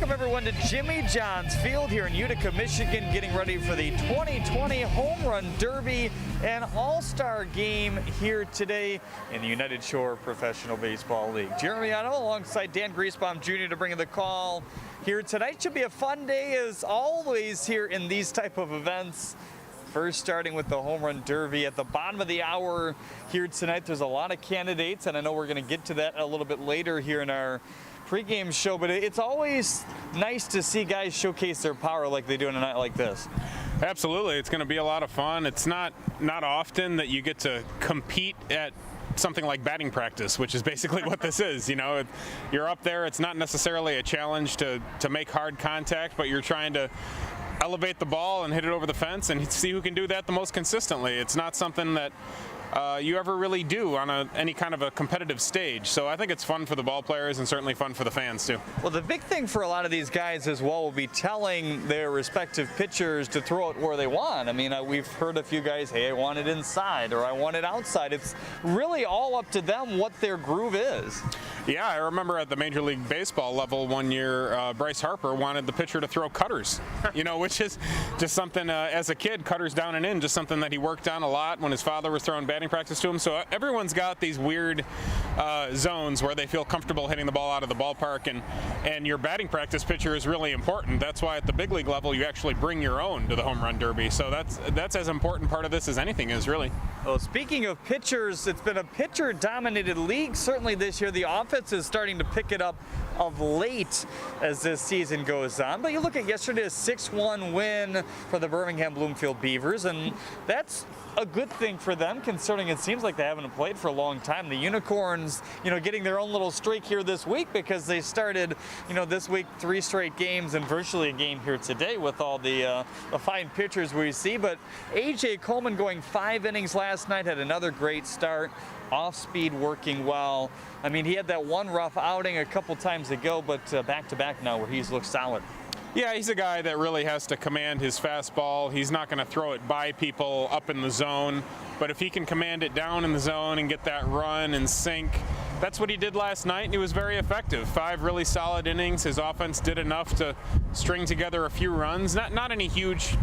Welcome everyone to Jimmy John's Field here in Utica, Michigan, getting ready for the 2020 Home Run Derby and All-Star Game here today in the United Shore Professional Baseball League. Jeremy Otto alongside Dan Griesbaum Jr. to bring the call here tonight. Should be a fun day as always here in these type of events. First starting with the Home Run Derby at the bottom of the hour here tonight. There's a lot of candidates, and I know we're going to get to that a little bit later here in our pregame show, but it's always nice to see guys showcase their power like they do on a night like this. Absolutely. It's going to be a lot of fun. It's not often that you get to compete at something like batting practice, which is basically what this is. You know, you're up there. It's not necessarily a challenge to make hard contact, but you're trying to elevate the ball and hit it over the fence and see who can do that the most consistently. It's not something that you ever really do on any kind of a competitive stage. So I think it's fun for the ball players and certainly fun for the fans too. Well, the big thing for a lot of these guys as well will be telling their respective pitchers to throw it where they want. I mean, we've heard a few guys, hey, I want it inside or I want it outside. It's really all up to them what their groove is. Yeah, I remember at the Major League Baseball level one year, Bryce Harper wanted the pitcher to throw cutters, you know, which is just something, as a kid, cutters down and in, just something that he worked on a lot when his father was throwing batting practice to him. So everyone's got these weird zones where they feel comfortable hitting the ball out of the ballpark, and your batting practice pitcher is really important. That's why at the big league level you actually bring your own to the Home Run Derby. So that's as important part of this as anything is, really. Well, speaking of pitchers, it's been a pitcher-dominated league certainly this year. The offense is starting to pick it up of late as this season goes on. But you look at yesterday's 6-1 win for the Birmingham Bloomfield Beavers, and that's a good thing for them, considering it seems like they haven't played for a long time. The Unicorns, you know, getting their own little streak here this week because they started, you know, this week 3 straight games and virtually a game here today with all the fine pitchers we see. But A.J. Coleman going 5 innings last night, had another great start. Off speed working well. I mean, he had that one rough outing a couple times ago, but back-to-back now where he's looked solid. Yeah, he's a guy that really has to command his fastball. He's not going to throw it by people up in the zone, but if he can command it down in the zone and get that run and sink, that's what he did last night, and he was very effective. 5 really solid innings. His offense did enough to string together a few runs. Not any huge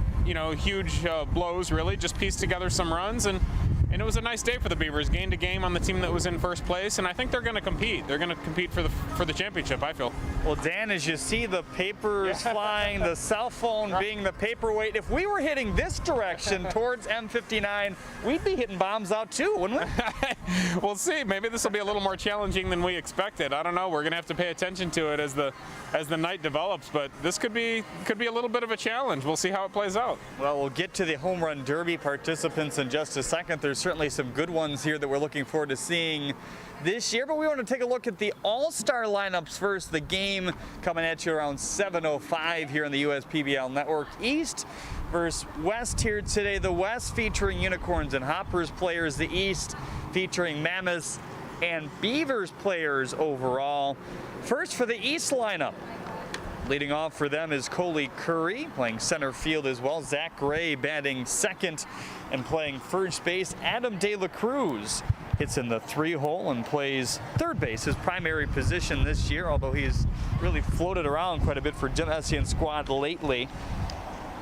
blows, really, just pieced together some runs, and it was a nice day for the Beavers. Gained a game on the team that was in first place, and I think they're going to compete. They're going to compete for the championship, I feel. Well, Dan, as you see the papers flying, the cell phone being the paperweight, if we were hitting this direction towards M59, we'd be hitting bombs out too, wouldn't we? We'll see. Maybe this will be a little more challenging than we expected. I don't know. We're going to have to pay attention to it as the night develops, but this could be a little bit of a challenge. We'll see how it plays out. Well, we'll get to the Home Run Derby participants in just a second. There's certainly some good ones here that we're looking forward to seeing this year, but we want to take a look at the All-Star lineups first. The game coming at you around 7:05 here on the USPBL Network. East versus West here today. The West featuring Unicorns and Hoppers players. The East featuring Mammoths and Beavers players overall. First for the East lineup. Leading off for them is Coley Curry, playing center field as well. Zach Gray batting second and playing first base. Adam De La Cruz hits in the 3-hole and plays third base, his primary position this year, although he's really floated around quite a bit for Jim Hessian's squad lately.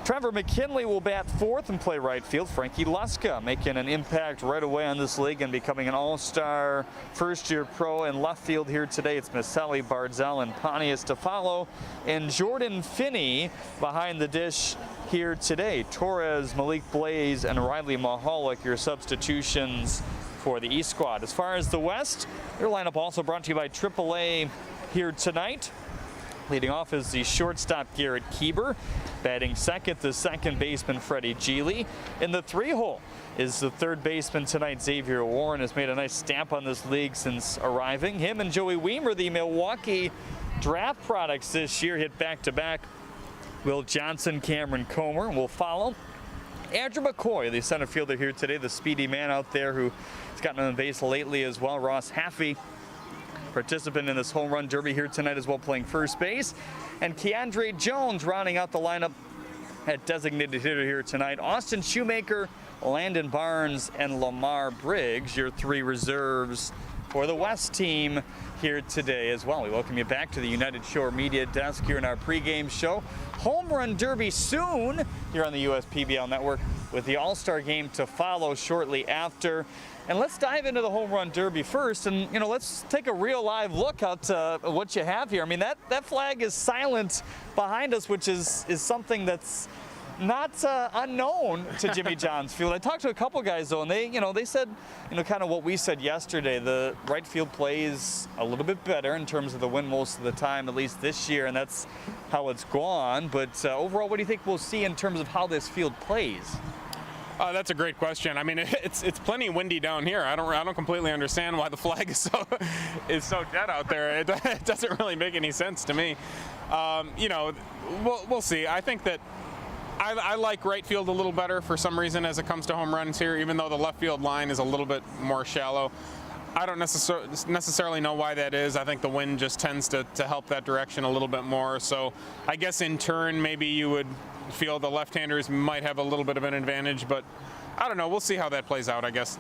Trevor McKinley will bat fourth and play right field. Frankie Luska making an impact right away on this league and becoming an all-star first-year pro in left field here today. It's Maselli, Barzell, and Pontius to follow. And Jordan Finney behind the dish here today. Torres, Malik Blaze, and Riley Mahalik, your substitutions for the East squad. As far as the West, your lineup also brought to you by AAA here tonight. Leading off is the shortstop Garrett Kieber. Batting second, the second baseman Freddie Geely. In the 3-hole is the third baseman tonight, Xavier Warren, has made a nice stamp on this league since arriving. Him and Joey Weimer, the Milwaukee draft products this year, hit back-to-back. Will Johnson, Cameron Comer will follow. Andrew McCoy, the center fielder here today, the speedy man out there who's gotten on the base lately as well. Ross Haffey, participant in this home run derby here tonight as well, playing first base. And Keandre Jones rounding out the lineup at designated hitter here tonight. Austin Shoemaker, Landon Barnes, and Lamar Briggs, your 3 reserves for the West team here today as well. We welcome you back to the United Shore Media Desk here in our pregame show. Home Run Derby soon here on the USPBL Network, with the All-Star game to follow shortly after. And let's dive into the Home Run Derby first, and let's take a real live look at what you have here. I mean, that flag is silent behind us, which is something that's not unknown to Jimmy John's Field. I talked to a couple guys though, and they said kind of what we said yesterday. The right field plays a little bit better in terms of the wind most of the time, at least this year, and that's how it's gone. But overall, what do you think we'll see in terms of how this field plays? That's a great question. I mean, it's plenty windy down here. I don't completely understand why the flag is so dead out there. It doesn't really make any sense to me. We'll see. I think that I like right field a little better for some reason as it comes to home runs here, even though the left field line is a little bit more shallow. I don't necessarily know why that is. I think the wind just tends to help that direction a little bit more. So I guess in turn, maybe you would feel the left-handers might have a little bit of an advantage, but I don't know. We'll see how that plays out, I guess.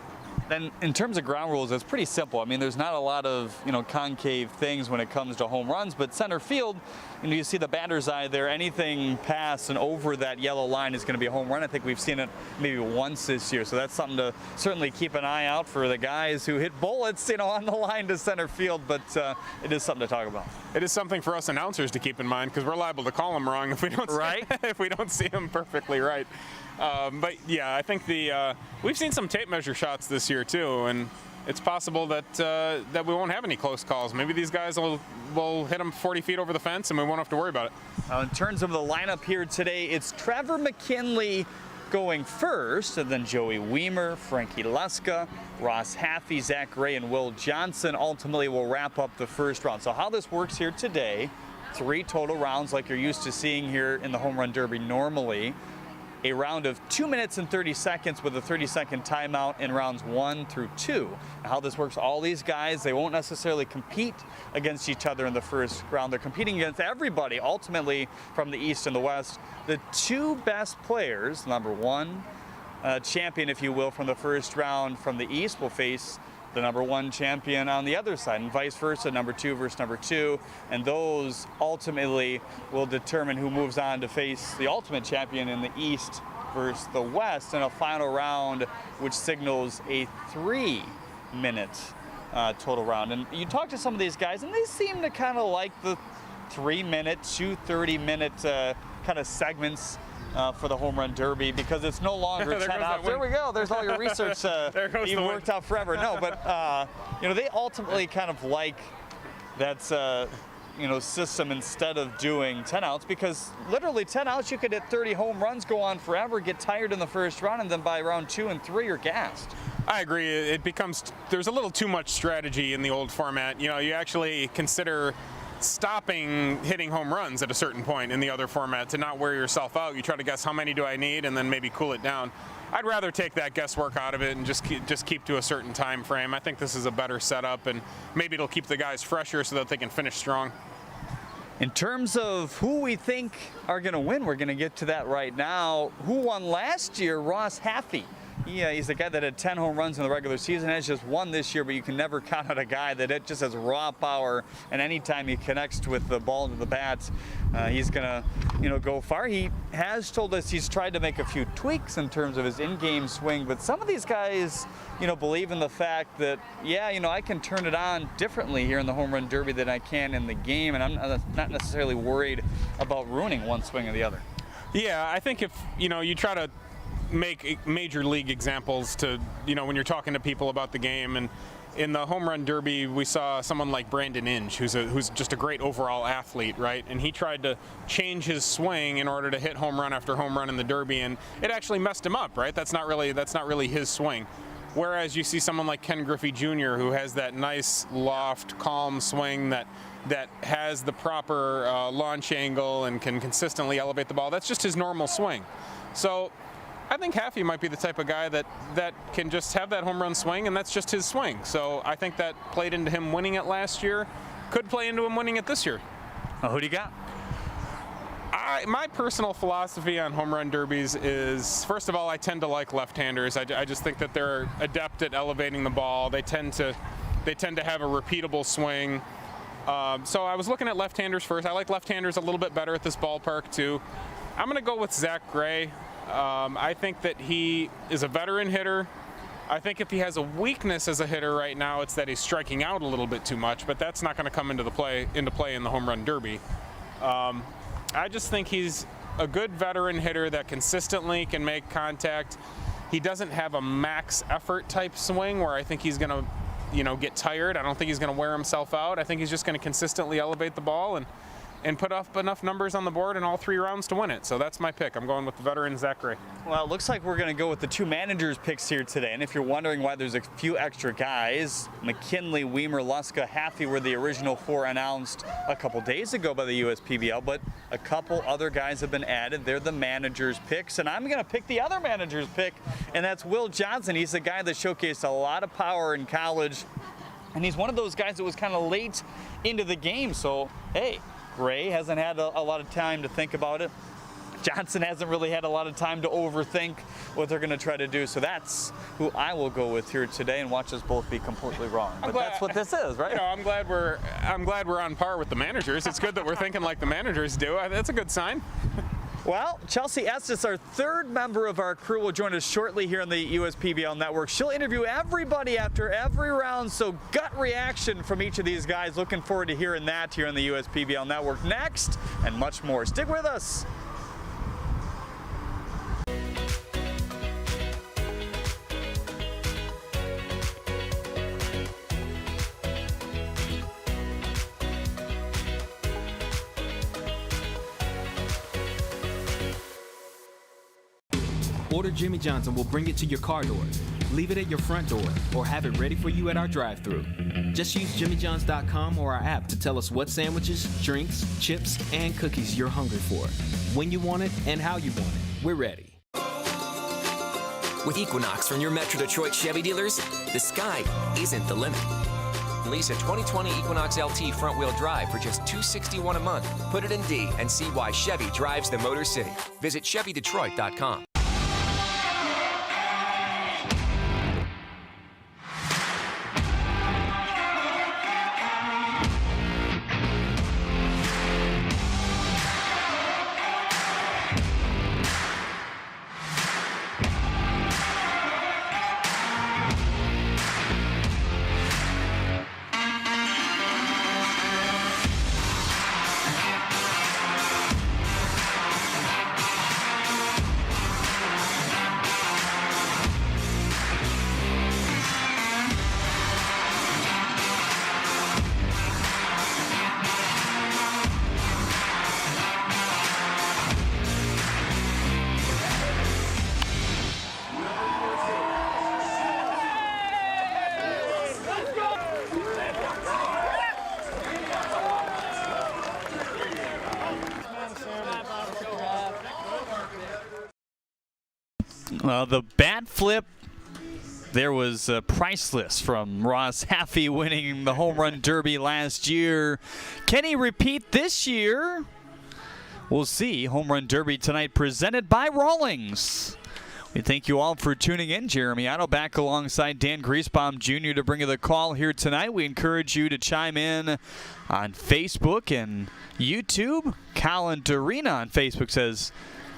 Then in terms of ground rules, it's pretty simple. I mean, there's not a lot of concave things when it comes to home runs, but center field, you see the batter's eye there. Anything past and over that yellow line is going to be a home run. I think we've seen it maybe once this year, so that's something to certainly keep an eye out for the guys who hit bullets, on the line to center field. But it is something to talk about. It is something for us announcers to keep in mind, because we're liable to call them wrong if we don't if we don't see them perfectly right. But yeah, I think we've seen some tape measure shots this year too, and it's possible that that we won't have any close calls. Maybe these guys will hit them 40 feet over the fence, and we won't have to worry about it. In terms of the lineup here today, it's Trevor McKinley going first, and then Joey Weimer, Frankie Luska, Ross Haffey, Zach Ray, and Will Johnson ultimately will wrap up the first round. So how this works here today, 3 total rounds like you're used to seeing here in the Home Run Derby normally. A round of 2 minutes and 30 seconds with a 30-second timeout in rounds 1 through 2. How this works, all these guys, they won't necessarily compete against each other in the first round. They're competing against everybody, ultimately from the East and the West. The 2 best players, number 1 champion, if you will, from the first round from the East will face the number 1 champion on the other side, and vice versa, number 2 versus number 2, and those ultimately will determine who moves on to face the ultimate champion in the East versus the West in a final round, which signals a 3-minute total round. And you talk to some of these guys, and they seem to kind of like the 3-minute, 2 30-minute kind of segments for the Home Run Derby, because it's no longer 10 outs. There we go. There's all your research you worked out forever. No, but they ultimately kind of like that system instead of doing 10 outs, because literally 10 outs you could hit 30 home runs, go on forever, get tired in the first round, and then by round 2 and 3 you're gassed. I agree. It becomes, there's a little too much strategy in the old format. You actually consider stopping hitting home runs at a certain point in the other format to not wear yourself out. You try to guess how many do I need and then maybe cool it down. I'd rather take that guesswork out of it and just keep to a certain time frame. I think this is a better setup, and maybe it'll keep the guys fresher so that they can finish strong. In terms of who we think are going to win, we're going to get to that right now. Who won last year? Ross Haffey. He's the guy that had 10 home runs in the regular season, has just 1 this year, but you can never count out a guy that just has raw power, and anytime he connects with the ball to the bat, he's gonna go far. He has told us he's tried to make a few tweaks in terms of his in-game swing, but some of these guys believe in the fact that I can turn it on differently here in the Home Run Derby than I can in the game, and I'm not necessarily worried about ruining one swing or the other. Yeah, I think if you try to make major league examples to when you're talking to people about the game, and in the Home Run Derby we saw someone like Brandon Inge, who's just a great overall athlete, right? And he tried to change his swing in order to hit home run after home run in the Derby, and it actually messed him up, right? That's not really his swing. Whereas you see someone like Ken Griffey Jr., who has that nice loft, calm swing that has the proper launch angle and can consistently elevate the ball. That's just his normal swing. So I think Haffey might be the type of guy that can just have that home run swing, and that's just his swing. So I think that played into him winning it last year. Could play into him winning it this year. Who do you got? My personal philosophy on home run derbies is, first of all, I tend to like left-handers. I just think that they're adept at elevating the ball. They tend to they tend to have a repeatable swing. So I was looking at left-handers first. I like left-handers a little bit better at this ballpark too. I'm going to go with Zach Gray. I think that he is a veteran hitter. I think if he has a weakness as a hitter right now, it's that he's striking out a little bit too much, but that's not going to come into play in the home run derby. I just think he's a good veteran hitter that consistently can make contact. He doesn't have a max effort type swing where I think he's going to, get tired. I don't think he's going to wear himself out. I think he's just going to consistently elevate the ball and put up enough numbers on the board in all 3 rounds to win it. So that's my pick. I'm going with the veteran Zach Gray. Well, it looks like we're going to go with the 2 managers' picks here today. And if you're wondering why there's a few extra guys, McKinley, Weimer, Luska, Haffey were the original 4 announced a couple days ago by the USPBL, but a couple other guys have been added. They're the managers' picks. And I'm going to pick the other manager's pick, and that's Will Johnson. He's the guy that showcased a lot of power in college, and he's one of those guys that was kind of late into the game. So, hey, Gray hasn't had a lot of time to think about it. Johnson hasn't really had a lot of time to overthink what they're going to try to do. So that's who I will go with here today, and watch us both be completely wrong. But that's what this is, right? I'm glad we're on par with the managers. It's good that we're thinking like the managers do. That's a good sign. Well, Chelsea Estes, our 3rd member of our crew, will join us shortly here on the USPBL Network. She'll interview everybody after every round, so gut reaction from each of these guys. Looking forward to hearing that here on the USPBL Network next, and much more. Stick with us. Order Jimmy John's and we'll bring it to your car door. Leave it at your front door or have it ready for you at our drive-thru. Just use jimmyjohns.com or our app to tell us what sandwiches, drinks, chips, and cookies you're hungry for. When you want it and how you want it. We're ready. With Equinox from your Metro Detroit Chevy dealers, the sky isn't the limit. Lease a 2020 Equinox LT front-wheel drive for just $261 a month. Put it in D and see why Chevy drives the Motor City. Visit ChevyDetroit.com. The bat flip there was priceless from Ross Haffey winning the home run derby last year. Can he repeat this year? We'll see. Home run derby tonight presented by Rawlings. We thank you all for tuning in. Jeremy Otto back alongside Dan Griesbaum Jr. to bring you the call here tonight. We encourage you to chime in on Facebook and YouTube. Colin Dorina on Facebook says,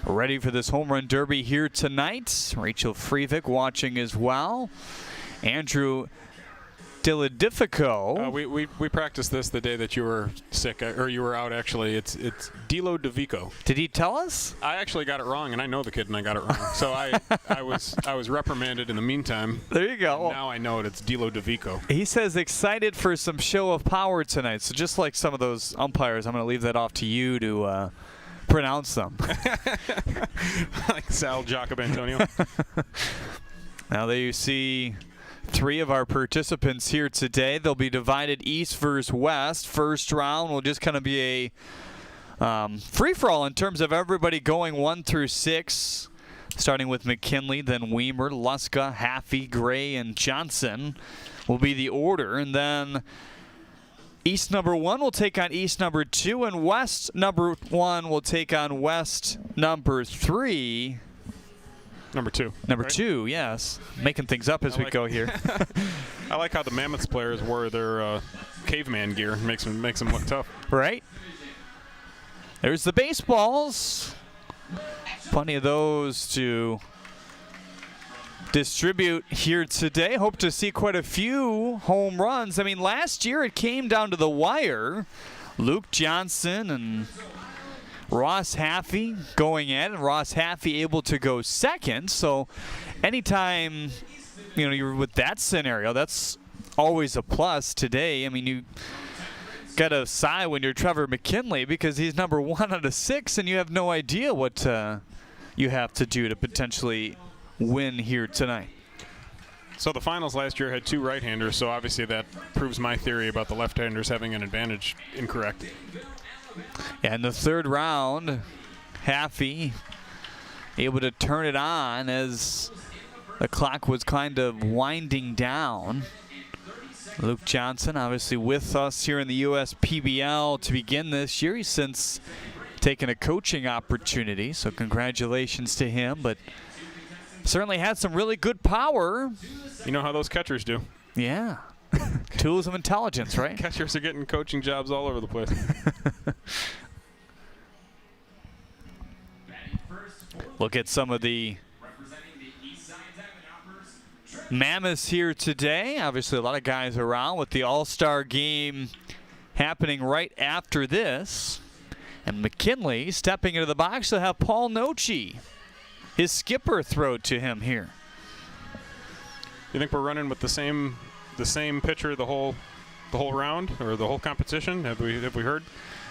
ready for this home run derby here tonight. Rachel Freevick watching as well. Andrew Diladifico. We practiced this the day that you were sick, or you were out actually. It's Dilo DeVico. Did he tell us? I actually got it wrong, and I know the kid, and I got it wrong. So I was reprimanded in the meantime. There you go. Now I know it. It's Dilo DeVico. He says excited for some show of power tonight. So just like some of those umpires, I'm going to leave that off to you to pronounce them. Like Sal Jacob Antonio. Now there you see three of our participants here today. They'll be divided east versus west. First round will just kind of be a free-for-all in terms of everybody going 1 through 6, starting with McKinley, then Weimer, Luska, Haffey, Gray, and Johnson will be the order. And then East number 1 will take on East number 2, and West number 1 will take on West number 3. Number 2. Number right? 2, yes. Making things up as we go here. I like how the Mammoths players wore their caveman gear. Makes them look tough. Right? There's the baseballs. Plenty of those to distribute here today. Hope to see quite a few home runs. I mean, last year it came down to the wire. Luke Johnson and Ross Haffey going at it. Ross Haffey able to go second. So anytime, you're with that scenario, that's always a plus today. I mean, you got to sigh when you're Trevor McKinley because he's number 1 out of 6 and you have no idea what you have to do to potentially win here tonight. So the finals last year had 2 right-handers, so obviously that proves my theory about the left-handers having an advantage incorrect. Yeah, in the 3rd round, Haffey able to turn it on as the clock was kind of winding down. Luke Johnson obviously with us here in the USPBL to begin this year. He's since taken a coaching opportunity, so congratulations to him, but certainly had some really good power. You know how those catchers do. Yeah. Tools of intelligence, right? Catchers are getting coaching jobs all over the place. Look at some of the Mammoths here today. Obviously a lot of guys around with the All-Star game happening right after this. And McKinley stepping into the box to have Paul Nochi, his skipper, throw to him here. You think we're running with the same pitcher the whole round or the whole competition? Have we heard?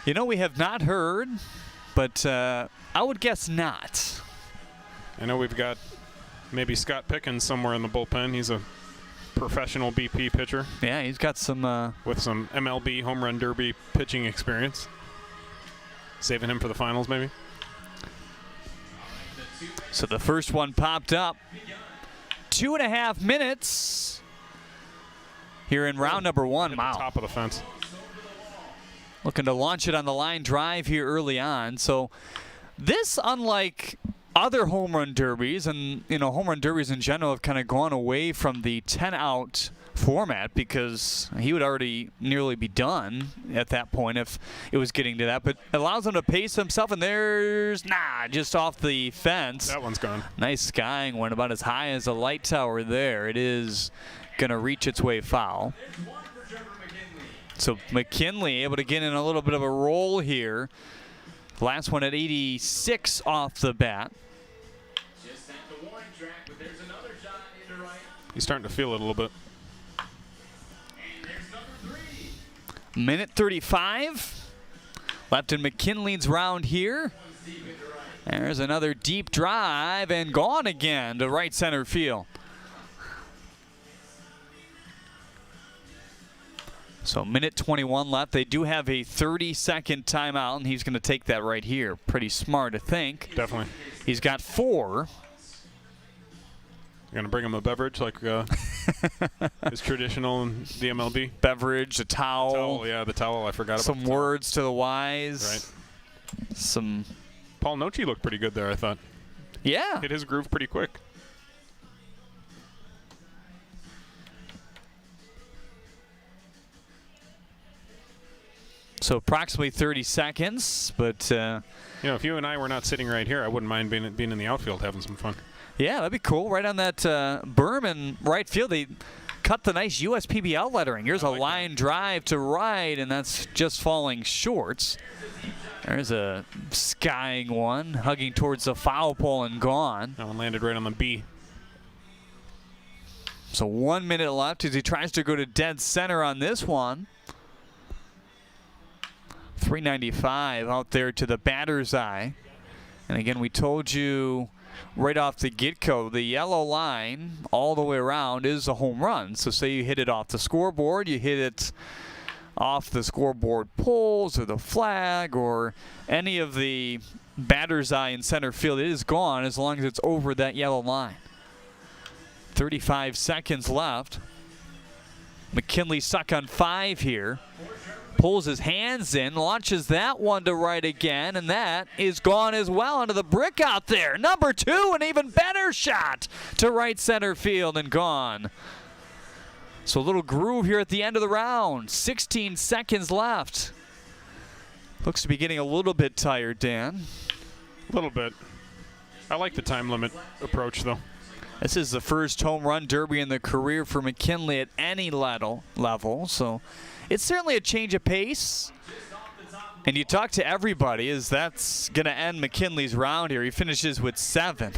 We have not heard, but I would guess not. I know we've got maybe Scott Pickens somewhere in the bullpen. He's a professional BP pitcher. Yeah, he's got some with some MLB home run derby pitching experience. Saving him for the finals, maybe. So the first one popped up. 2.5 minutes here in round number 1. Wow. Top of the fence. Looking to launch it on the line drive here early on. So this, unlike other home run derbies, and home run derbies in general have kind of gone away from the 10-out format because he would already nearly be done at that point if it was getting to that. But it allows him to pace himself, and there's just off the fence. That one's gone. Nice skying one, about as high as a light tower there. It is going to reach its way foul. So McKinley able to get in a little bit of a roll here. Last one at 86 off the bat. He's starting to feel it a little bit. Minute 35 left in McKinley's round here. There's another deep drive and gone again to right center field. So minute 21 left. They do have a 30-second timeout, and he's going to take that right here. Pretty smart, I think. Definitely. He's got 4. You're going to bring him a beverage like is traditional in the MLB? Beverage, a towel. The towel, yeah, the towel. I forgot about some the towel. words to the wise. Right. Some. Paul Nochi looked pretty good there, I thought. Yeah. Hit his groove pretty quick. So approximately 30 seconds, but if you and I were not sitting right here, I wouldn't mind being in the outfield having some fun. Yeah, that'd be cool. Right on that berm in right field, they cut the nice USPBL lettering. Here's a line drive to right, and that's just falling short. There's a skying one, hugging towards the foul pole and gone. That one landed right on the B. So 1 minute left as he tries to go to dead center on this one. 395 out there to the batter's eye. And again, we told you right off the get-go, the yellow line all the way around is a home run. So say you hit it off the scoreboard, you hit it off the scoreboard poles or the flag or any of the batter's eye in center field, it is gone as long as it's over that yellow line. 35 seconds left. McKinley stuck on 5 here. pulls his hands in, launches that one to right again, and that is gone as well into the brick out there. Number 2, an even better shot to right center field and gone. So a little groove here at the end of the round. 16 seconds left. Looks to be getting a little bit tired, Dan. A little bit. I like the time limit approach, though. This is the first home run derby in the career for McKinley at any level, so it's certainly a change of pace. And you talk to everybody, as that's going to end McKinley's round here. He finishes with 7.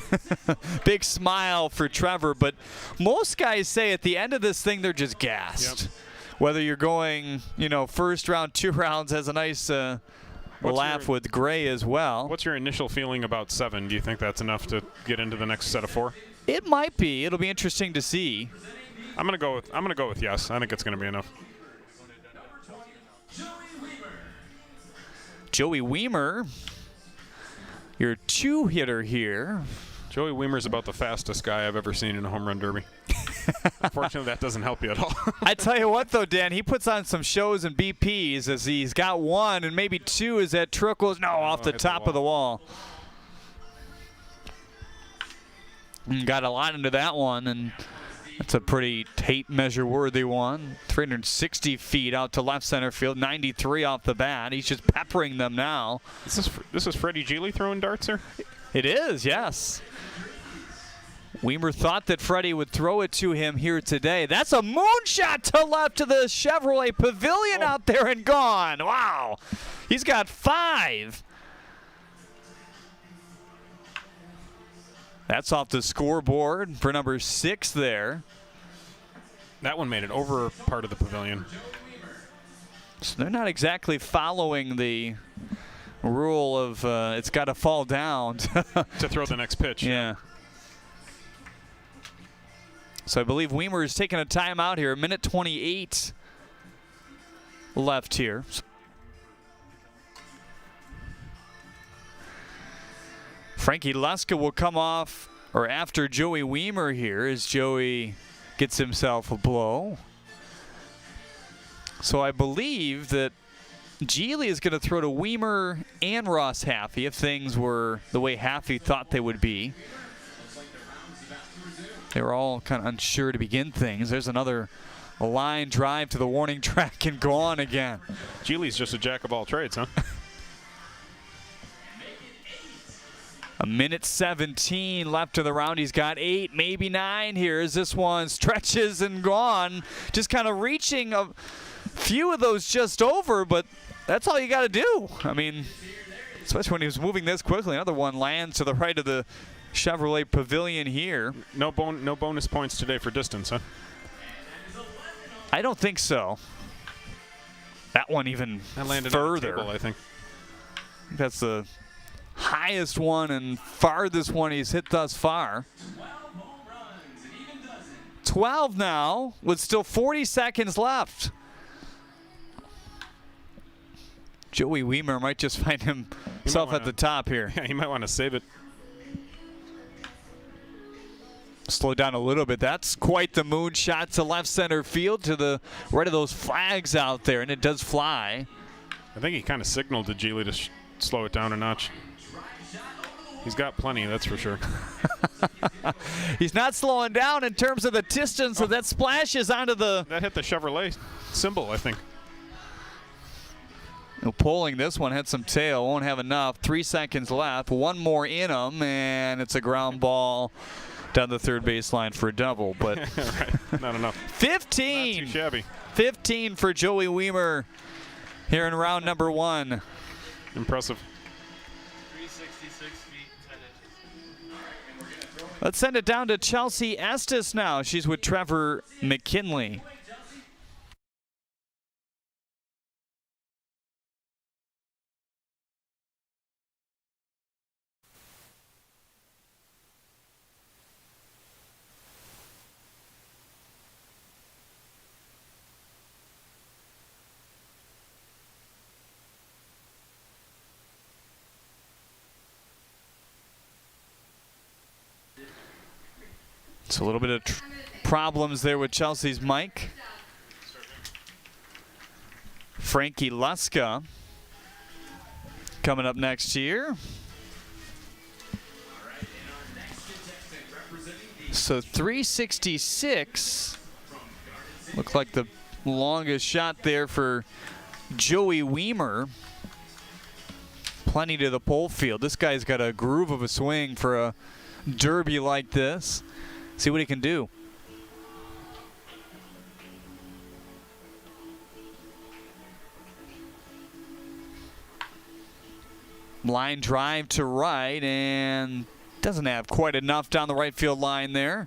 Big smile for Trevor, but most guys say at the end of this thing they're just gassed. Yep. Whether you're going, first round, 2 rounds, has a nice laugh with Gray as well. What's your initial feeling about 7? Do you think that's enough to get into the next set of 4? It might be. It'll be interesting to see. I'm gonna go with yes. I think it's gonna be enough. Joey Weimer, your 2-hitter here. Joey Weimer's about the fastest guy I've ever seen in a home run derby. Unfortunately, that doesn't help you at all. I tell you what, though, Dan, he puts on some shows and BPs as he's got 1 and maybe 2 as that trickles. No, off the top of the wall. And got a lot into that one, and that's a pretty tape measure-worthy one. 360 feet out to left center field, 93 off the bat. He's just peppering them now. This is Freddie Geely throwing darts here? It is, yes. Weimer thought that Freddie would throw it to him here today. That's a moonshot to left to the Chevrolet Pavilion out there and gone. Wow. He's got 5. That's off the scoreboard for number 6 there. That one made it over part of the pavilion. So they're not exactly following the rule of it's got to fall down to throw the next pitch. Yeah. So I believe Weimer is taking a timeout here. 1:28 left here. Frankie Luska will come off, or after Joey Weimer here, as Joey gets himself a blow. So I believe that Geely is going to throw to Weimer and Ross Haffey if things were the way Haffey thought they would be. They were all kind of unsure to begin things. There's another line drive to the warning track and gone again. Geely's just a jack of all trades, huh? 1:17 left in the round. He's got 8, maybe 9 here as this one stretches and gone. Just kind of reaching a few of those just over, but that's all you got to do. I mean, especially when he was moving this quickly. Another one lands to the right of the Chevrolet Pavilion here. No bonus points today for distance, huh? I don't think so. That one even that landed further. On the table, I think. That's the highest one and farthest one he's hit thus far. 12 now with still 40 seconds left. Joey Weimer might just find himself at the top here. Yeah, he might want to save it. Slow down a little bit. That's quite the moonshot to left center field to the right of those flags out there, and it does fly. I think he kind of signaled to Geely to slow it down a notch. He's got plenty, that's for sure. He's not slowing down in terms of the distance that splashes onto the... That hit the Chevrolet symbol, I think. Pulling this one, had some tail, won't have enough. 3 seconds left, one more in him, and it's a ground ball down the third baseline for a double, but right. Not enough. 15. Not too shabby. 15 for Joey Weimer here in round number 1. Impressive. 366 feet, 10 inches. Let's send it down to Chelsea Estes now. She's with Trevor McKinley. It's a little bit of problems there with Chelsea's mic. Frankie Luska coming up next year. So 366 looked like the longest shot there for Joey Weimer. Plenty to the pole field. This guy's got a groove of a swing for a derby like this. See what he can do. Line drive to right, and doesn't have quite enough down the right field line there.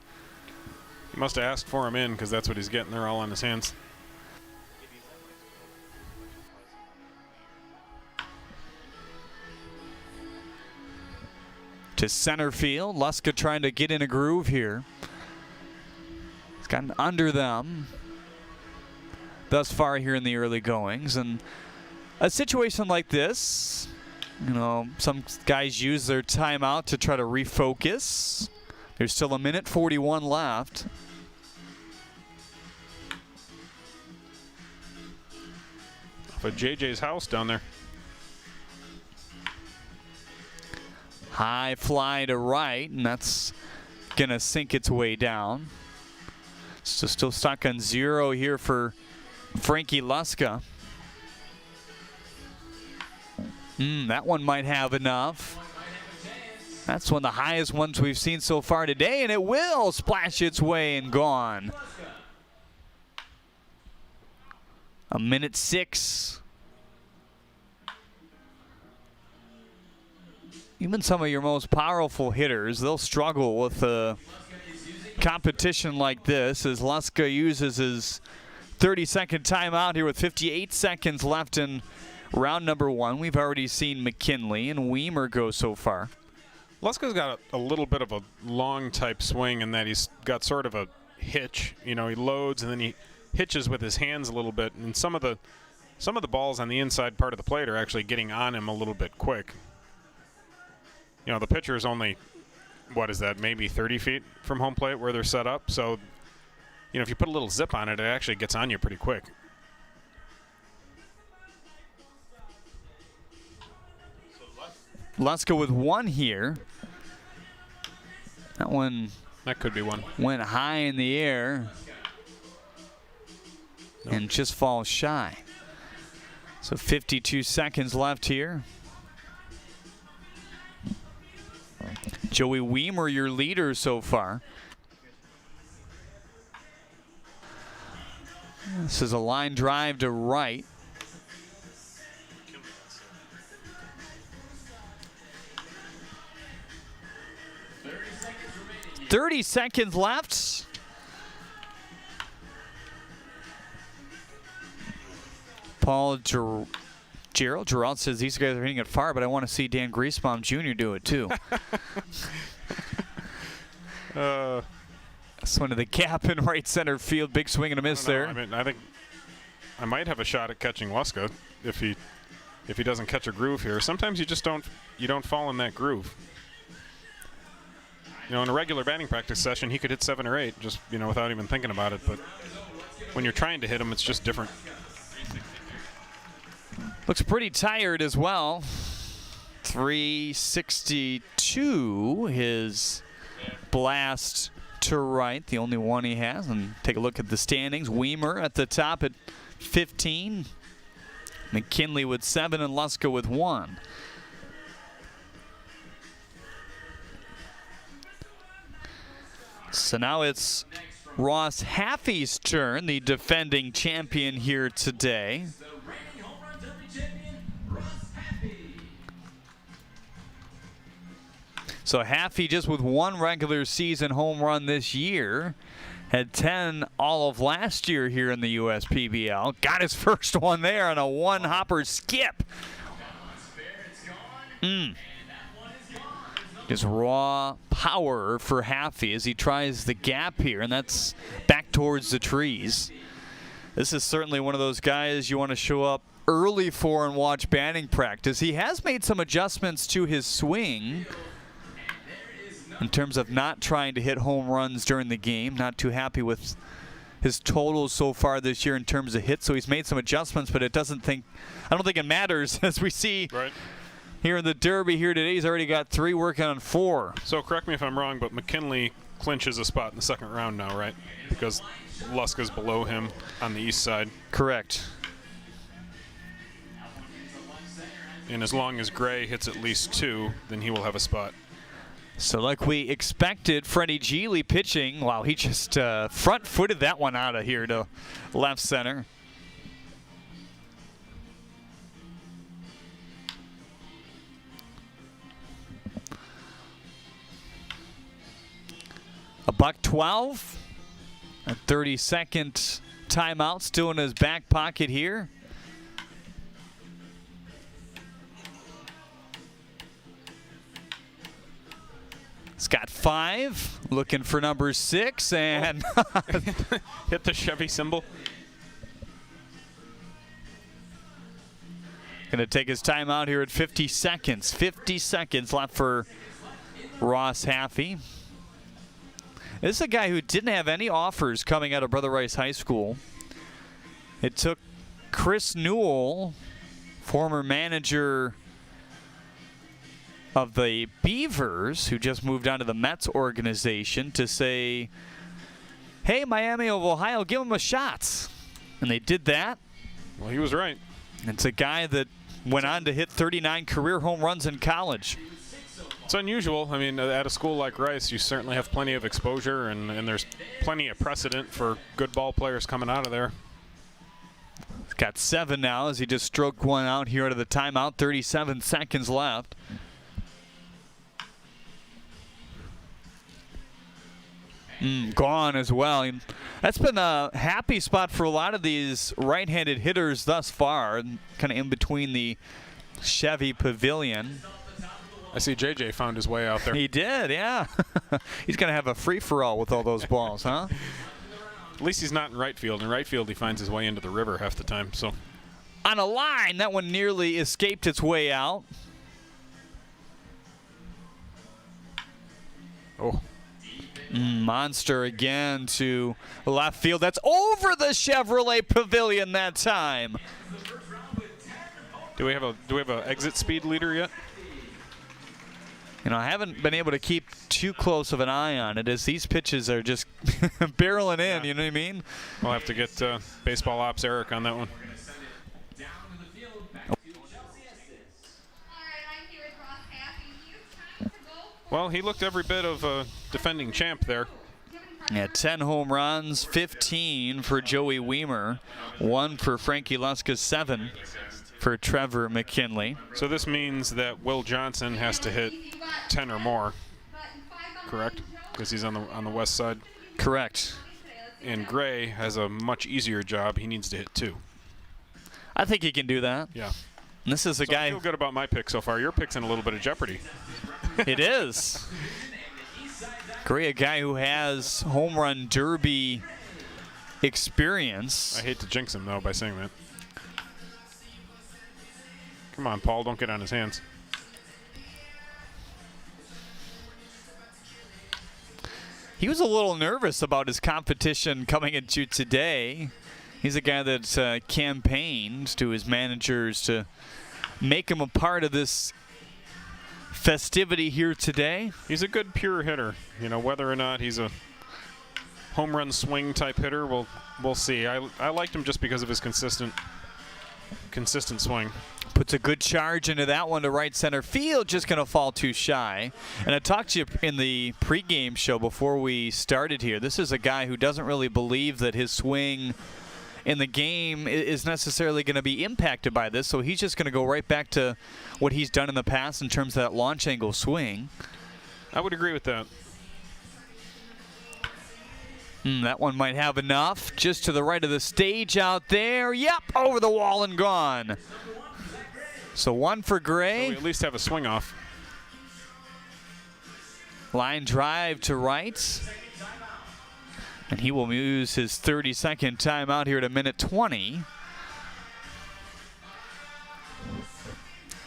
He must have asked for him in, because that's what he's getting there, all on his hands. To center field, Luska trying to get in a groove here. He's gotten under them thus far here in the early goings, and a situation like this, you know, some guys use their timeout to try to refocus. There's still 1:41 left. Off of JJ's house down there. High fly to right, and that's going to sink its way down. So still stuck on 0 here for Frankie Luska. That one might have enough. That's one of the highest ones we've seen so far today, and it will splash its way and gone. 1:06. Even some of your most powerful hitters, they'll struggle with a competition like this as Luska uses his 30-second timeout here with 58 seconds left in round number 1. We've already seen McKinley and Weimer go so far. Luska's got a little bit of a long type swing in that he's got sort of a hitch. You know, he loads and then he hitches with his hands a little bit, and some of the balls on the inside part of the plate are actually getting on him a little bit quick. You know, the pitcher is only, what is that, maybe 30 feet from home plate where they're set up. So, you know, if you put a little zip on it, it actually gets on you pretty quick. Luska with 1 here. That one That could be one. Went high in the air and just falls shy. So 52 seconds left here. Joey Weimer, your leader so far. This is a line drive to right. .30 seconds left. Paul Gerald says these guys are hitting it far, but I want to see Dan Griesbaum Jr. do it too. Swing to the gap in right center field. Big swing and a miss there. I mean, I think I might have a shot at catching Luska if he doesn't catch a groove here. Sometimes you just don't fall in that groove. You know, in a regular batting practice session, he could hit 7 or 8 just, you know, without even thinking about it. But when you're trying to hit him, it's just different. Looks pretty tired as well. 362, his blast to right, the only one he has. And take a look at the standings. Weimer at the top at 15. McKinley with 7 and Luska with 1. So now it's Ross Haffey's turn, the defending champion here today. So Haffey just with 1 regular season home run this year. Had 10 all of last year here in the USPBL. Got his first one there on a 1-hopper skip. Just raw power for Haffey as he tries the gap here, and that's back towards the trees. This is certainly one of those guys you want to show up early for and watch batting practice. He has made some adjustments to his swing in terms of not trying to hit home runs during the game. Not too happy with his totals so far this year in terms of hits. So he's made some adjustments, but I don't think it matters as we see here in the Derby here today. He's already got 3 working on 4. So correct me if I'm wrong, but McKinley clinches a spot in the second round now, right? Because Luska's below him on the east side. Correct. And as long as Gray hits at least 2, then he will have a spot. So like we expected, Freddie Geely pitching. Wow, he just front-footed that one out of here to left center. $112. A 30-second timeout still in his back pocket here. It's got 5, looking for number 6, and hit the Chevy symbol. Going to take his time out here at 50 seconds. 50 seconds left for Ross Haffey. This is a guy who didn't have any offers coming out of Brother Rice High School. It took Chris Newell, former manager of the Beavers, who just moved on to the Mets organization, to say, hey, Miami of Ohio, give him a shot. And they did that. Well, he was right. It's a guy that went on to hit 39 career home runs in college. It's unusual. I mean, at a school like Rice, you certainly have plenty of exposure, and there's plenty of precedent for good ball players coming out of there. He's got 7 now as he just stroked one out here out of the timeout. 37 seconds left. Gone as well. And that's been a happy spot for a lot of these right-handed hitters thus far, kind of in between the Chevy Pavilion. I see JJ found his way out there. He did, yeah. He's going to have a free-for-all with all those balls, huh? At least he's not in right field. In right field, he finds his way into the river half the time. So, on a line, that one nearly escaped its way out. Oh. Monster again to left field. That's over the Chevrolet Pavilion that time. Do we have a exit speed leader yet? You know, I haven't been able to keep too close of an eye on it as these pitches are just barreling in, you know what I mean? We'll have to get baseball ops Eric on that one. Well, he looked every bit of a defending champ there. Yeah, 10 home runs, 15 for Joey Weimer, 1 for Frankie Luska, 7 for Trevor McKinley. So this means that Will Johnson has to hit 10 or more, correct? Because he's on the west side. Correct. And Gray has a much easier job. He needs to hit 2. I think he can do that. Yeah. And this is a guy. I feel good about my pick so far. Your pick's in a little bit of jeopardy. It is. Gray, a guy who has home run derby experience. I hate to jinx him, though, by saying that. Come on, Paul. Don't get on his hands. He was a little nervous about his competition coming into today. He's a guy that campaigned to his managers to make him a part of this festivity here today. He's a good pure hitter. You know, whether or not he's a home run swing type hitter, we'll see. I liked him just because of his consistent swing. Puts a good charge into that one to right center field, just going to fall too shy. And I talked to you in the pregame show before we started here. This is a guy who doesn't really believe that his swing in the game is necessarily going to be impacted by this, so he's just going to go right back to what he's done in the past in terms of that launch angle swing. I would agree with that. That one might have enough. Just to the right of the stage out there. Yep, over the wall and gone. So 1 for Gray. So we at least have a swing off. Line drive to right. And he will use his 30-second timeout here at a minute 20.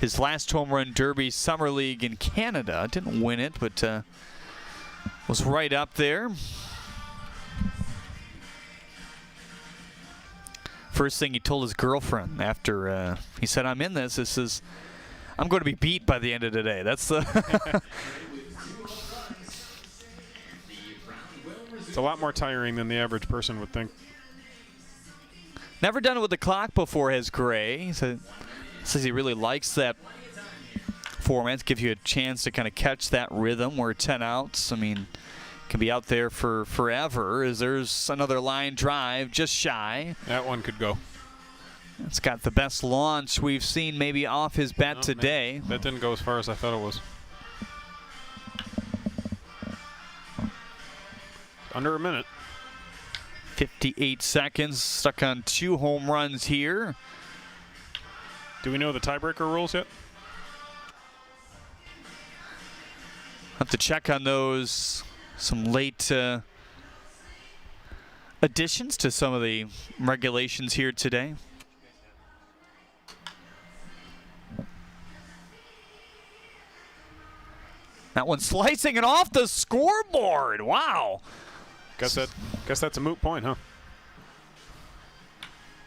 His last home run derby summer league in Canada. Didn't win it, but was right up there. First thing he told his girlfriend after he said, "I'm in this. I'm going to be beat by the end of the day." That's the. It's a lot more tiring than the average person would think. Never done it with the clock before, has Gray. He says he really likes that format. Gives you a chance to kind of catch that rhythm where 10 outs, I mean, can be out there for forever. There's another line drive, just shy. That one could go. It's got the best launch we've seen maybe off his bat today. That didn't go as far as I thought it was. Under a minute. 58 seconds, stuck on 2 home runs here. Do we know the tiebreaker rules yet? Have to check on those. Some late additions to some of the regulations here today. That one slicing it off the scoreboard. Wow. Guess that's a moot point, huh?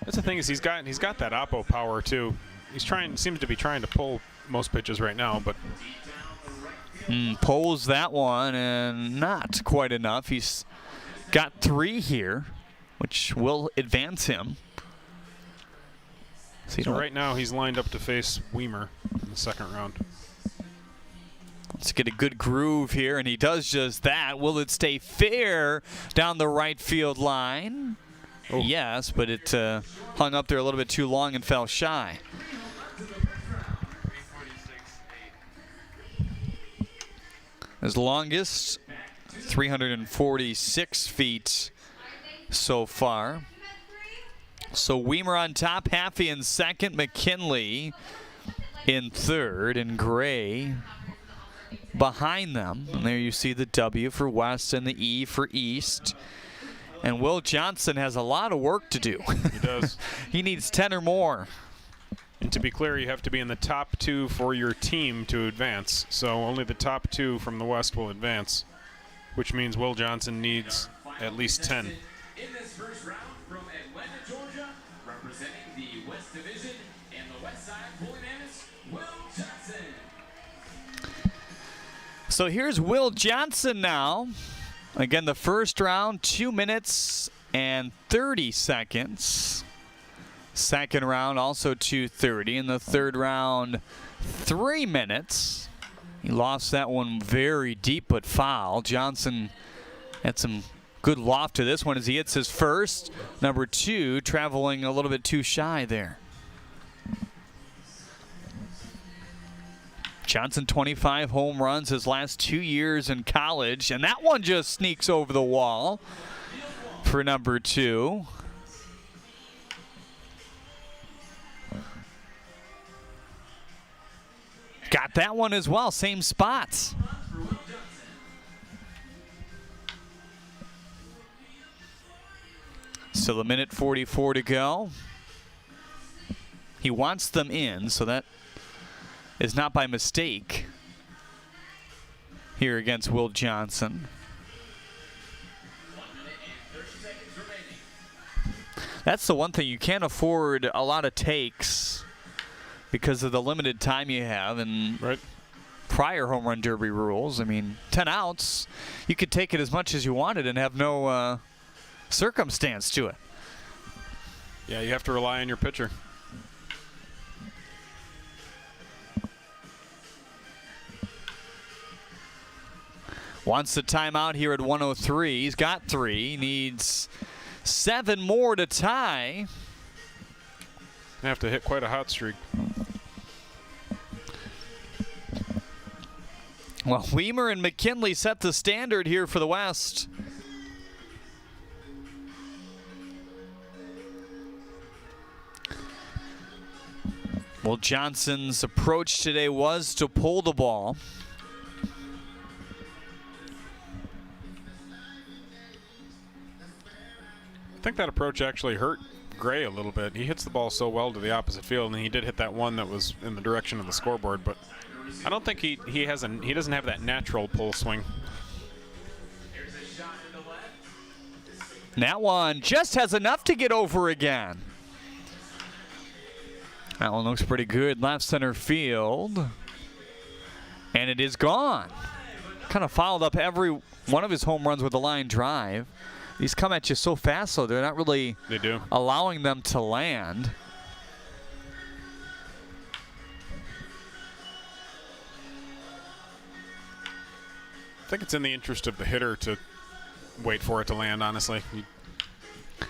That's the thing, is he's got that oppo power too. Seems to be trying to pull most pitches right now, but pulls that one and not quite enough. He's got 3 here, which will advance him. So right now he's lined up to face Weimer in the second round. Let's get a good groove here, and he does just that. Will it stay fair down the right field line? Oh. Yes, but it hung up there a little bit too long and fell shy. His longest, 346 feet so far. So Weimer on top, Haffey in second, McKinley in third, and Gray behind them. And there you see the W for West and the E for East. And Will Johnson has a lot of work to do. He does. He needs 10 or more. And to be clear, you have to be in the top 2 for your team to advance. So only the top 2 from the West will advance, which means Will Johnson needs at least 10. In this first round from Atlanta, Georgia, representing the West Division and the West Side Bully Mammoths, Will Johnson. So here's Will Johnson now. Again, the first round, 2 minutes and 30 seconds. Second round, also 2:30. In the third round, 3 minutes. He lost that one very deep but foul. Johnson had some good loft to this one as he hits his first. Number 2, traveling a little bit too shy there. Johnson, 25 home runs his last 2 years in college, and that one just sneaks over the wall for number 2. Got that one as well, same spots. Still 1:44 to go. He wants them in, so that is not by mistake here against Will Johnson. That's the one thing, you can't afford a lot of takes because of the limited time you have and prior home run derby rules. I mean, 10 outs, you could take it as much as you wanted and have no circumstance to it. Yeah, you have to rely on your pitcher. Wants the timeout here at 1:03. He's got 3. Needs 7 more to tie. Have to hit quite a hot streak. Well, Weimer and McKinley set the standard here for the West. Well, Johnson's approach today was to pull the ball. I think that approach actually hurt Gray a little bit. He hits the ball so well to the opposite field, and he did hit that one that was in the direction of the scoreboard, but I don't think he doesn't have that natural pull swing. That one just has enough to get over again. That one looks pretty good. Left center field. And it is gone. Kind of fouled up every one of his home runs with a line drive. These come at you so fast, though. They're not really allowing them to land. I think it's in the interest of the hitter to wait for it to land, honestly.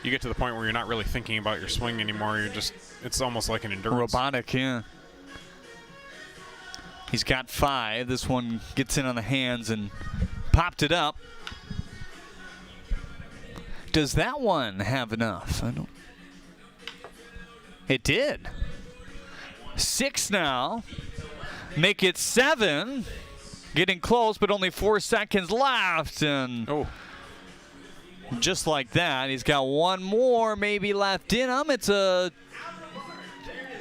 You get to the point where you're not really thinking about your swing anymore. It's almost like an endurance. Robotic, yeah. He's got 5. This one gets in on the hands and popped it up. Does that one have enough? It did. 6 now. Make it 7. Getting close, but only 4 seconds left. And just like that, he's got one more maybe left in him. It's a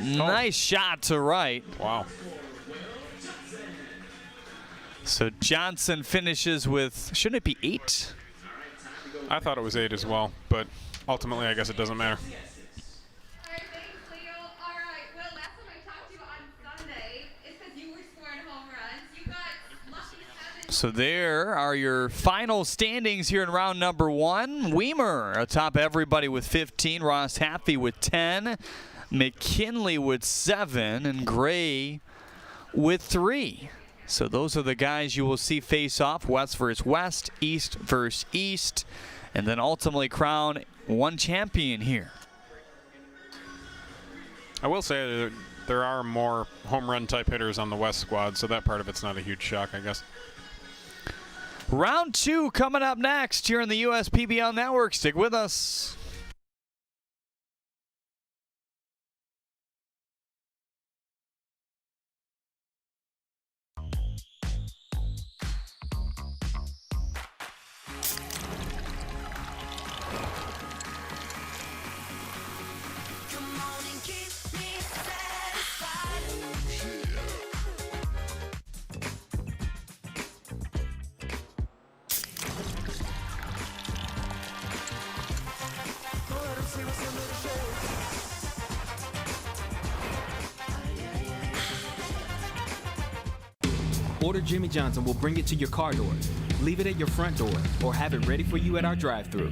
nice shot to right. Wow. So Johnson finishes with, shouldn't it be 8? I thought it was 8 as well, but ultimately I guess it doesn't matter. So there are your final standings here in round number 1. Weimer atop everybody with 15. Ross Haffey with 10. McKinley with 7. And Gray with 3. So those are the guys you will see face off. West versus West. East versus East. And then ultimately crown one champion here. I will say that there are more home run type hitters on the West squad, so that part of it's not a huge shock, I guess. Round 2 coming up next here on the USPBL Network. Stick with us. Order Jimmy John's and we'll bring it to your car door. Leave it at your front door or have it ready for you at our drive-thru.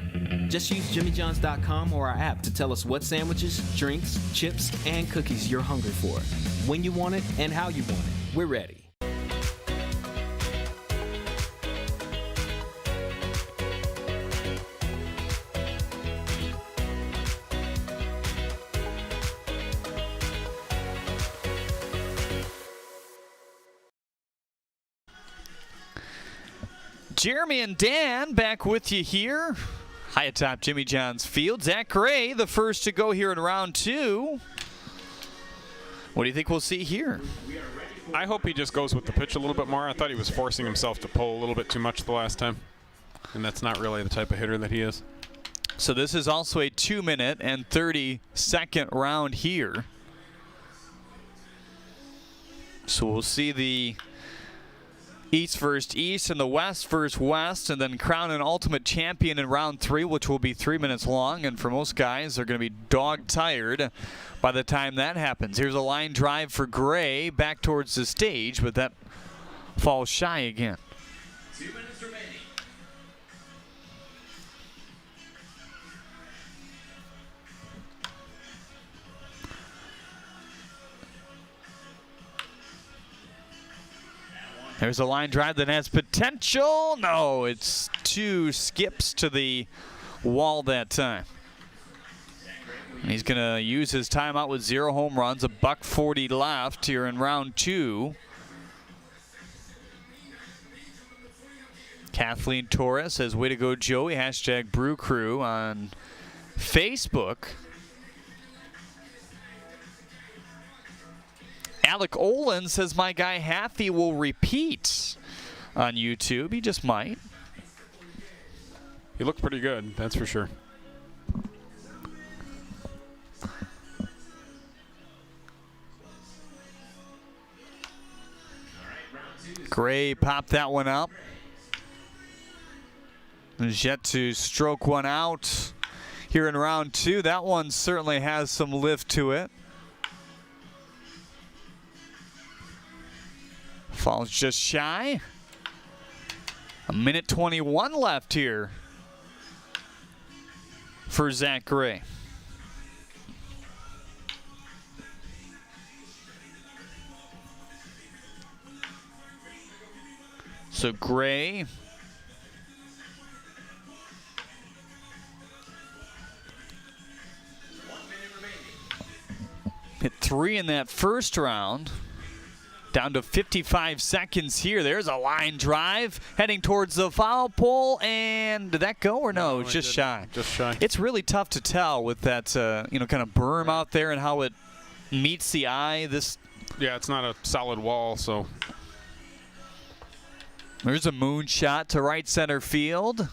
Just use jimmyjohns.com or our app to tell us what sandwiches, drinks, chips, and cookies you're hungry for. When you want it and how you want it. We're ready. Jeremy and Dan back with you here. High atop Jimmy John's field. Zach Gray, the first to go here in round 2. What do you think we'll see here? I hope he just goes with the pitch a little bit more. I thought he was forcing himself to pull a little bit too much the last time. And that's not really the type of hitter that he is. So this is also a 2-minute and 30-second round here. So we'll see the East versus East and the West versus West, and then crown an ultimate champion in round 3, which will be 3 minutes long. And for most guys, they're going to be dog tired by the time that happens. Here's a line drive for Gray back towards the stage, but that falls shy again. 2 minutes remaining. There's a line drive that has potential. No, it's 2 skips to the wall that time. He's going to use his timeout with 0 home runs, $140 left here in round 2. Kathleen Torres says, way to go, Joey. Hashtag Brew Crew on Facebook. Alec Olin says, my guy Haffey will repeat on YouTube. He just might. He looked pretty good, that's for sure. Gray popped that one up. Is yet to stroke one out here in round 2. That one certainly has some lift to it. Falls just shy. A minute 21 left here for Zach Gray. So Gray hit 3 in that first round. Down to 55 seconds here. There's a line drive heading towards the foul pole. And did that go or no? Just shy. Just shy. It's really tough to tell with that, kind of berm out there and how it meets the eye. Yeah, it's not a solid wall, so. There's a moonshot to right center field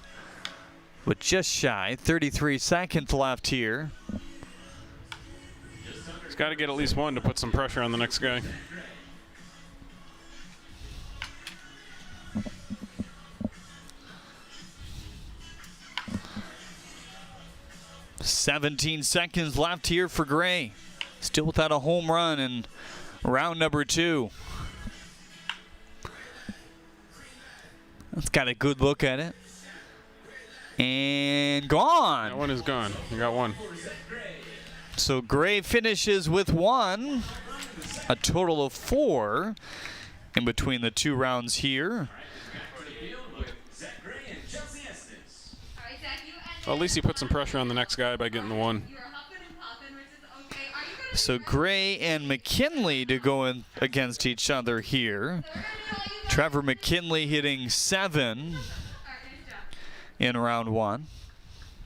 with just shy. 33 seconds left here. He's got to get at least one to put some pressure on the next guy. "17 seconds left here for Gray. Still without a home run in round number 2. That's got a good look at it. And gone. That one is gone. You got one. So Gray finishes with 1. A total of 4 in between the 2 rounds here. Well, at least he put some pressure on the next guy by getting the 1. So Gray and McKinley to go in against each other here. Trevor McKinley hitting 7 in round 1.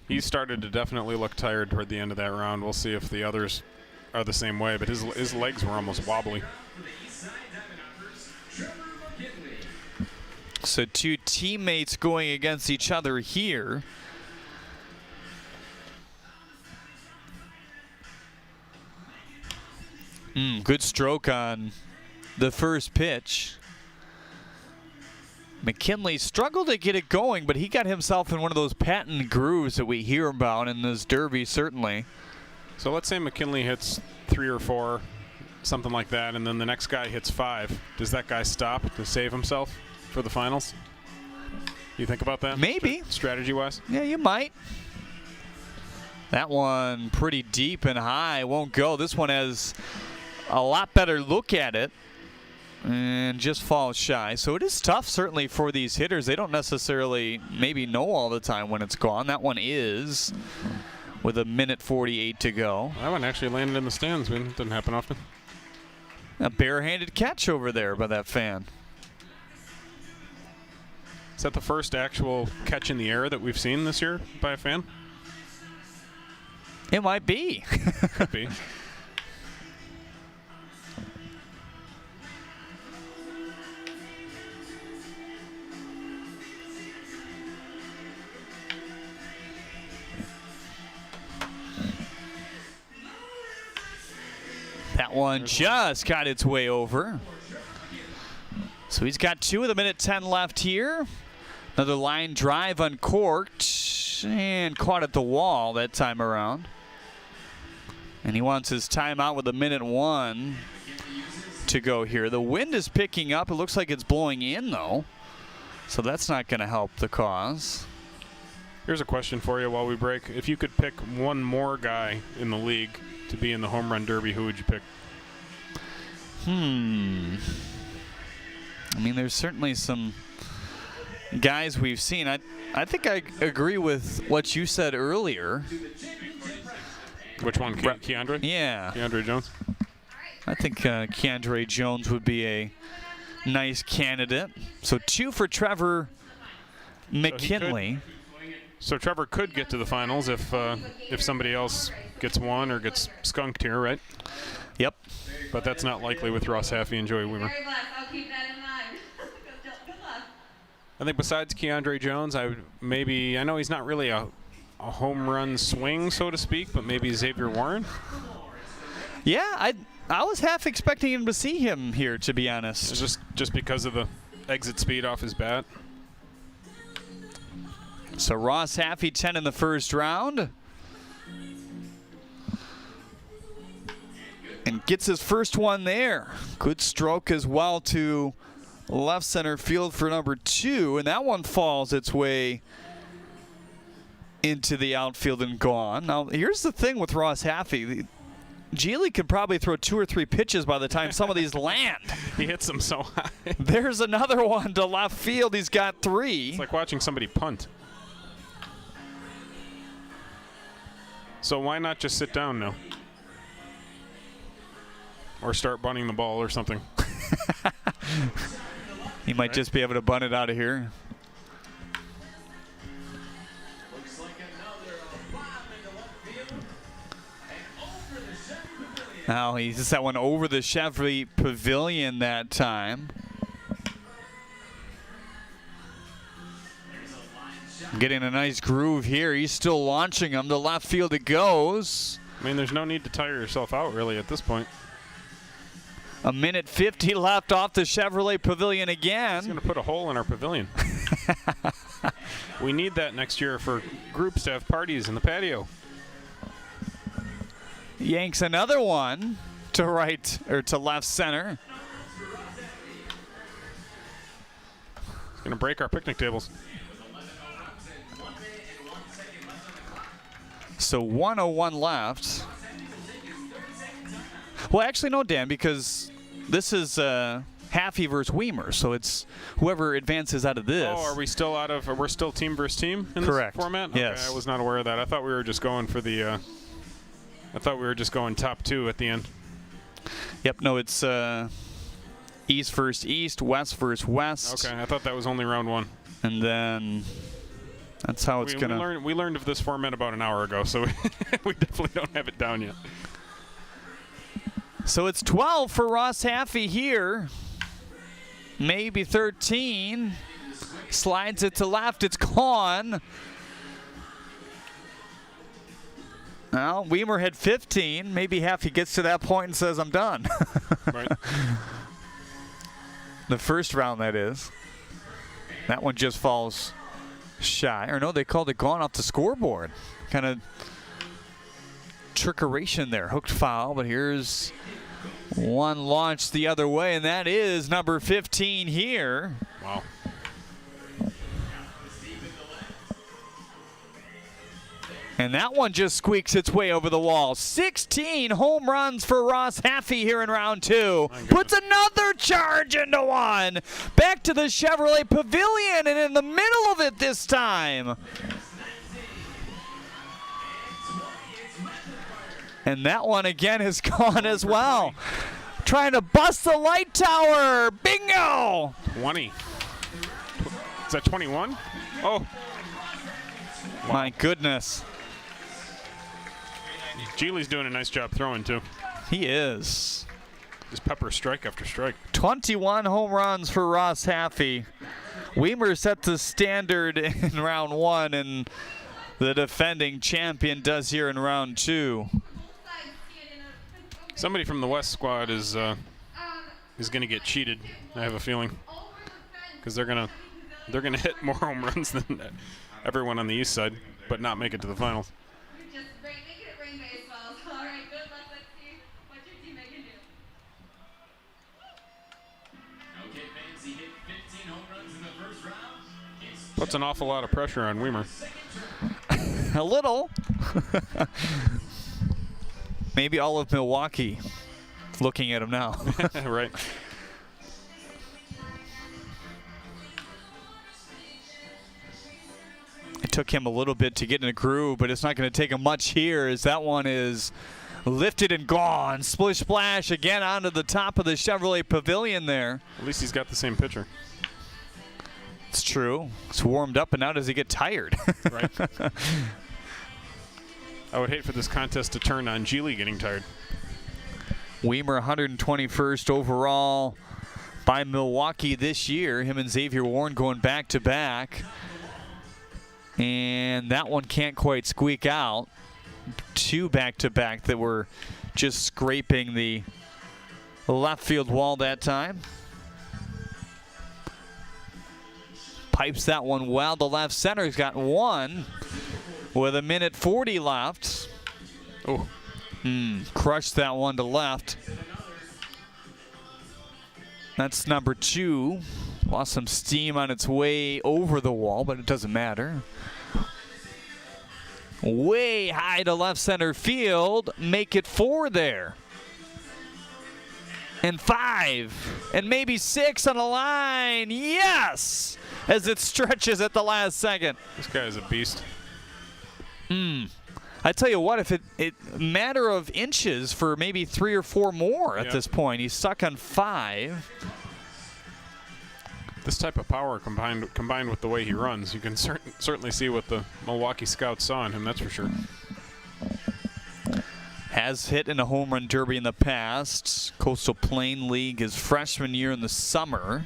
He started to definitely look tired toward the end of that round. We'll see if the others are the same way, but his legs were almost wobbly. So 2 teammates going against each other here. Good stroke on the first pitch. McKinley struggled to get it going, but he got himself in one of those patent grooves that we hear about in this derby, certainly. So let's say McKinley hits 3 or 4, something like that, and then the next guy hits 5. Does that guy stop to save himself for the finals? You think about that? Maybe. Strategy-wise? Yeah, you might. That one pretty deep and high. Won't go. This one has a lot better look at it and just falls shy. So it is tough, certainly, for these hitters. They don't necessarily maybe know all the time when it's gone. That one is with a minute 48 to go. That one actually landed in the stands. It doesn't happen often. A barehanded catch over there by that fan. Is that the first actual catch in the air that we've seen this year by a fan? It might be. Could be. That one just got its way over. So he's got 2 with a minute 10 left here. Another line drive uncorked and caught at the wall that time around. And he wants his timeout with a minute 1 to go here. The wind is picking up. It looks like it's blowing in, though. So that's not going to help the cause. Here's a question for you while we break. If you could pick one more guy in the league to be in the home run derby, who would you pick? I mean, there's certainly some guys we've seen. I think I agree with what you said earlier. Which one? Keandre? Yeah. Keandre Jones? I think Keandre Jones would be a nice candidate. So 2 for Trevor McKinley. So Trevor could get to the finals if somebody else gets 1 or gets skunked here, right? Yep. But that's not likely with Ross Haffey and Joey Weaver. Very blessed. I'll keep that in mind. Good luck. I think besides Keandre Jones, I know he's not really a home run swing, so to speak, but maybe Xavier Warren? Yeah, I was half expecting him to see him here, to be honest. It's just because of the exit speed off his bat. So Ross Haffey, 10 in the first round. And gets his first one there. Good stroke as well to left center field for number 2, and that one falls its way into the outfield and gone. Now, here's the thing with Ross Haffey. Geely could probably throw 2 or 3 pitches by the time some of these land. He hits them so high. There's another one to left field. He's got 3. It's like watching somebody punt. So why not just sit down now? Or start bunting the ball or something. He might just be able to bunt it out of here. Looks like another bomb into left field. And over the Chevy Pavilion. Now he just that one over the Chevy Pavilion that time. Getting a nice groove here. He's still launching him. To left field it goes. I mean, there's no need to tire yourself out, really, at this point. A minute 50 left off the Chevrolet Pavilion again. He's going to put a hole in our pavilion. We need that next year for groups to have parties in the patio. Yanks another one to right or to left center. It's going to break our picnic tables. So 101 left. Well, actually, no, Dan, because this is Haffey versus Weimer, so it's whoever advances out of this. Oh, are we still out of? We're still team versus team in Correct. this format? Yes. Okay, I was not aware of that. I thought we were just going for the. I thought we were just going top 2 at the end. Yep. No, it's East versus East, West versus West. Okay, I thought that was only round 1. And then that's how it's gonna. We learned of this format about an hour ago, so we definitely don't have it down yet. So it's 12 for Ross Haffey here. Maybe 13. Slides it to left. It's gone. Well, Weimer had 15. Maybe Haffey gets to that point and says, I'm done. Right. The first round, that is. That one just falls shy. Or no, they called it gone off the scoreboard. Kind of trickeration there. Hooked foul, but here's one launched the other way, and that is number 15 here. Wow. And that one just squeaks its way over the wall. 16 home runs for Ross Haffey here in round 2. Puts another charge into one. Back to the Chevrolet Pavilion, and in the middle of it this time. And that one again is gone as well. Trying to bust the light tower. Bingo! 20. Is that 21? Oh. My goodness. Geely's doing a nice job throwing, too. He is. Just pepper strike after strike. 21 home runs for Ross Haffey. Weimer set the standard in round 1, and the defending champion does here in round 2. Somebody from the West squad is going to get cheated. I have a feeling, because they're gonna hit more home runs than everyone on the East side, but not make it to the finals. Just make it rain baseball. All right, good luck. Let's see what your teammate can do. Okay, fans, he hit 15 home runs in the first round. Puts an awful lot of pressure on Weimer. A little. Maybe all of Milwaukee looking at him now. Right. It took him a little bit to get in a groove, but it's not going to take him much here, as that one is lifted and gone. Splish splash again onto the top of the Chevrolet Pavilion there. At least he's got the same pitcher. It's true. It's warmed up, and now does he get tired? Right. I would hate for this contest to turn on Geely getting tired. Weimer 121st overall by Milwaukee this year. Him and Xavier Warren going back to back. And that one can't quite squeak out. 2 back-to-back that were just scraping the left field wall that time. Pipes that one well. The left center's got one with a minute 40 left. Oh. Crushed that one to left. That's number 2. Lost some steam on its way over the wall, but it doesn't matter. Way high to left center field. Make it 4 there. And 5. And maybe 6 on the line. Yes! As it stretches at the last second. This guy is a beast. I tell you what, if it matter of inches for maybe 3 or 4 more at this point. He's stuck on 5. This type of power combined with the way he runs, you can certainly see what the Milwaukee scouts saw in him, that's for sure. Has hit in a home run derby in the past. Coastal Plain League his freshman year in the summer.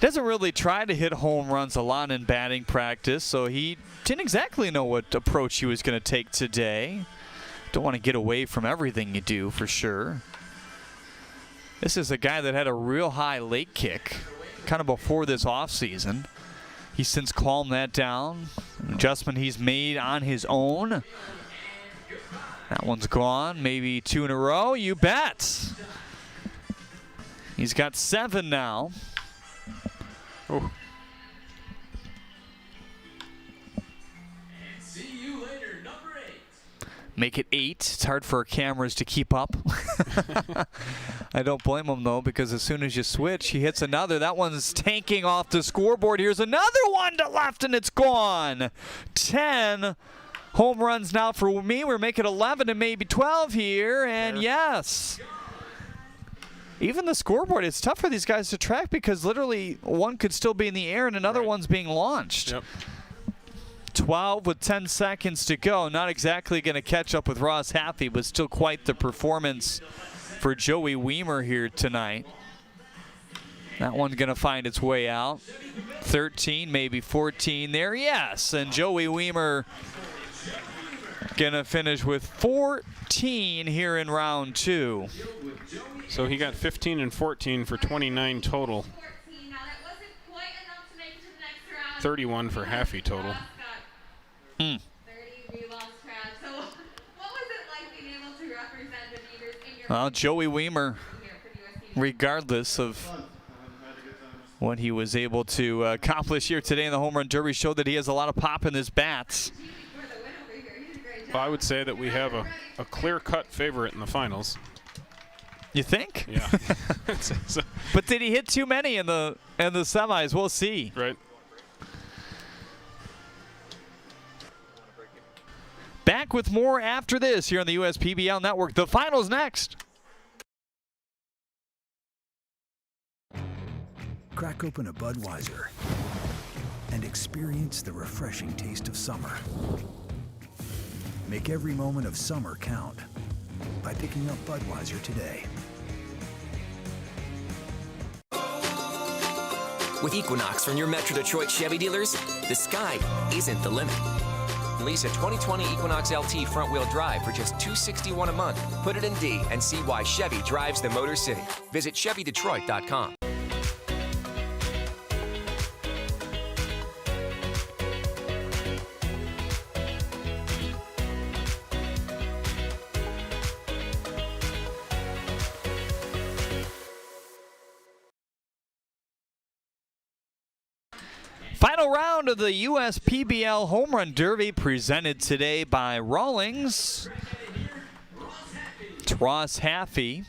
Doesn't really try to hit home runs a lot in batting practice, so he didn't exactly know what approach he was going to take today. Don't want to get away from everything you do, for sure. This is a guy that had a real high late kick kind of before this offseason. He's since calmed that down. An adjustment he's made on his own. That one's gone. Maybe 2 in a row. You bet. He's got 7 now. Oh. And see you later, number 8. Make it 8. It's hard for our cameras to keep up. I don't blame him, though, because as soon as you switch, he hits another. That one's tanking off the scoreboard. Here's another one to left, and it's gone. 10 home runs now for me. We're making 11 and maybe 12 here, and yes. Even the scoreboard, it's tough for these guys to track because literally one could still be in the air and another one's being launched. Yep. 12 with 10 seconds to go. Not exactly going to catch up with Ross Haffey, but still quite the performance for Joey Weimer here tonight. That one's going to find its way out. 13, maybe 14 there. Yes, and Joey Weimer going to finish with 14 here in round 2. So he got 15 and 14 for 29 total. 14. Now that wasn't quite enough to make it to the next round. 31 for Haffey total. 30, we lost track. So what was it like being able to represent the Beavers in your Well, Joey Weimer, here for the USC? regardless of what he was able to accomplish here today in the home run derby, showed that he has a lot of pop in his bats. For the win over here. You did a great job. Well, I would say that we have a clear-cut favorite in the finals. You think? Yeah. So, But did he hit too many in the semis? We'll see. right. Back with more after this here on the USPBL Network. The finals next. Crack open a Budweiser and experience the refreshing taste of summer. Make every moment of summer count by picking up Budweiser today. With Equinox from your Metro Detroit Chevy dealers, the sky isn't the limit. Lease a 2020 Equinox LT front-wheel drive for just $261 a month. Put it in D and see why Chevy drives the Motor City. Visit ChevyDetroit.com. Final round of the USPBL Home Run Derby presented today by Rawlings. It's Ross Haffey.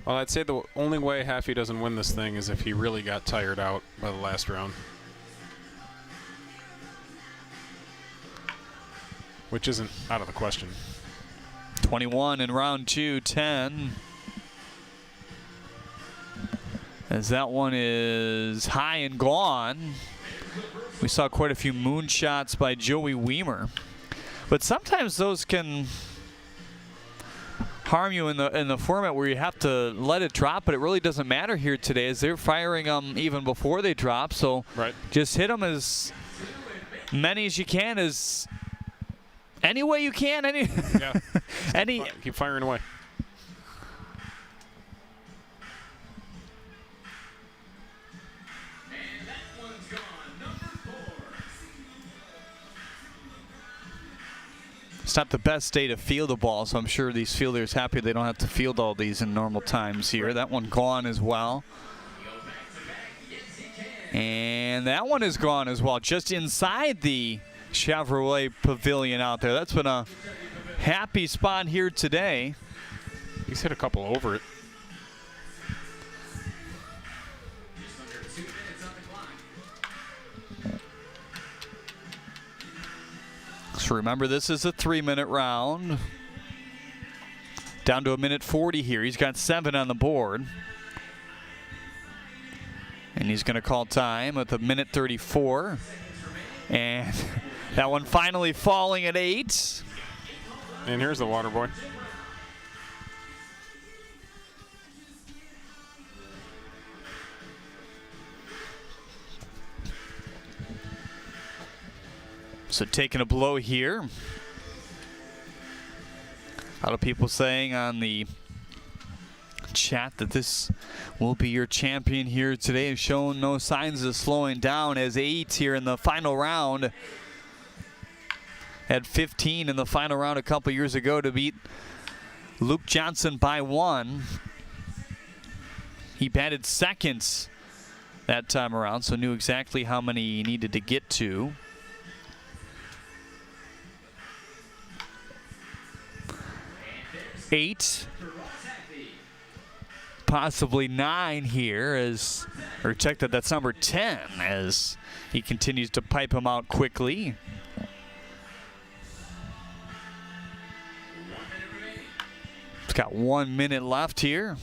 Well, I'd say the only way Haffey doesn't win this thing is if he really got tired out by the last round. Which isn't out of the question. 21 in round 2, 10. As that one is high and gone. We saw quite a few moonshots by Joey Weimer. But sometimes those can harm you in the format where you have to let it drop, but it really doesn't matter here today as they're firing them even before they drop. So just hit them as many as you can, as any way you can. Keep firing away. It's not the best day to field the ball, so I'm sure these fielders happy they don't have to field all these in normal times here. That one gone as well. And that one is gone as well, just inside the Chevrolet Pavilion out there. That's been a happy spot here today. He's hit a couple over it. Just under 2 minutes on the clock. So remember, this is a 3-minute round. Down to 1:40 here. He's got 7 on the board. And he's going to call time with 1:34. And that one finally falling at 8. And here's the water boy. So taking a blow here. A lot of people saying on the chat that this will be your champion here today, has shown no signs of slowing down as 8 here in the final round. Had 15 in the final round a couple years ago to beat Luke Johnson by 1. He batted second that time around, so knew exactly how many he needed to get to. Eight, possibly 9 here, as, or check that that's number 10 as he continues to pipe him out quickly. It's got 1 minute left here.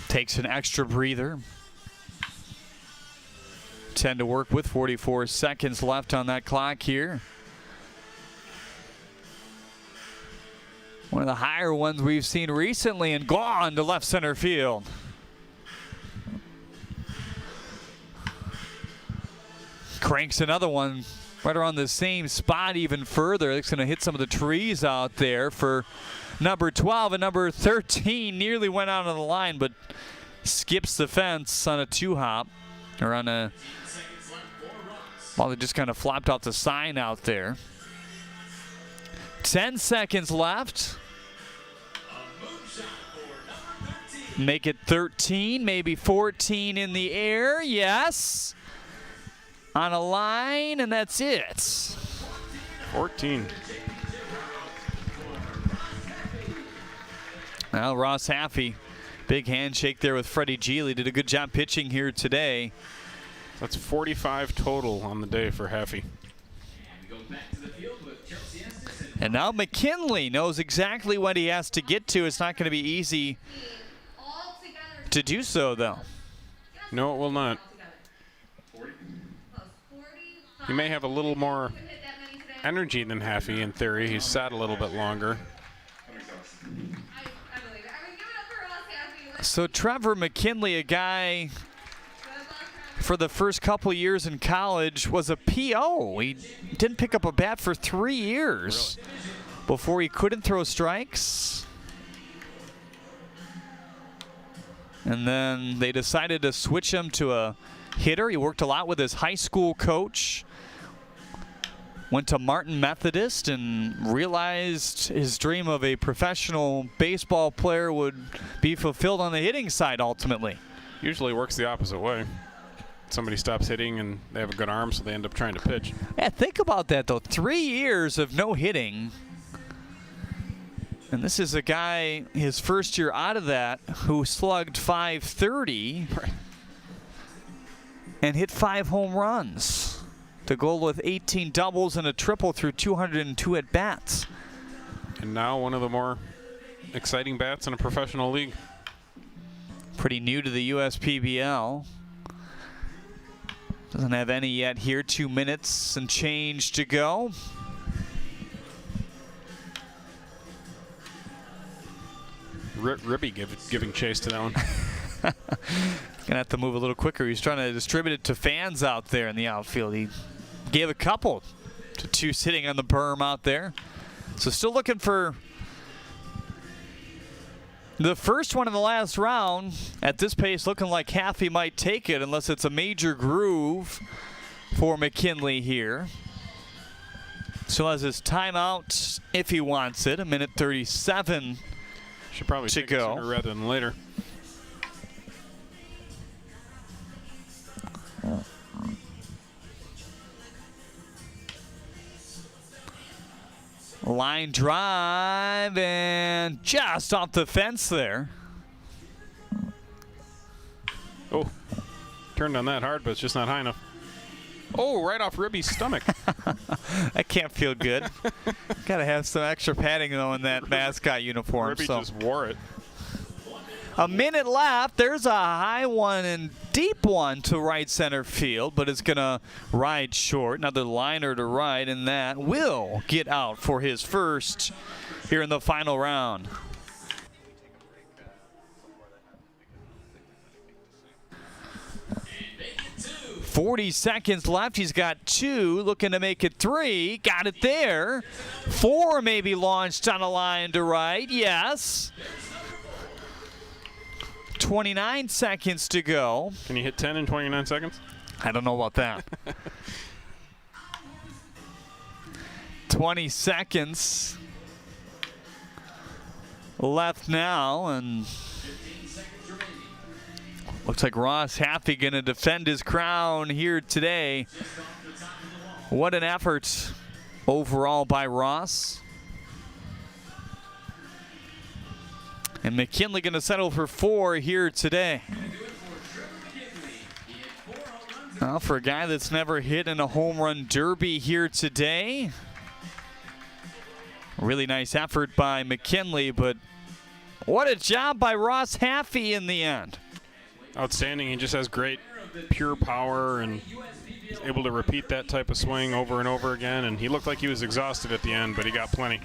Takes an extra breather. 10 to work with, 44 seconds left on that clock here. One of the higher ones we've seen recently, and gone to left center field. Cranks another one right around the same spot even further. It's going to hit some of the trees out there for number 12, and number 13 nearly went out of the line, but skips the fence on a 2-hop, or on a, well, they just kind of flopped off the sign out there. 10 seconds left. Make it 13, maybe 14 in the air. Yes. On a line, and that's it. 14. Well, Ross Haffey, big handshake there with Freddie Geely. Did a good job pitching here today. That's 45 total on the day for Haffey. And now McKinley knows exactly what he has to get to. It's not going to be easy to do so, though. No, it will not. He may have a little more energy than Haffey in theory. He's sat a little bit longer. So Trevor McKinley, a guy for the first couple years in college, was a PO. He didn't pick up a bat for 3 years before he couldn't throw strikes. And then they decided to switch him to a hitter. He worked a lot with his high school coach. Went to Martin Methodist and realized his dream of a professional baseball player would be fulfilled on the hitting side ultimately. Usually works the opposite way. Somebody stops hitting and they have a good arm, so they end up trying to pitch. Yeah, think about that, though. 3 years of no hitting. And this is a guy, his first year out of that, who slugged .530 and hit 5 home runs to go with 18 doubles and a triple through 202 at-bats. And now one of the more exciting bats in a professional league. Pretty new to the USPBL. Doesn't have any yet here. 2 minutes and change to go. Ribby giving chase to that one. Gonna have to move a little quicker. He's trying to distribute it to fans out there in the outfield. He gave a couple to 2 sitting on the berm out there. So still looking for The first one in the last round, at this pace, looking like Haffey might take it unless it's a major groove for McKinley here. Still has his timeout if he wants it. 1:37 Should probably to take go. it sooner rather than later. Line drive and just off the fence there. Oh, turned on that hard, but it's just not high enough. Oh, right off Ribby's stomach. That can't feel good. Got to have some extra padding, though, in that mascot uniform. Ribby so. just wore it. A minute left. There's a high one and deep one to right center field, but it's going to ride short. Another liner to right, and that will get out for his first here in the final round. Two. 40 seconds left. He's got 2, looking to make it 3. Got it there. 4 maybe launched on a line to right. Yes. 29 seconds to go. Can you hit 10 in 29 seconds? I don't know about that. 20 seconds left now, and looks like Ross Haffey going to defend his crown here today. What an effort overall by Ross. And McKinley going to settle for 4 here today. Well, for a guy that's never hit in a home run derby here today, really nice effort by McKinley, but what a job by Ross Haffey in the end. Outstanding. He just has great pure power and is able to repeat that type of swing over and over again. And he looked like he was exhausted at the end, but he got plenty.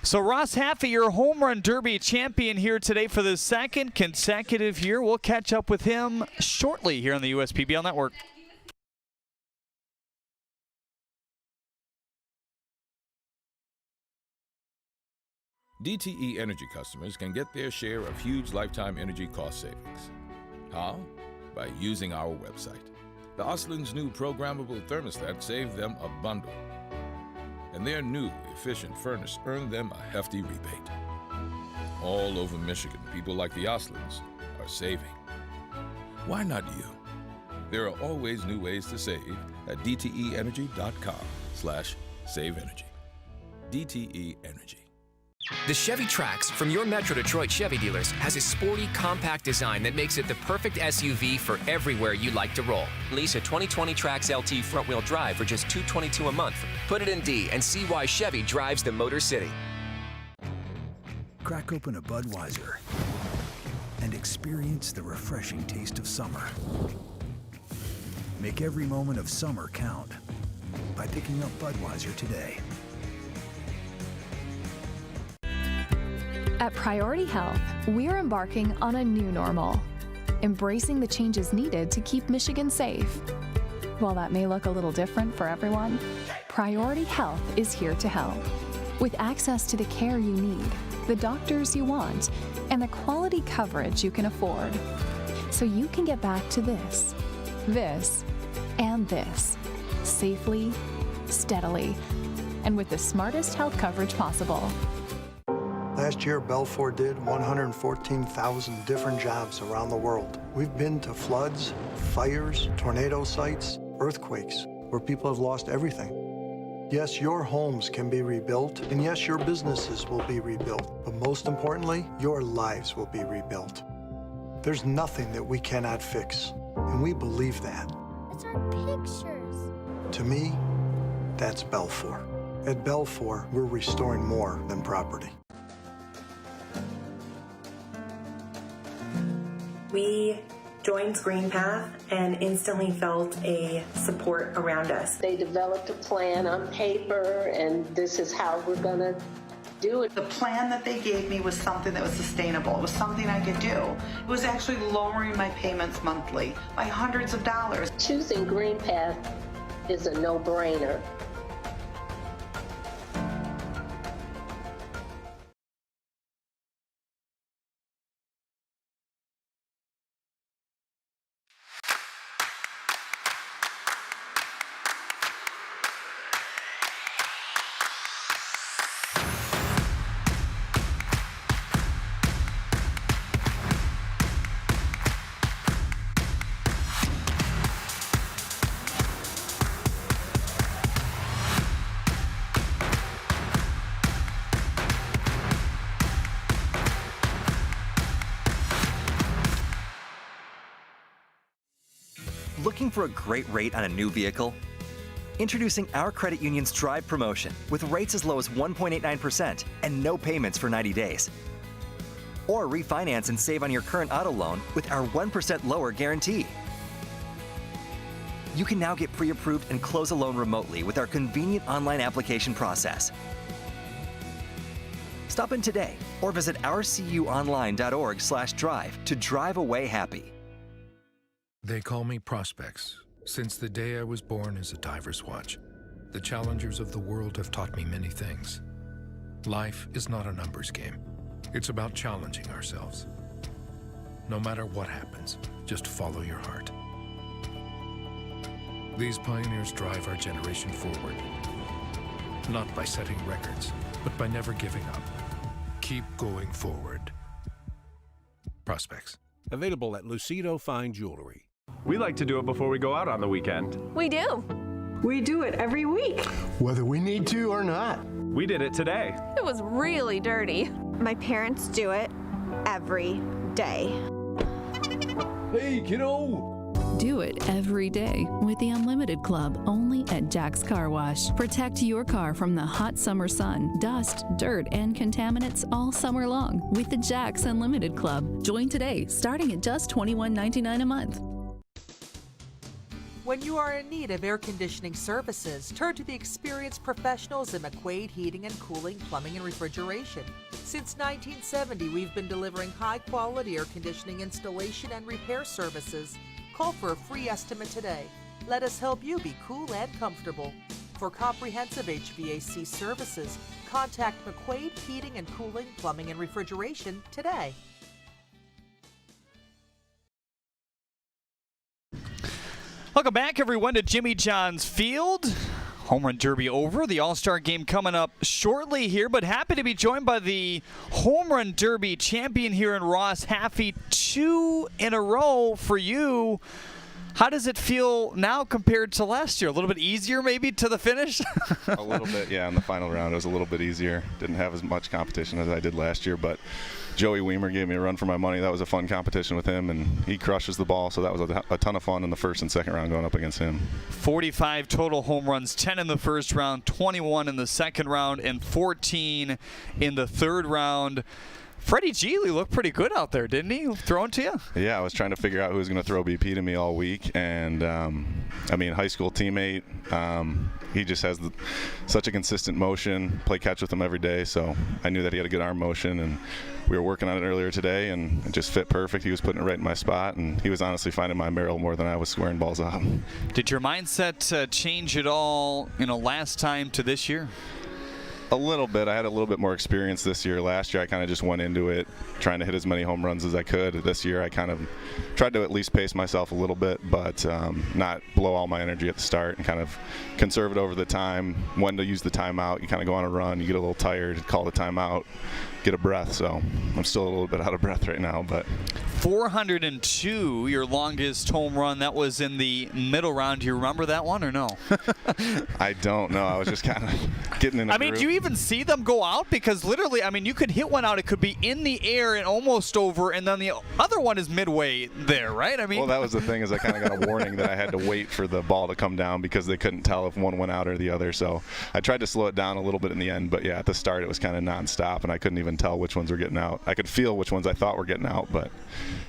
So Ross Haffey, your home run derby champion here today for the second consecutive year. We'll catch up with him shortly here on the USPBL Network. DTE Energy customers can get their share of huge lifetime energy cost savings. How? By using our website. The Oslin's new programmable thermostat saved them a bundle. And their new efficient furnace earned them a hefty rebate. All over Michigan, people like the Oslins are saving. Why not you? There are always new ways to save at dteenergy.com/saveenergy. DTE Energy. The Chevy Trax from your Metro Detroit Chevy dealers has a sporty, compact design that makes it the perfect SUV for everywhere you like to roll. Lease a 2020 Trax LT front-wheel drive for just $222 a month. Put it in D and see why Chevy drives the Motor City. Crack open a Budweiser and experience the refreshing taste of summer. Make every moment of summer count by picking up Budweiser today. At Priority Health, we're embarking on a new normal, embracing the changes needed to keep Michigan safe. While that may look a little different for everyone, Priority Health is here to help. With access to the care you need, the doctors you want, and the quality coverage you can afford. So you can get back to this, and this, safely, steadily, and with the smartest health coverage possible. Last year, Belfour did 114,000 different jobs around the world. We've been to floods, fires, tornado sites, earthquakes, where people have lost everything. Yes, your homes can be rebuilt, and yes, your businesses will be rebuilt. But most importantly, your lives will be rebuilt. There's nothing that we cannot fix, and we believe that. It's our pictures. To me, that's Belfour. At Belfour, we're restoring more than property. We joined Green Path and instantly felt a support around us. They developed a plan on paper, and this is how we're going to do it. The plan that they gave me was something that was sustainable. It was something I could do. It was actually lowering my payments monthly by hundreds of dollars. Choosing Green Path is a no-brainer. Looking for a great rate on a new vehicle? Introducing our credit union's Drive promotion with rates as low as 1.89% and no payments for 90 days. Or refinance and save on your current auto loan with our 1% lower guarantee. You can now get pre-approved and close a loan remotely with our convenient online application process. Stop in today or visit ourcuonline.org/drive to drive away happy. They call me Prospects. Since the day I was born as a diver's watch, the challengers of the world have taught me many things. Life is not a numbers game. It's about challenging ourselves. No matter what happens, just follow your heart. These pioneers drive our generation forward, not by setting records, but by never giving up. Keep going forward. Prospects. Available at Lucido Fine Jewelry. We like to do it before we go out on the weekend. We do. We do it every week. Whether we need to or not. We did it today. It was really dirty. My parents do it every day. Hey, kiddo! Do it every day with the Unlimited Club, only at Jack's Car Wash. Protect your car from the hot summer sun, dust, dirt, and contaminants all summer long with the Jack's Unlimited Club. Join today, starting at just $21.99 a month. When you are in need of air conditioning services, turn to the experienced professionals at McQuaid Heating and Cooling, Plumbing and Refrigeration. Since 1970, we've been delivering high-quality air conditioning installation and repair services. Call for a free estimate today. Let us help you be cool and comfortable. For comprehensive HVAC services, contact McQuaid Heating and Cooling, Plumbing and Refrigeration today. Welcome back, everyone, to Jimmy John's Field. Home Run Derby over. The All-Star game coming up shortly here, but happy to be joined by the Home Run Derby champion here in Ross Haffey. 2 in a row for you. How does it feel now compared to last year? A little bit easier maybe to the finish? A little bit, yeah. In the final round, it was a little bit easier. Didn't have as much competition as I did last year, but Joey Weimer gave me a run for my money. That was a fun competition with him, and he crushes the ball, so that was a ton of fun in the first and second round going up against him. 45 total home runs, 10 in the first round, 21 in the second round, and 14 in the third round. Freddie Geely looked pretty good out there, didn't he? Throwing to you? Yeah, I was trying to figure out who was going to throw BP to me all week. And, high school teammate, he just has such a consistent motion, play catch with him every day. So I knew that he had a good arm motion. And we were working on it earlier today, and it just fit perfect. He was putting it right in my spot, and he was honestly finding my barrel more than I was squaring balls out. Did your mindset change at all, last time to this year? A little bit. I had a little bit more experience this year. Last year, I kind of just went into it trying to hit as many home runs as I could. This year, I kind of tried to at least pace myself a little bit, but not blow all my energy at the start and kind of conserve it over the time. When to use the timeout. You kind of go on a run, you get a little tired, call the timeout, get a breath. So I'm still a little bit out of breath right now, but 402, your longest home run. That was in the middle round. Do you remember that one or no? I don't know. I was just kind of getting in a group. Do you even see them go out? Because literally, you could hit one out. It could be in the air and almost over, and then the other one is midway there, right? Well, that was the thing, is I kind of got a warning that I had to wait for the ball to come down because they couldn't tell if one went out or the other. So I tried to slow it down a little bit in the end, but yeah, at the start it was kind of nonstop, and I couldn't even tell which ones were getting out. I could feel which ones I thought were getting out, but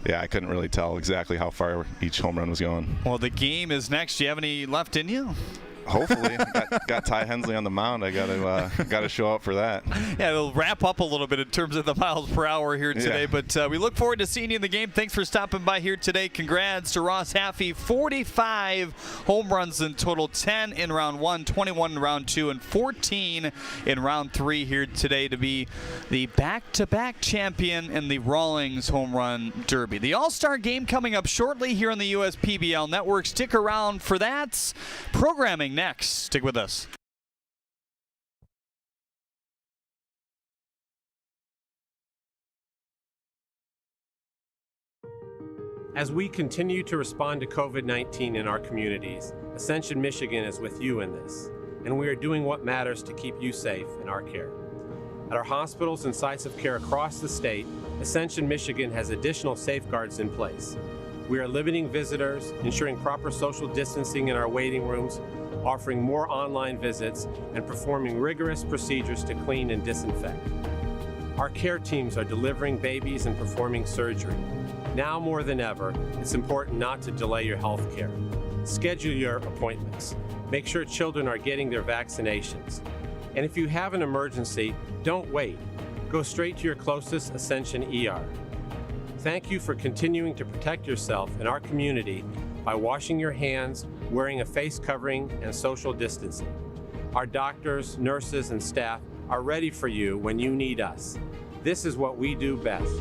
yeah, I couldn't really tell exactly how far each home run was going. Well, the game is next. Do you have any left in you? Hopefully. got Ty Hensley on the mound. I got to show up for that. Yeah, it'll wrap up a little bit in terms of the miles per hour here today. Yeah. But we look forward to seeing you in the game. Thanks for stopping by here today. Congrats to Ross Haffey. 45 home runs in total, 10 in round 1, 21 in round 2, and 14 in round 3 here today to be the back-to-back champion in the Rawlings Home Run Derby. The All-Star game coming up shortly here on the USPBL Network. Stick around for that. Programming next. Stick with us. As we continue to respond to COVID-19 in our communities, Ascension Michigan is with you in this, and we are doing what matters to keep you safe in our care. At our hospitals and sites of care across the state, Ascension Michigan has additional safeguards in place. We are limiting visitors, ensuring proper social distancing in our waiting rooms, offering more online visits, and performing rigorous procedures to clean and disinfect. Our care teams are delivering babies and performing surgery. Now more than ever, it's important not to delay your health care. Schedule your appointments. Make sure children are getting their vaccinations. And if you have an emergency, don't wait. Go straight to your closest Ascension ER. Thank you for continuing to protect yourself and our community by washing your hands, wearing a face covering, and social distancing. Our doctors, nurses, and staff are ready for you when you need us. This is what we do best.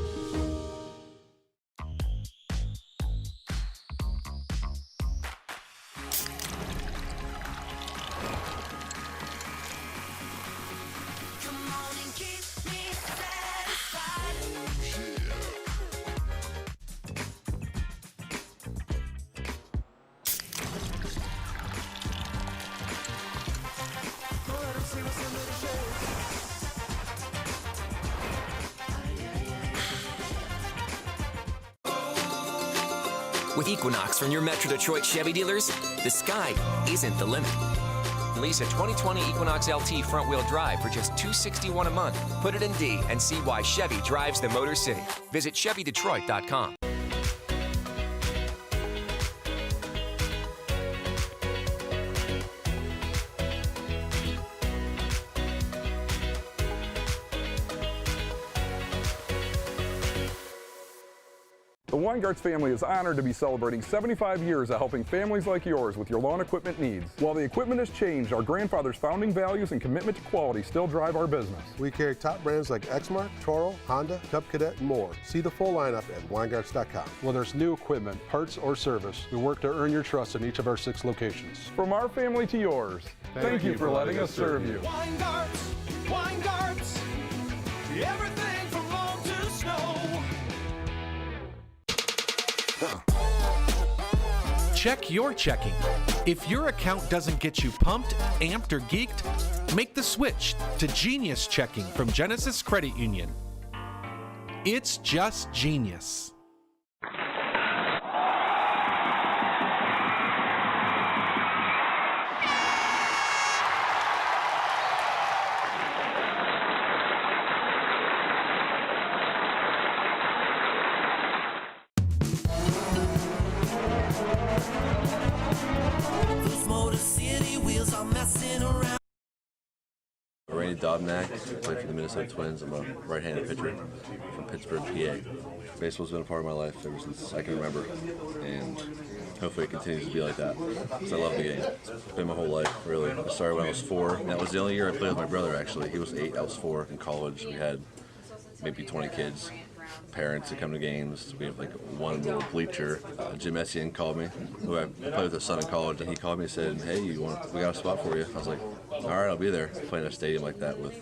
With Equinox from your Metro Detroit Chevy dealers, the sky isn't the limit. Lease a 2020 Equinox LT front-wheel drive for just $261 a month. Put it in D and see why Chevy drives the Motor City. Visit ChevyDetroit.com. The Weingarts family is honored to be celebrating 75 years of helping families like yours with your lawn equipment needs. While the equipment has changed, our grandfather's founding values and commitment to quality still drive our business. We carry top brands like Exmark, Toro, Honda, Cub Cadet, and more. See the full lineup at Weingarts.com. Whether it's new equipment, parts, or service, we work to earn your trust in each of our 6 locations. From our family to yours, thank you for letting us serve you. Weingarts, everything from lawn to snow. Check your checking. If your account doesn't get you pumped, amped, or geeked, make the switch to Genius Checking from Genesis Credit Union. It's just genius. Dobnak, played for the Minnesota Twins. I'm a right-handed pitcher from Pittsburgh, PA. Baseball's been a part of my life ever since I can remember, and hopefully it continues to be like that, because I love the game. It's been my whole life, really. I started when I was 4, and that was the only year I played with my brother, actually. He was 8, I was 4. In college, we had maybe 20 kids, parents that come to games. We have like one little bleacher. Jim Etienne called me, who I played with his son in college, and he called me and said, "Hey, we got a spot for you." I was like, "All right, I'll be there." Playing in a stadium like that with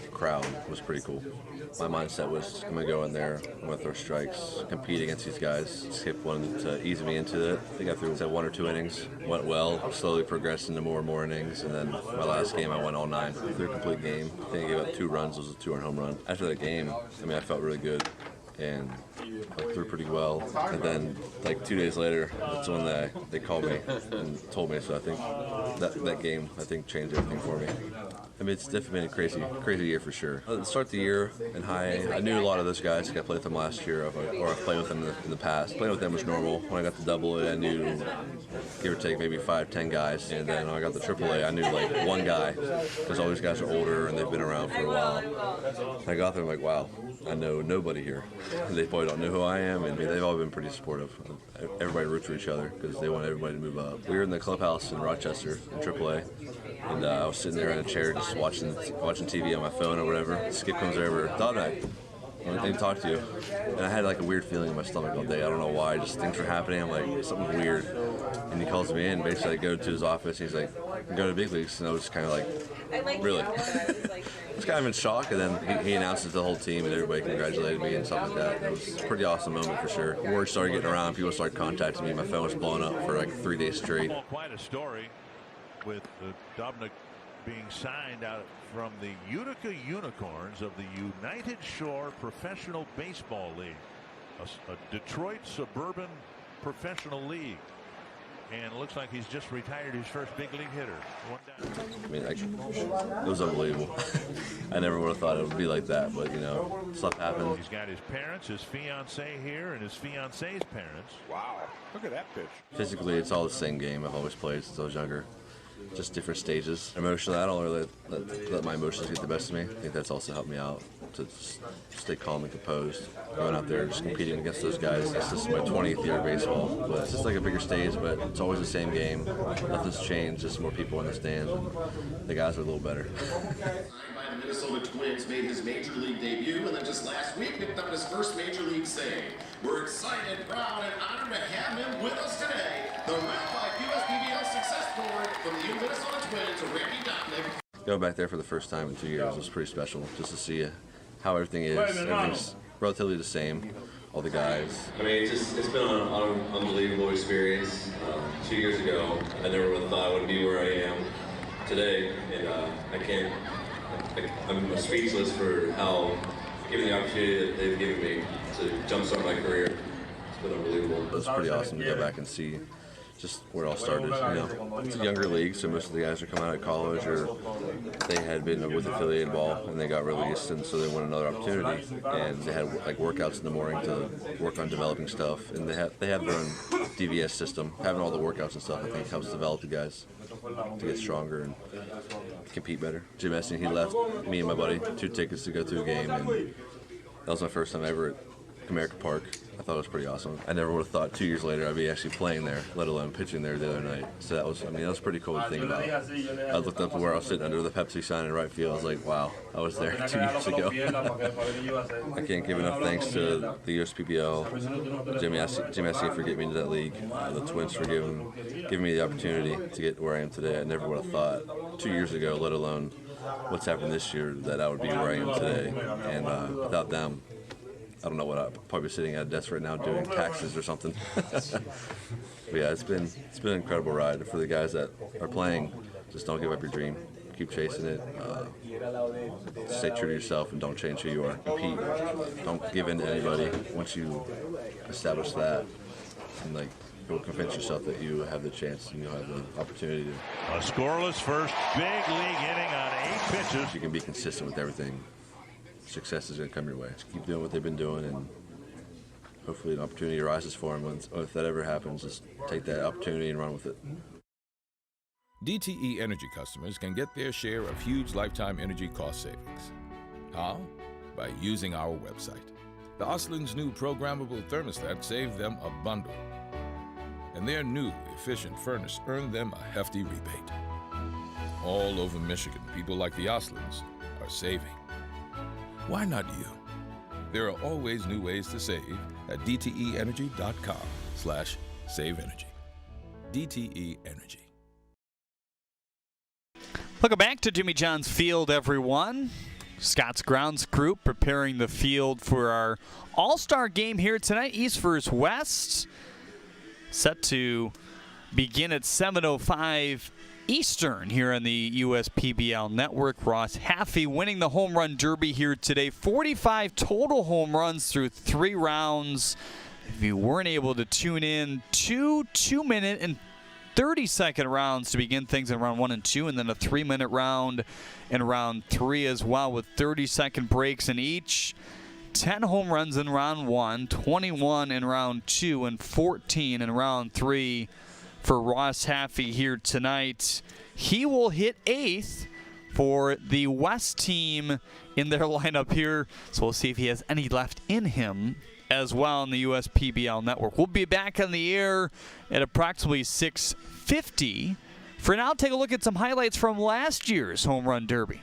a crowd was pretty cool. My mindset was, I'm going to go in there, I'm going to throw strikes, compete against these guys. Skip wanted to ease me into it. I think I threw 1 or 2 innings, went well, slowly progressed into more and more innings, and then my last game I went all 9. Threw a complete game. I think I gave up 2 runs, it was a 2-run home run. After that game, I felt really good, and I threw pretty well. And then, like 2 days later, that's when they called me and told me. So I think that game, changed everything for me. It's definitely been a crazy year for sure. At the start of the year in high, I knew a lot of those guys. I played with them last year, or I've played with them in the past. Playing with them was normal. When I got to Double-A, I knew, give or take, maybe 5-10 guys. And then when I got to Triple-A, I knew like 1 guy, because all these guys are older and they've been around for a while. I got there, I'm like, wow, I know nobody here. They probably don't know who I am, and they've all been pretty supportive. Everybody roots for each other because they want everybody to move up. We were in the clubhouse in Rochester in AAA, and I was sitting there in a chair just watching TV on my phone or whatever. Skip comes over, "Dobnak, I need to talk to you." And I had like a weird feeling in my stomach all day. I don't know why, just things were happening. I'm like, something's weird. And he calls me in. Basically, I go to his office, and he's like, "Go to big leagues." And I was kind of like, really? I was kind of in shock, and then he announced it to the whole team, and everybody congratulated me and stuff like that. It was a pretty awesome moment for sure. Word started getting around, people started contacting me. My phone was blowing up for like 3 days straight. Quite a story with Dobnak being signed out from the Utica Unicorns of the United Shore Professional Baseball League, a Detroit suburban Professional League. And it looks like he's just retired his first big league hitter. One down. I mean, it was unbelievable. I never would have thought it would be like that, but, you know, stuff happens. He's got his parents, his fiancée here, and his fiancée's parents. Wow. Look at that pitch. Physically, it's all the same game I've always played since I was younger. Just different stages. Emotionally, I don't really let my emotions get the best of me. I think that's also helped me out to just stay calm and composed. Going out there, just competing against those guys. This is my 20th year of baseball, but it's just like a bigger stage, but it's always the same game. Nothing's changed, just more people in the stands, and the guys are a little better. By the Minnesota Twins made his major league debut, and then just last week picked up his first major league save. We're excited, proud, and honored to have him with us today. The Ratified USPBL Success Board from the Minnesota Twins, Randy Dobnik. Going back there for the first time in 2 years was pretty special, just to see how everything is. Everything's relatively the same, all the guys. I mean, it's been an unbelievable experience. 2 years ago, I never would have thought I would be where I am today, and I'm speechless for how, given the opportunity that they've given me to jumpstart my career. It's been unbelievable. It was pretty awesome to go back and see just where it all started. You know, it's a younger league, so most of the guys are coming out of college or they had been with affiliated ball and they got released, and so they want another opportunity. And they had like workouts in the morning to work on developing stuff, and they have their own DVS system. Having all the workouts and stuff, I think, helps develop the guys to get stronger and compete better. Jim Essing, he left me and my buddy 2 tickets to go to a game, and that was my first time ever at America Park. I thought it was pretty awesome. I never would have thought 2 years later I'd be actually playing there, let alone pitching there the other night. So that was pretty cool to think about. I looked up to where I was sitting under the Pepsi sign in right field. I was like, wow, I was there 2 years ago. I can't give enough thanks to the USPBL, Jim Essing for getting me into that league, the Twins for giving me the opportunity to get where I am today. I never would have thought 2 years ago, let alone what's happened this year, that I would be where I am today. And without them, I don't know what I'd probably be sitting at a desk right now doing taxes or something. But yeah, it's been an incredible ride. For the guys that are playing, just don't give up your dream. Keep chasing it. Stay true to yourself and don't change who you are. Compete. Don't give in to anybody. Once you establish that, and you'll convince yourself that you have the chance and you'll have the opportunity to. A scoreless first big league inning on 8 pitches. You can be consistent with everything. Success is going to come your way. Just keep doing what they've been doing, and hopefully an opportunity arises for them. If that ever happens, just take that opportunity and run with it. DTE Energy customers can get their share of huge lifetime energy cost savings. How? By using our website. The Oslin's new programmable thermostat saved them a bundle, and their new efficient furnace earned them a hefty rebate. All over Michigan, people like the Oslins are saving. Why not you? There are always new ways to save at dteenergy.com/saveenergy. DTE Energy. Welcome back to Jimmy John's Field, everyone. Scott's Grounds Group preparing the field for our All-Star game here tonight, East versus West. Set to begin at 7:05 Eastern here on the USPBL network. Ross Haffey winning the home run derby here today. 45 total home runs through 3 rounds. If you weren't able to tune in, 2 2-minute and 30-second rounds to begin things in round 1 and 2, and then a 3-minute round in round 3 as well, with 30-second breaks in each. 10 home runs in round 1, 21 in round 2, and 14 in round 3 for Ross Haffey here tonight. He will hit 8th for the West team in their lineup here, so we'll see if he has any left in him as well on the USPBL network. We'll be back on the air at approximately 6:50. For now, take a look at some highlights from last year's home run derby.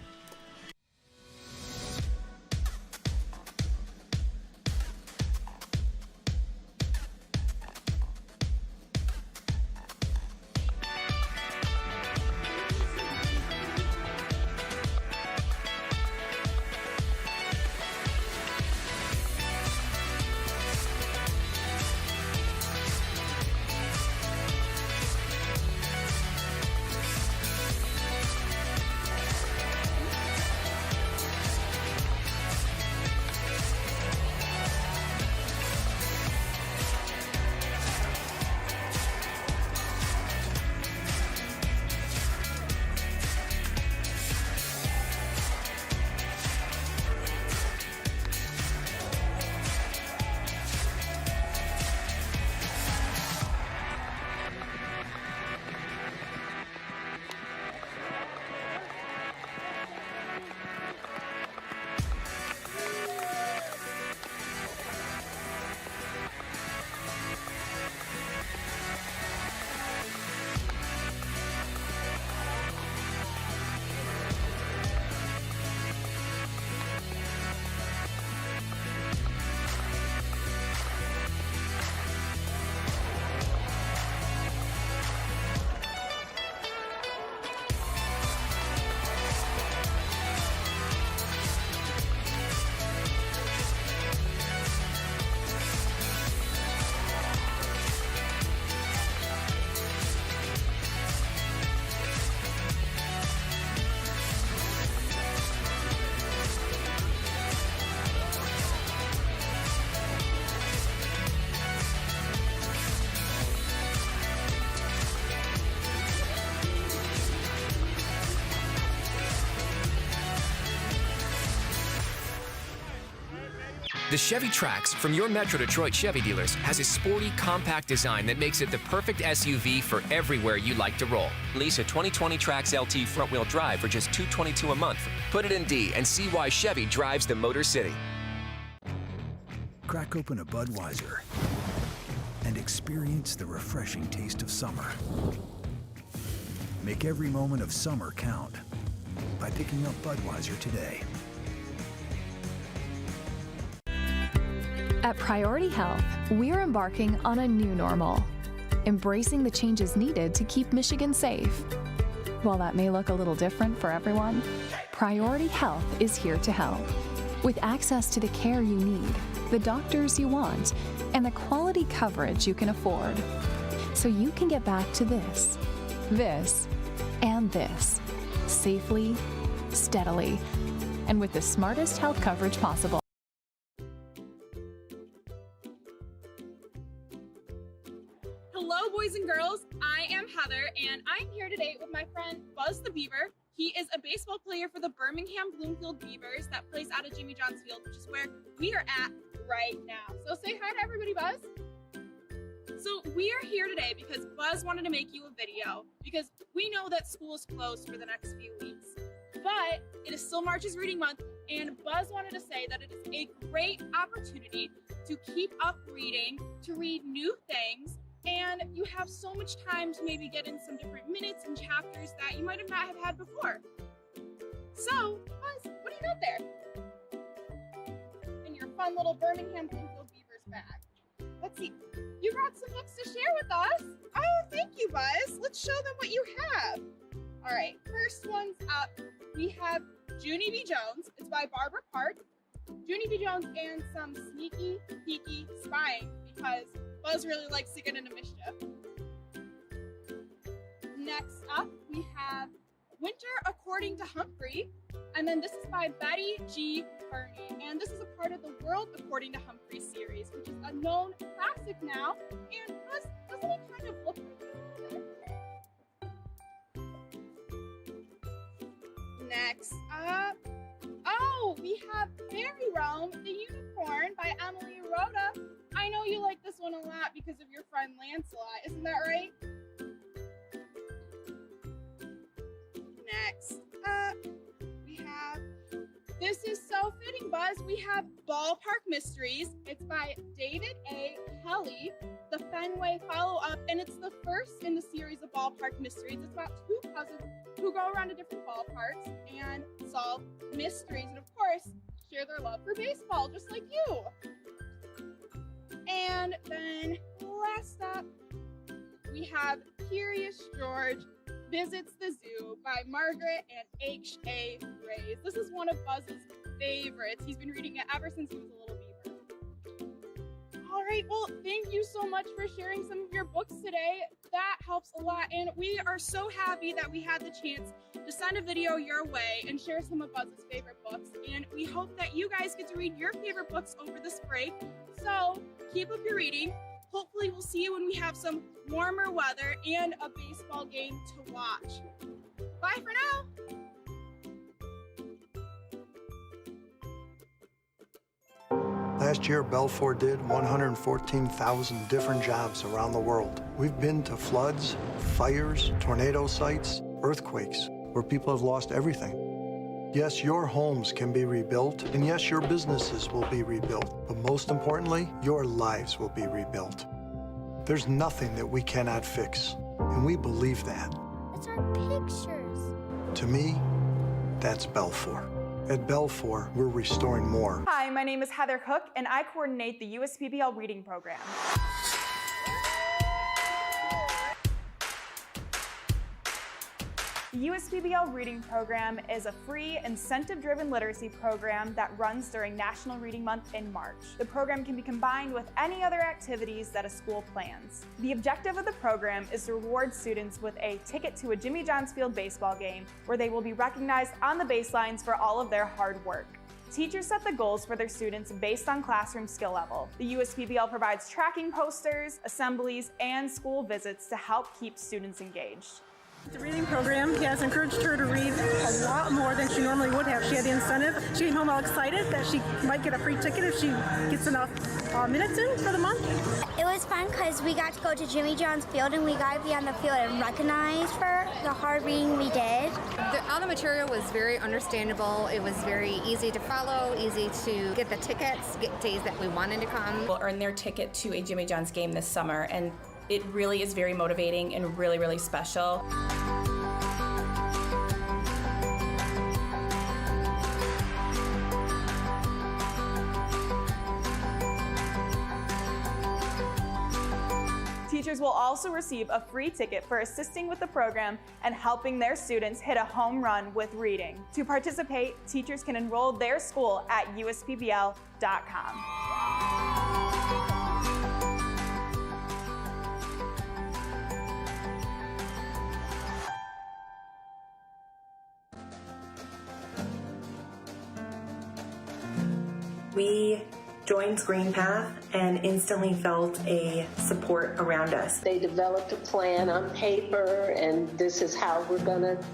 The Chevy Trax from your Metro Detroit Chevy dealers has a sporty, compact design that makes it the perfect SUV for everywhere you like to roll. Lease a 2020 Trax LT front-wheel drive for just $222 a month. Put it in D and see why Chevy drives the Motor City. Crack open a Budweiser and experience the refreshing taste of summer. Make every moment of summer count by picking up Budweiser today. At Priority Health, we're embarking on a new normal, embracing the changes needed to keep Michigan safe. While that may look a little different for everyone, Priority Health is here to help. With access to the care you need, the doctors you want, and the quality coverage you can afford. So you can get back to this, and this, safely, steadily, and with the smartest health coverage possible. Hello, boys and girls. I am Heather, and I'm here today with my friend Buzz the Beaver. He is a baseball player for the Birmingham Bloomfield Beavers that plays out of Jimmy John's Field, which is where we are at right now. So say hi to everybody, Buzz. So we are here today because Buzz wanted to make you a video because we know that school is closed for the next few weeks, but it is still March's Reading Month, and Buzz wanted to say that it is a great opportunity to keep up reading, to read new things, and you have so much time to maybe get in some different minutes and chapters that you might have not have had before. So, Buzz, what do you got there? In your fun little Birmingham Bloomfield Beavers bag. Let's see. You brought some books to share with us. Oh, thank you, Buzz. Let's show them what you have. All right, first one's up. We have Junie B. Jones. It's by Barbara Park. Junie B. Jones and some sneaky, peeky spying because Buzz really likes to get into mischief. Next up, we have Winter According to Humphrey, and then this is by Betty G. Burney, and this is a part of the World According to Humphrey series, which is a known classic now, and Buzz, doesn't it kind of look like it? Next up, oh, we have Fairy Realm, the Unicorn by Emily Rhoda. I know you like this one a lot because of your friend Lancelot, isn't that right? Next up, we have, this is so fitting, Buzz, we have Ballpark Mysteries. It's by David A. Kelly, the Fenway follow-up, and it's the first in the series of Ballpark Mysteries. It's about two cousins who go around to different ballparks and solve mysteries, and of course, share their love for baseball, just like you. And then last up, we have Curious George Visits the Zoo by Margaret and H.A. Grays. This is one of Buzz's favorites. He's been reading it ever since he was a little beaver. All right, well, thank you so much for sharing some of your books today. That helps a lot, and we are so happy that we had the chance to send a video your way and share some of Buzz's favorite books, and we hope that you guys get to read your favorite books over this break. So keep up your reading. Hopefully we'll see you when we have some warmer weather and a baseball game to watch. Bye for now. Last year, Belfour did 114,000 different jobs around the world. We've been to floods, fires, tornado sites, earthquakes, where people have lost everything. Yes, your homes can be rebuilt, and yes, your businesses will be rebuilt, but most importantly, your lives will be rebuilt. There's nothing that we cannot fix, and we believe that. It's our pictures. To me, that's Belfour. At Belfour, we're restoring more. Hi, my name is Heather Cook, and I coordinate the USPBL reading program. The USPBL Reading Program is a free, incentive-driven literacy program that runs during National Reading Month in March. The program can be combined with any other activities that a school plans. The objective of the program is to reward students with a ticket to a Jimmy John's Field baseball game, where they will be recognized on the baselines for all of their hard work. Teachers set the goals for their students based on classroom skill level. The USPBL provides tracking posters, assemblies, and school visits to help keep students engaged. The reading program has encouraged her to read a lot more than she normally would have. She had the incentive. She came home all excited that she might get a free ticket if she gets enough minutes in for the month. It was fun because we got to go to Jimmy John's field and we got to be on the field and recognized for the hard reading we did. All the material was very understandable. It was very easy to follow, easy to get the tickets, get days that we wanted to come. Will earn their ticket to a Jimmy John's game this summer, and it really is very motivating and really, really special. Teachers will also receive a free ticket for assisting with the program and helping their students hit a home run with reading. To participate, teachers can enroll their school at uspbl.com. We joined Green Path and instantly felt a support around us. They developed a plan on paper, and this is how we're going to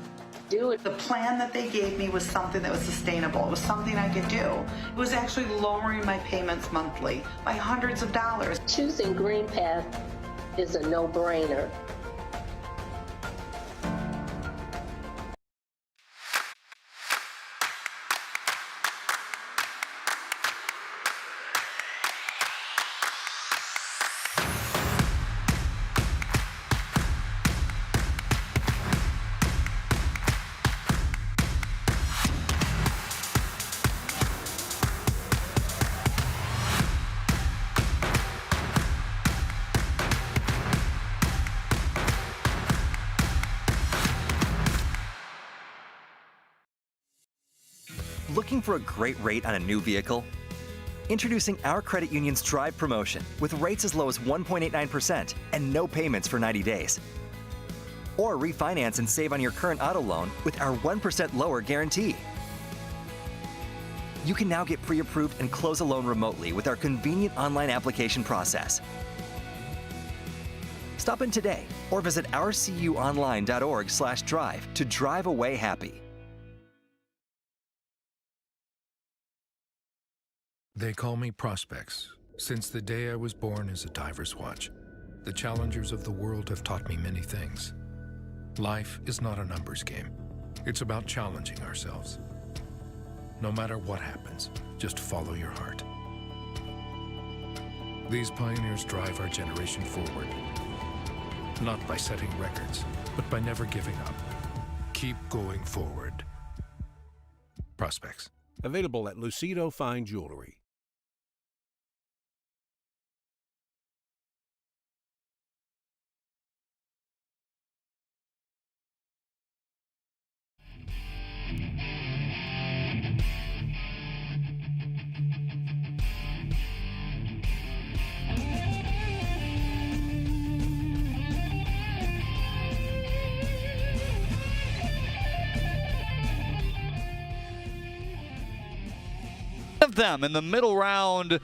do it. The plan that they gave me was something that was sustainable. It was something I could do. It was actually lowering my payments monthly by hundreds of dollars. Choosing Green Path is a no-brainer. Looking for a great rate on a new vehicle? Introducing our credit union's Drive promotion with rates as low as 1.89% and no payments for 90 days. Or refinance and save on your current auto loan with our 1% lower guarantee. You can now get pre-approved and close a loan remotely with our convenient online application process. Stop in today or visit ourcuonline.org/drive to drive away happy. They call me Prospects. Since the day I was born as a diver's watch, the challengers of the world have taught me many things. Life is not a numbers game. It's about challenging ourselves. No matter what happens, just follow your heart. These pioneers drive our generation forward. Not by setting records, but by never giving up. Keep going forward. Prospects. Available at Lucido Fine Jewelry. Of them in the middle round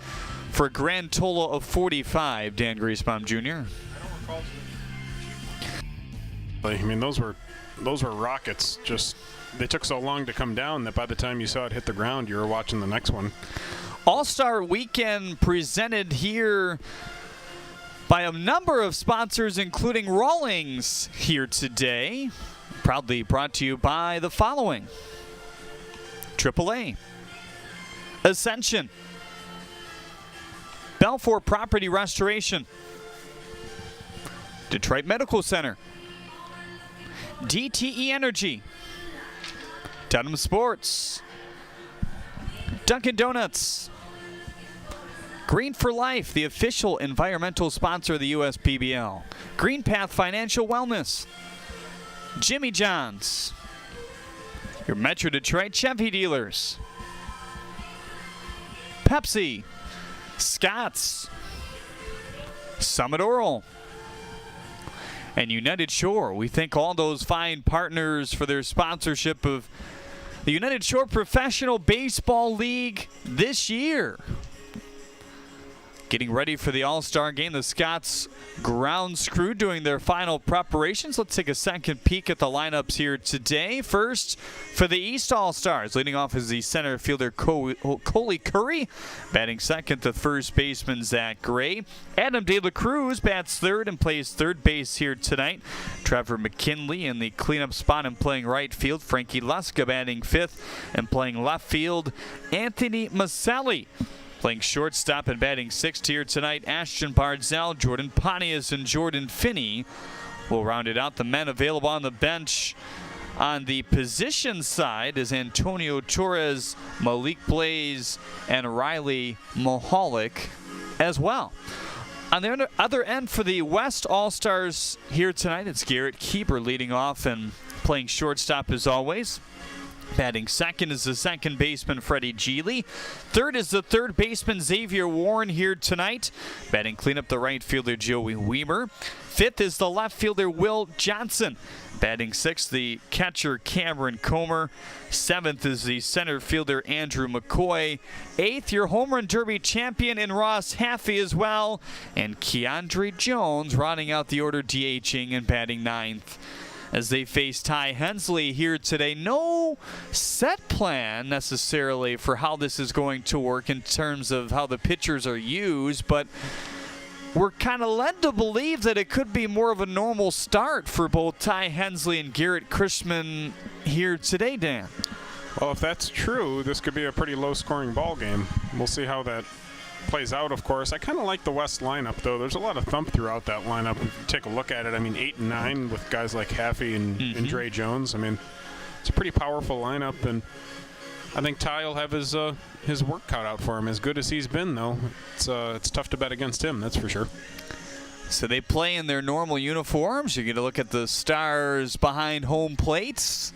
for a grand total of 45, Dan Griesbaum Jr. I mean, those were rockets. Just they took so long to come down that by the time you saw it hit the ground, you were watching the next one. All-Star Weekend presented here by a number of sponsors, including Rawlings here today. Proudly brought to you by the following: AAA, Ascension, Balfour Property Restoration, Detroit Medical Center, DTE Energy, Dunham Sports, Dunkin' Donuts, Green for Life, the official environmental sponsor of the USPBL, Green Path Financial Wellness, Jimmy John's, your Metro Detroit Chevy dealers, Pepsi, Scott's, Summit Oral, and United Shore. We thank all those fine partners for their sponsorship of the United Shore Professional Baseball League this year. Getting ready for the All-Star game, the Scots grounds crew doing their final preparations. Let's take a second peek at the lineups here today. First, for the East All-Stars, leading off is the center fielder Coley Curry. Batting second, the first baseman Zach Gray. Adam De La Cruz bats third and plays third base here tonight. Trevor McKinley in the cleanup spot and playing right field. Frankie Luska batting fifth and playing left field. Anthony Maselli playing shortstop and batting sixth here tonight. Ashton Barzell, Jordan Pontius, and Jordan Finney will round it out. The men available on the bench on the position side is Antonio Torres, Malik Blaze, and Riley Mahalik as well. On the other end for the West All-Stars here tonight, it's Garrett Keeper leading off and playing shortstop as always. Batting second is the second baseman Freddie Geely. Third is the third baseman Xavier Warren here tonight. Batting cleanup the right fielder Joey Weimer. Fifth is the left fielder Will Johnson. Batting sixth, the catcher Cameron Comer. Seventh is the center fielder Andrew McCoy. Eighth, your home run derby champion in Ross Haffey as well. And Keandre Jones rounding out the order, DHing and batting ninth. As they face Ty Hensley here today. No set plan necessarily for how this is going to work in terms of how the pitchers are used, but we're kind of led to believe that it could be more of a normal start for both Ty Hensley and Garrett Chrisman here today, Dan. Well, if that's true, this could be a pretty low-scoring ball game. We'll see how that plays out, of course. I kind of like the West lineup, though. There's a lot of thump throughout that lineup. If you take a look at it, I mean, 8 and 9 with guys like Haffey and Dre Jones. I mean, it's a pretty powerful lineup, and I think Ty will have his work cut out for him. As good as he's been, though, it's tough to bet against him, that's for sure. So they play in their normal uniforms. You get to look at the stars behind home plates.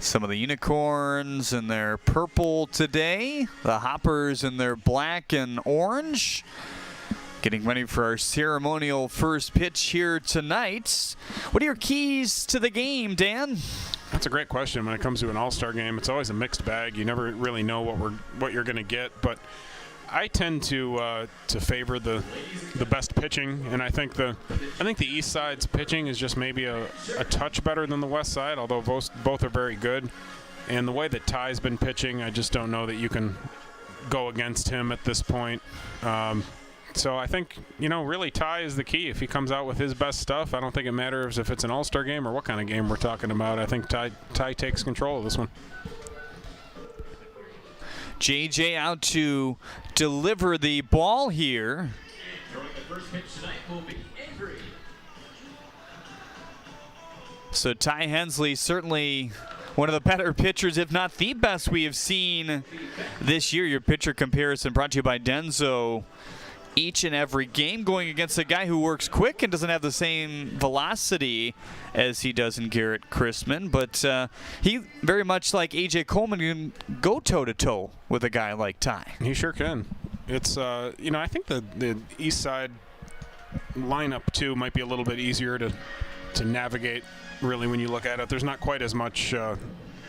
Some of the unicorns in their purple today. The hoppers in their black and orange. Getting ready for our ceremonial first pitch here tonight. What are your keys to the game, Dan? That's a great question. When it comes to an all-star game, it's always a mixed bag. You never really know what you're going to get, but I tend to favor the best pitching, and I think the East Side's pitching is just maybe a touch better than the West Side, although both are very good. And the way that Ty's been pitching, I just don't know that you can go against him at this point. So I think, really Ty is the key. If he comes out with his best stuff, I don't think it matters if it's an all-star game or what kind of game we're talking about. I think Ty takes control of this one. JJ out to deliver the ball here. So Ty Hensley certainly one of the better pitchers, if not the best we have seen this year. Your pitcher comparison brought to you by Denso. Each and every game going against a guy who works quick and doesn't have the same velocity as he does in Garrett Chrisman, but he very much like AJ Coleman can go toe-to-toe with a guy like Ty. He sure can. It's I think the East Side lineup too might be a little bit easier to navigate really when you look at it. There's not quite as much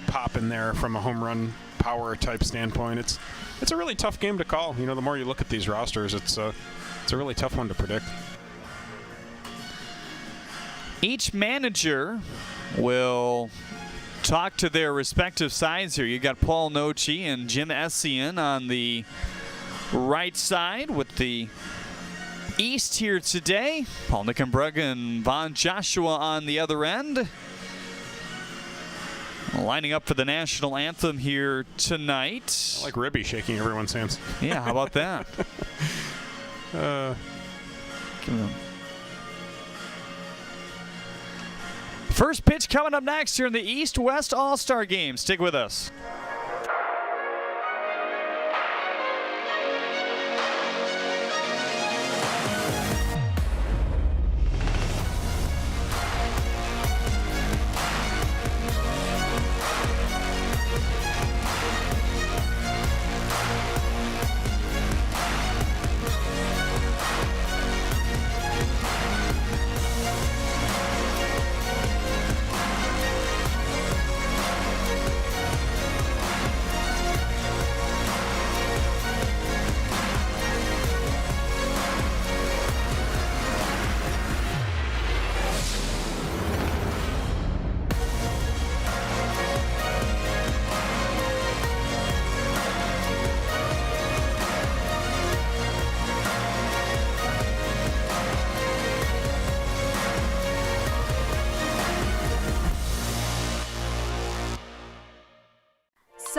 pop in there from a home run power type standpoint. It's a really tough game to call. The more you look at these rosters, it's a really tough one to predict. Each manager will talk to their respective sides here. You got Paul Nochi and Jim Essien on the right side with the East here today. Paul Nickenbrugge and Von Joshua on the other end. Lining up for the national anthem here tonight. I like Ribby shaking everyone's hands. Yeah, how about that? First pitch coming up next here in the East-West All-Star Game. Stick with us.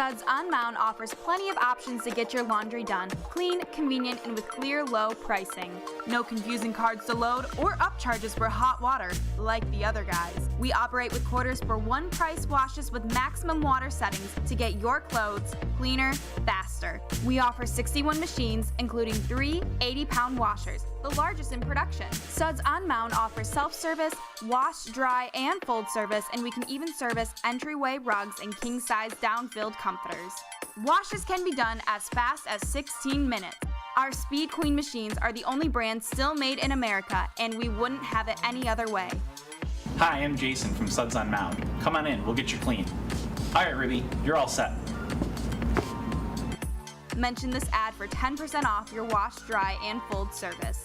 Suds on Mound offers plenty of options to get your laundry done. Clean, convenient, and with clear, low pricing. No confusing cards to load or upcharges for hot water, like the other guys. We operate with quarters for one price washes with maximum water settings to get your clothes cleaner, faster. We offer 61 machines, including 3 80-pound washers, the largest in production. Suds on Mound offers self-service, wash, dry, and fold service, and we can even service entryway rugs and king-size down-filled comforters. Washes can be done as fast as 16 minutes. Our Speed Queen machines are the only brand still made in America, and we wouldn't have it any other way. Hi, I'm Jason from Suds on Mound. Come on in, we'll get you clean. All right, Ruby, you're all set. Mention this ad for 10% off your wash, dry, and fold service.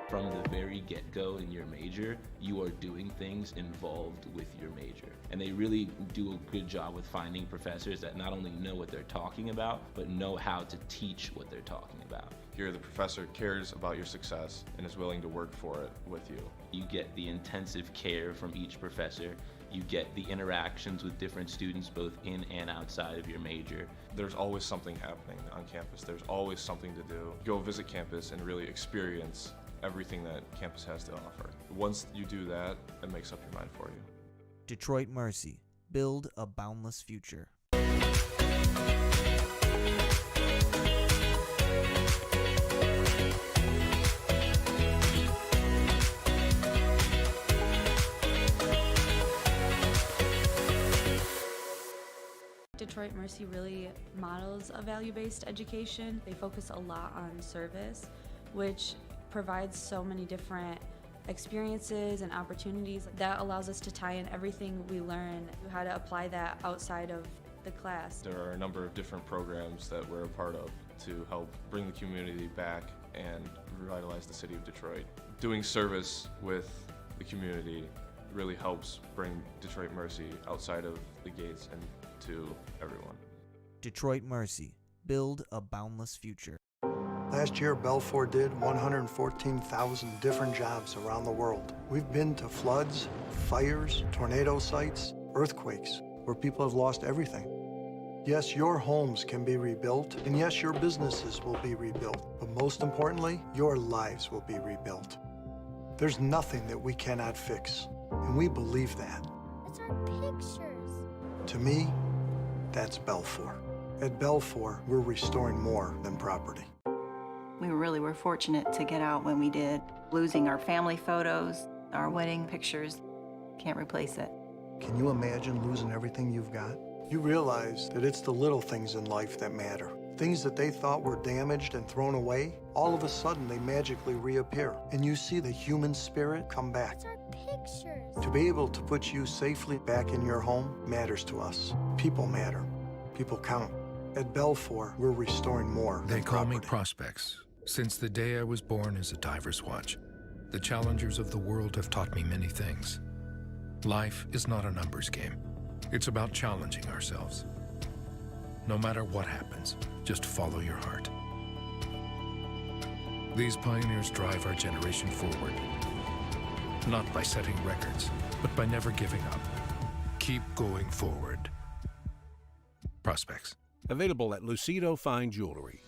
From the very get-go in your major, you are doing things involved with your major. And they really do a good job with finding professors that not only know what they're talking about, but know how to teach what they're talking about. Here, the professor cares about your success and is willing to work for it with you. You get the intensive care from each professor. You get the interactions with different students both in and outside of your major. There's always something happening on campus. There's always something to do. Go visit campus and really experience everything that campus has to offer. Once you do that, it makes up your mind for you. Detroit Mercy. Build a boundless future. Detroit Mercy really models a value-based education. They focus a lot on service, which provides so many different experiences and opportunities that allows us to tie in everything we learn, how to apply that outside of the class. There are a number of different programs that we're a part of to help bring the community back and revitalize the city of Detroit. Doing service with the community really helps bring Detroit Mercy outside of the gates and to everyone. Detroit Mercy. Build a boundless future. Last year, Belfour did 114,000 different jobs around the world. We've been to floods, fires, tornado sites, earthquakes, where people have lost everything. Yes, your homes can be rebuilt, and yes, your businesses will be rebuilt, but most importantly, your lives will be rebuilt. There's nothing that we cannot fix, and we believe that. It's our pictures. To me, that's Belfour. At Belfour, we're restoring more than property. We really were fortunate to get out when we did. Losing our family photos, our wedding pictures, can't replace it. Can you imagine losing everything you've got? You realize that it's the little things in life that matter. Things that they thought were damaged and thrown away, all of a sudden they magically reappear. And you see the human spirit come back. It's our pictures. To be able to put you safely back in your home matters to us. People matter. People count. At Belfour, we're restoring more They than call property. me Prospects. Since the day I was born is a diver's watch. The challengers of the world have taught me many things. Life is not a numbers game. It's about challenging ourselves. No matter what happens, just follow your heart. These pioneers drive our generation forward. Not by setting records, but by never giving up. Keep going forward. Prospects. Available at Lucido Fine Jewelry.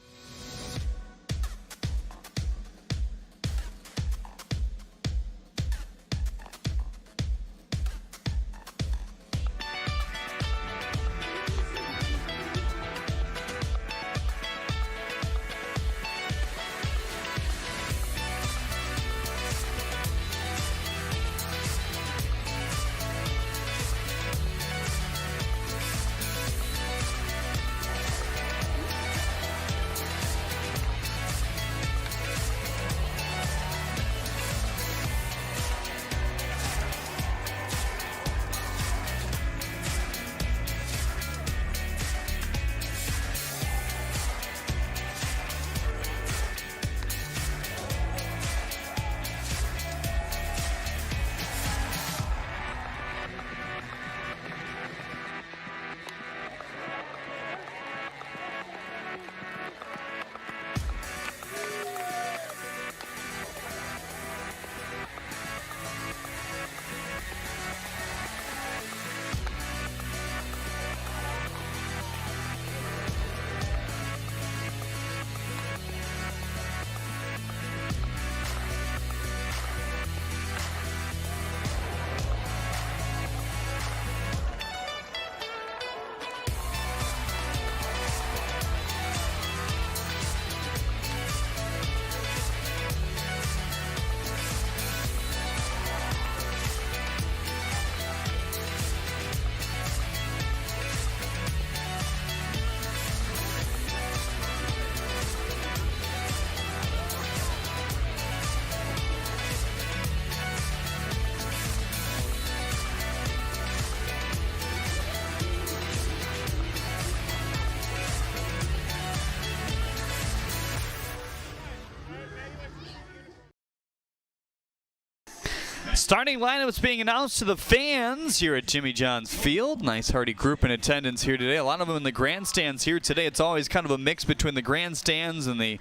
Starting lineups being announced to the fans here at Jimmy John's Field. Nice hearty group in attendance here today. A lot of them in the grandstands here today. It's always kind of a mix between the grandstands and the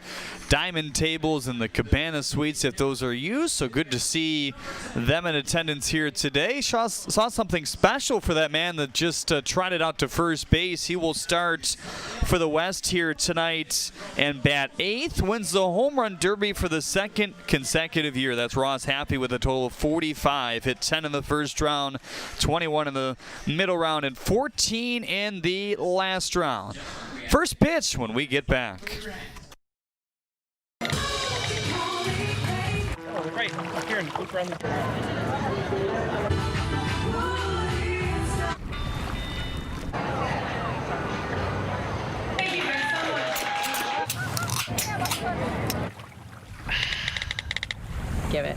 diamond tables and the cabana suites if those are used. So good to see them in attendance here today. Saw something special for that man that just trotted out to first base. He will start for the West here tonight and bat eighth. Wins the home run derby for the second consecutive year. That's Ross Happy with a total of 45. Hit 10 in the first round, 21 in the middle round, and 14 in the last round. First pitch when we get back. Oh, right up here in the loop around the Give it.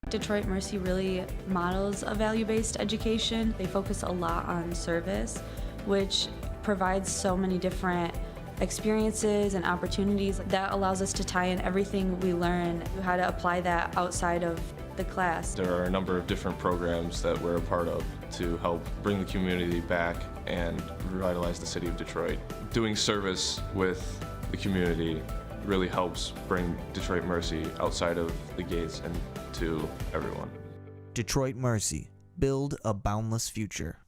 Detroit Mercy really models a value-based education. They focus a lot on service, which provides so many different experiences and opportunities. That allows us to tie in everything we learn, how to apply that outside of the class. There are a number of different programs that we're a part of to help bring the community back and revitalize the city of Detroit. Doing service with the community really helps bring Detroit Mercy outside of the gates and to everyone. Detroit Mercy. Build a boundless future.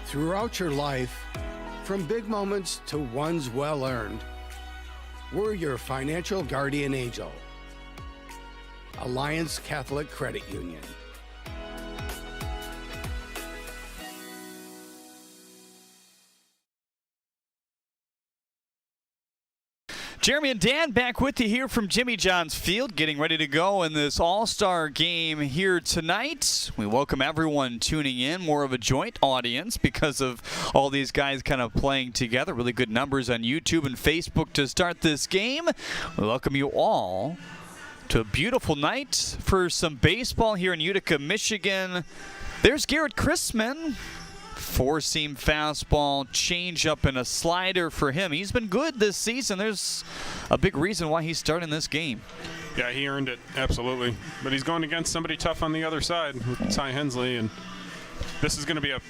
Throughout your life, from big moments to ones well-earned, we're your financial guardian angel. Alliance Catholic Credit Union. Jeremy and Dan back with you here from Jimmy John's Field, getting ready to go in this all-star game here tonight. We welcome everyone tuning in, more of a joint audience because of all these guys kind of playing together. Really good numbers on YouTube and Facebook to start this game. We welcome you all to a beautiful night for some baseball here in Utica, Michigan. There's Garrett Chrisman. Four-seam fastball, change-up, and a slider for him. He's been good this season. There's a big reason why he's starting this game. Yeah, he earned it, absolutely. But he's going against somebody tough on the other side with Ty Hensley, and this is going to be it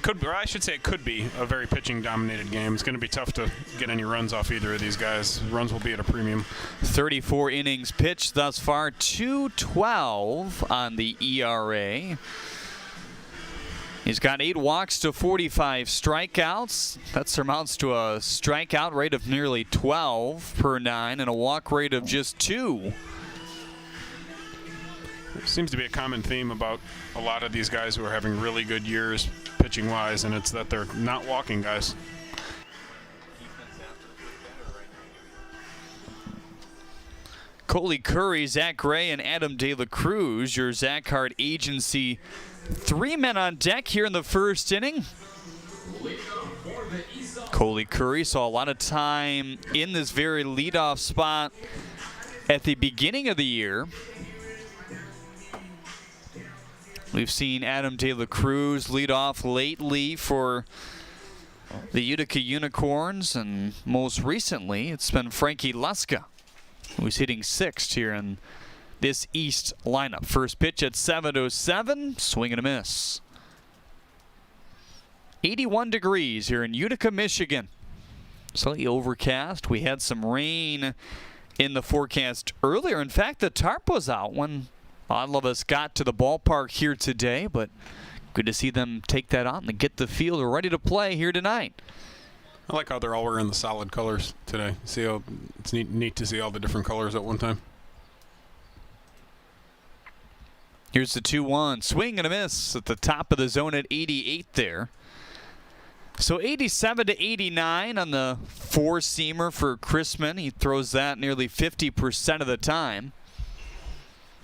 could be a very pitching-dominated game. It's going to be tough to get any runs off either of these guys. Runs will be at a premium. 34 innings pitched thus far, 2.12 on the ERA. He's got 8 walks to 45 strikeouts. That surmounts to a strikeout rate of nearly 12 per 9 and a walk rate of just 2. Seems to be a common theme about a lot of these guys who are having really good years pitching-wise, and it's that they're not walking guys. Coley Curry, Zach Gray, and Adam De La Cruz, your Zach Hart agency. 3 men on deck here in the first inning. Coley Curry saw a lot of time in this very leadoff spot at the beginning of the year. We've seen Adam De La Cruz lead off lately for the Utica Unicorns, and most recently it's been Frankie Luska, who's hitting 6th here in this East lineup. First pitch at 7:07, swing and a miss. 81 degrees here in Utica, Michigan. Slightly overcast. We had some rain in the forecast earlier. In fact, the tarp was out when all of us got to the ballpark here today, but good to see them take that on and get the field ready to play here tonight. I like how they're all wearing the solid colors today. See how it's neat to see all the different colors at one time. Here's the 2-1. Swing and a miss at the top of the zone at 88 there. So 87 to 89 on the four-seamer for Chrisman. He throws that nearly 50% of the time.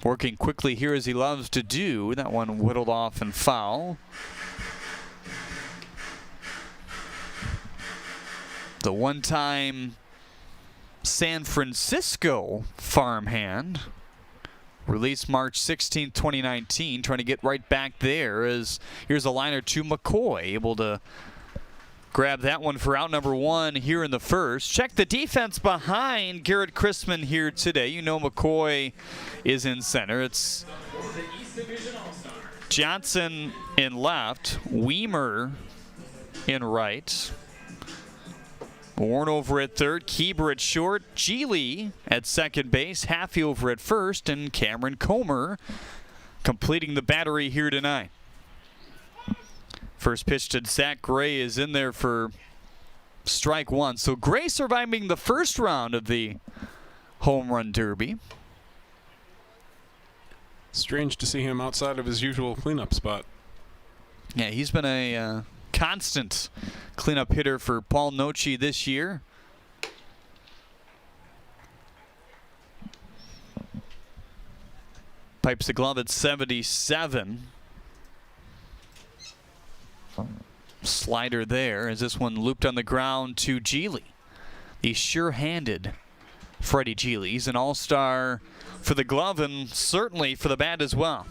Working quickly here as he loves to do. That one whittled off and foul. The one-time San Francisco farmhand. Released March 16, 2019. Trying to get right back there as here's a liner to McCoy. Able to grab that one for out number one here in the first. Check the defense behind Garrett Chrisman here today. You know McCoy is in center. It's Johnson in left, Weimer in right, Warren over at third, Keeber at short, Geely at second base, Haffey over at first, and Cameron Comer completing the battery here tonight. First pitch to Zach Gray is in there for strike one. So Gray surviving the first round of the home run derby. Strange to see him outside of his usual cleanup spot. Yeah, he's been a constant cleanup hitter for Paul Noce this year. Pipes the glove at 77. Slider there as this one looped on the ground to Geely. The sure-handed Freddie Geely. He's an all-star for the glove and certainly for the bat as well.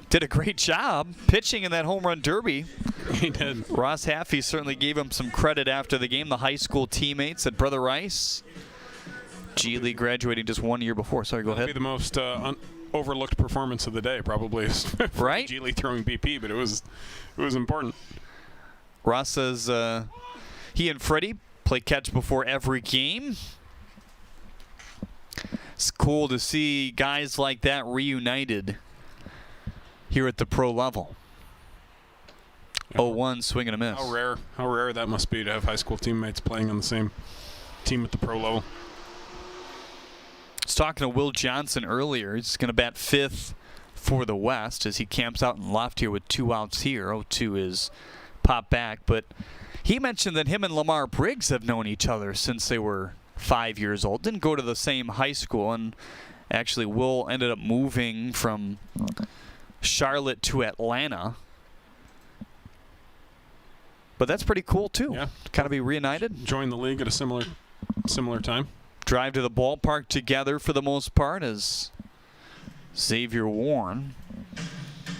Did a great job pitching in that home run derby. He did. Ross Haffey certainly gave him some credit after the game. The high school teammates at Brother Rice. Geely graduating just 1 year before. Sorry, go ahead. That'd be the most overlooked performance of the day, probably. Right? Geely throwing BP, but it was important. Ross says he and Freddie play catch before every game. It's cool to see guys like that reunited here at the pro level. 0-1 swing and a miss. How rare that must be to have high school teammates playing on the same team at the pro level. I was talking to Will Johnson earlier. He's going to bat fifth for the West as he camps out in left here with 2 outs here. 0-2 is pop back. But he mentioned that him and Lamar Briggs have known each other since they were 5 years old. Didn't go to the same high school. And actually, Will ended up moving from Charlotte to Atlanta. But that's pretty cool, too. Yeah. Kind of be reunited. Joined the league at a similar time. Drive to the ballpark together for the most part as Xavier Warren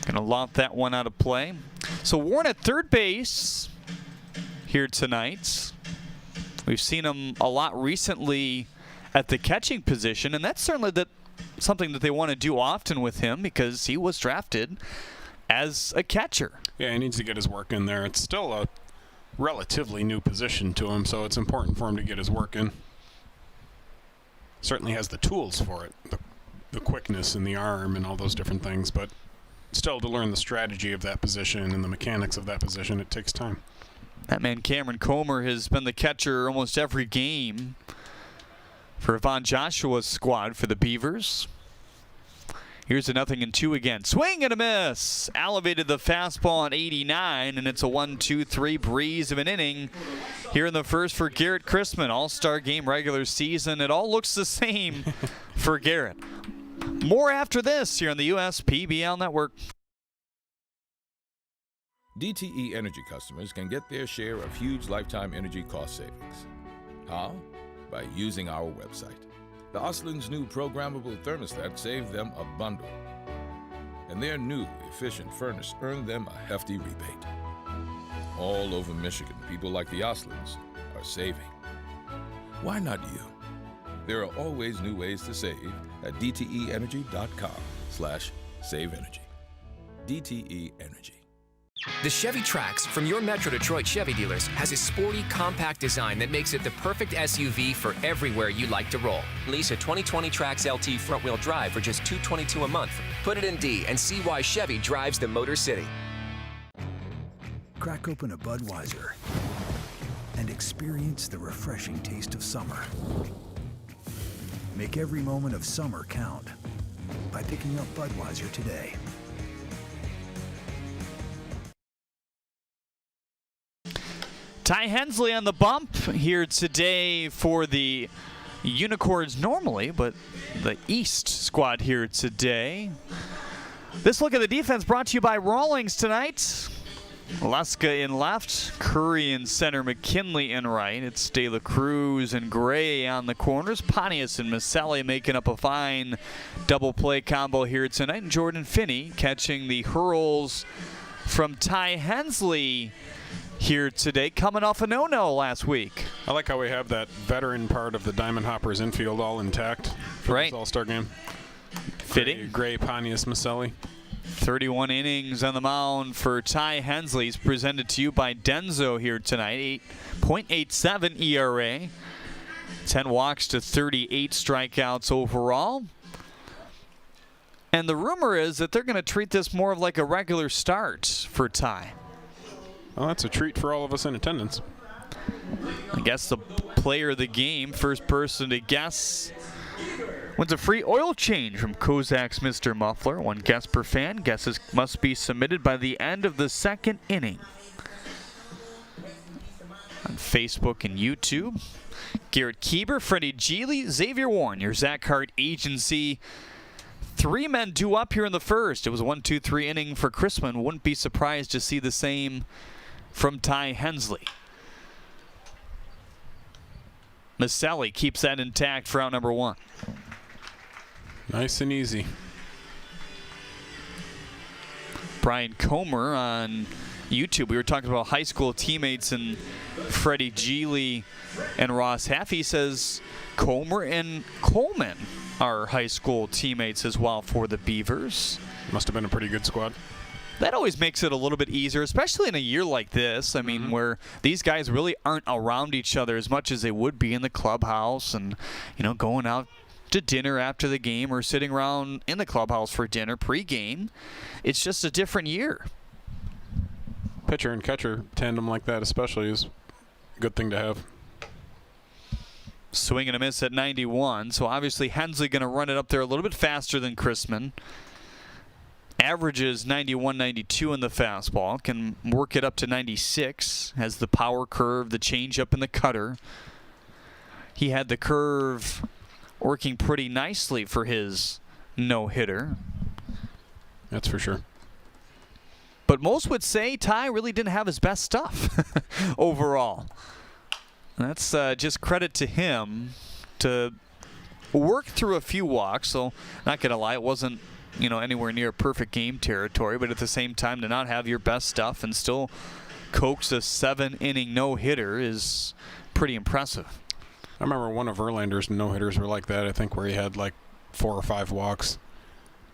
going to loft that one out of play. So Warren at third base here tonight. We've seen him a lot recently at the catching position, and that's certainly something that they want to do often with him because he was drafted as a catcher. Yeah, he needs to get his work in there. It's still a relatively new position to him, so it's important for him to get his work in. Certainly has the tools for it, the quickness and the arm and all those different things, but still to learn the strategy of that position and the mechanics of that position, it takes time. That man Cameron Comer has been the catcher almost every game for Yvonne Joshua's squad for the Beavers. Here's a 0-2 again. Swing and a miss. Elevated the fastball at 89, and it's a 1-2-3 breeze of an inning here in the first for Garrett Chrisman. All-Star game regular season. It all looks the same for Garrett. More after this here on the US PBL Network. DTE Energy customers can get their share of huge lifetime energy cost savings. How? By using our website. The Oslin's new programmable thermostat saved them a bundle. And their new efficient furnace earned them a hefty rebate. All over Michigan, people like the Oslins are saving. Why not you? There are always new ways to save at dteenergy.com/saveenergy. DTE Energy. The Chevy Trax from your Metro Detroit Chevy dealers has a sporty, compact design that makes it the perfect SUV for everywhere you like to roll. Lease a 2020 Trax LT front-wheel drive for just $222 a month. Put it in D and see why Chevy drives the Motor City. Crack open a Budweiser and experience the refreshing taste of summer. Make every moment of summer count by picking up Budweiser today. Ty Hensley on the bump here today for the Unicorns normally, but the East squad here today. This look at the defense brought to you by Rawlings tonight. Leska in left, Curry in center, McKinley in right. It's De La Cruz and Gray on the corners. Pontius and Maselli making up a fine double play combo here tonight. And Jordan Finney catching the hurls from Ty Hensley here today, coming off a no-no last week. I like how we have that veteran part of the Diamond Hoppers infield all intact for this All-Star game. Fitting. Gray, Pontius, Maselli. 31 innings on the mound for Ty Hensley. He's presented to you by Denso here tonight. 8.87 ERA. 10 walks to 38 strikeouts overall. And the rumor is that they're going to treat this more of like a regular start for Ty. Well, that's a treat for all of us in attendance. I guess the player of the game, first person to guess, wins a free oil change from Kozak's Mr. Muffler. One guess per fan. Guesses must be submitted by the end of the second inning. On Facebook and YouTube, Garrett Kieber, Freddie Geely, Xavier Warren, your Zach Hart agency. 3 men due up here in the first. It was a 1-2-3 inning for Chrisman. Wouldn't be surprised to see the same from Ty Hensley. Maselli keeps that intact for out number 1. Nice and easy. Brian Comer on YouTube. We were talking about high school teammates and Freddie Geely and Ross Half. He says Comer and Coleman are high school teammates as well for the Beavers. Must have been a pretty good squad. That always makes it a little bit easier, especially in a year like this. I mean, where these guys really aren't around each other as much as they would be in the clubhouse and, you know, going out to dinner after the game or sitting around in the clubhouse for dinner pregame. It's just a different year. Pitcher and catcher tandem like that especially is a good thing to have. Swing and a miss at 91, so obviously Hensley going to run it up there a little bit faster than Chrisman. Averages 91, 92 in the fastball, can work it up to 96, has the power curve, the changeup, and the cutter. He had the curve working pretty nicely for his no-hitter. That's for sure. But most would say Ty really didn't have his best stuff overall. That's just credit to him to work through a few walks. So, not going to lie, it wasn't, you know, anywhere near perfect game territory, but at the same time, to not have your best stuff and still coax a 7-inning no-hitter is pretty impressive. I remember one of Verlander's no-hitters were like that, I think, where he had like 4 or 5 walks.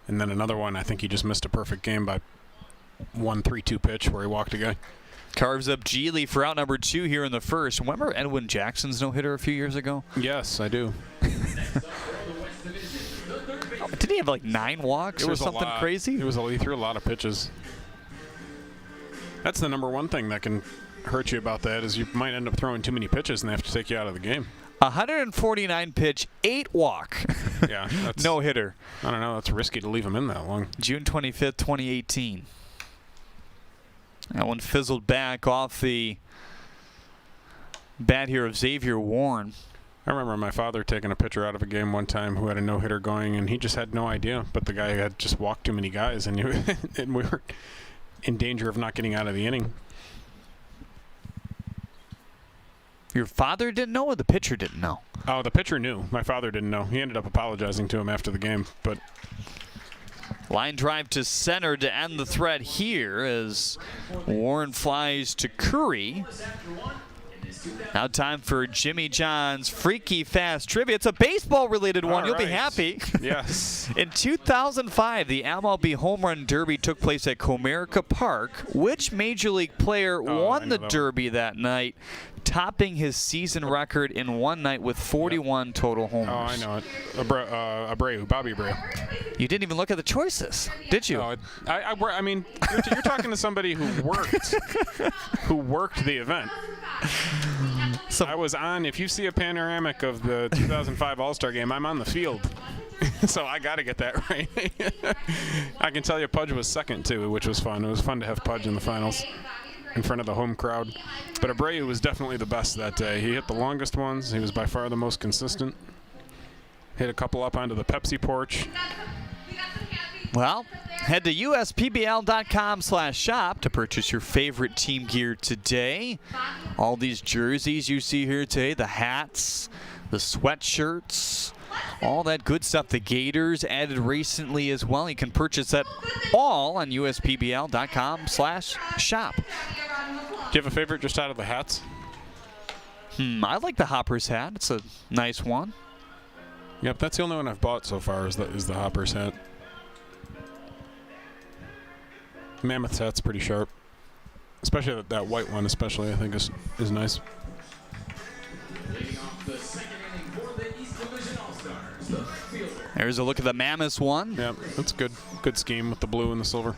And then another one, I think he just missed a perfect game by 1 3-2 pitch where he walked a guy. Carves up Geely for out number 2 here in the first. Remember Edwin Jackson's no-hitter a few years ago? Yes, I do. Did he have like 9 walks or something crazy? He threw a lot of pitches. That's the number one thing that can hurt you about that is you might end up throwing too many pitches and they have to take you out of the game. 149 pitch, 8 walk. Yeah. That's, no hitter. I don't know. That's risky to leave him in that long. June 25th, 2018. That one fizzled back off the bat here of Xavier Warren. I remember my father taking a pitcher out of a game one time who had a no-hitter going, and he just had no idea. But the guy had just walked too many guys, and, and we were in danger of not getting out of the inning. Your father didn't know or the pitcher didn't know? Oh, the pitcher knew. My father didn't know. He ended up apologizing to him after the game. But line drive to center to end the threat here as Warren flies to Curry. Now time for Jimmy John's Freaky Fast Trivia. It's a baseball-related one. You'll be happy. Yes. In 2005, the MLB Home Run Derby took place at Comerica Park. Which Major League player won the Derby that night? topping his season record in one night with 41 total homers. Oh, I know it. Abreu, Bobby Abreu. You didn't even look at the choices, did you? No, I mean, you're talking to somebody who worked the event. So I was on. If you see a panoramic of the 2005 All-Star Game, I'm on the field. So I got to get that right. I can tell you Pudge was second, too, which was fun. It was fun to have Pudge in the finals in front of the home crowd. But Abreu was definitely the best that day. He hit the longest ones. He was by far the most consistent. Hit a couple up onto the Pepsi porch. Well, head to uspbl.com/shop to purchase your favorite team gear today. All these jerseys you see here today, the hats, the sweatshirts, all that good stuff. The Gators added recently as well. You can purchase that all on uspbl.com/shop. Do you have a favorite just out of the hats? I like the Hoppers hat. It's a nice one. Yep, that's the only one I've bought so far is the Hoppers hat. Mammoth's hat's pretty sharp. Especially that white one, especially, I think is nice. There's a look at the Mammoths one. Yeah, that's good. Good scheme with the blue and the silver.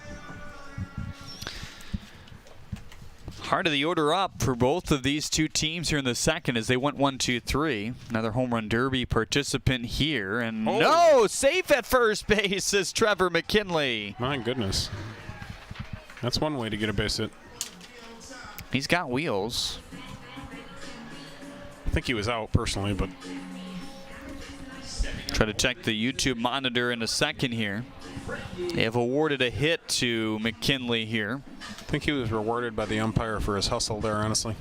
Heart of the order up for both of these two teams here in the second as they went 1-2-3. Another home run derby participant here. And no, safe at first base is Trevor McKinley. My goodness. That's one way to get a base hit. He's got wheels. I think he was out personally, but. Try to check the YouTube monitor in a second here. They have awarded a hit to McKinley here. I think he was rewarded by the umpire for his hustle there, honestly.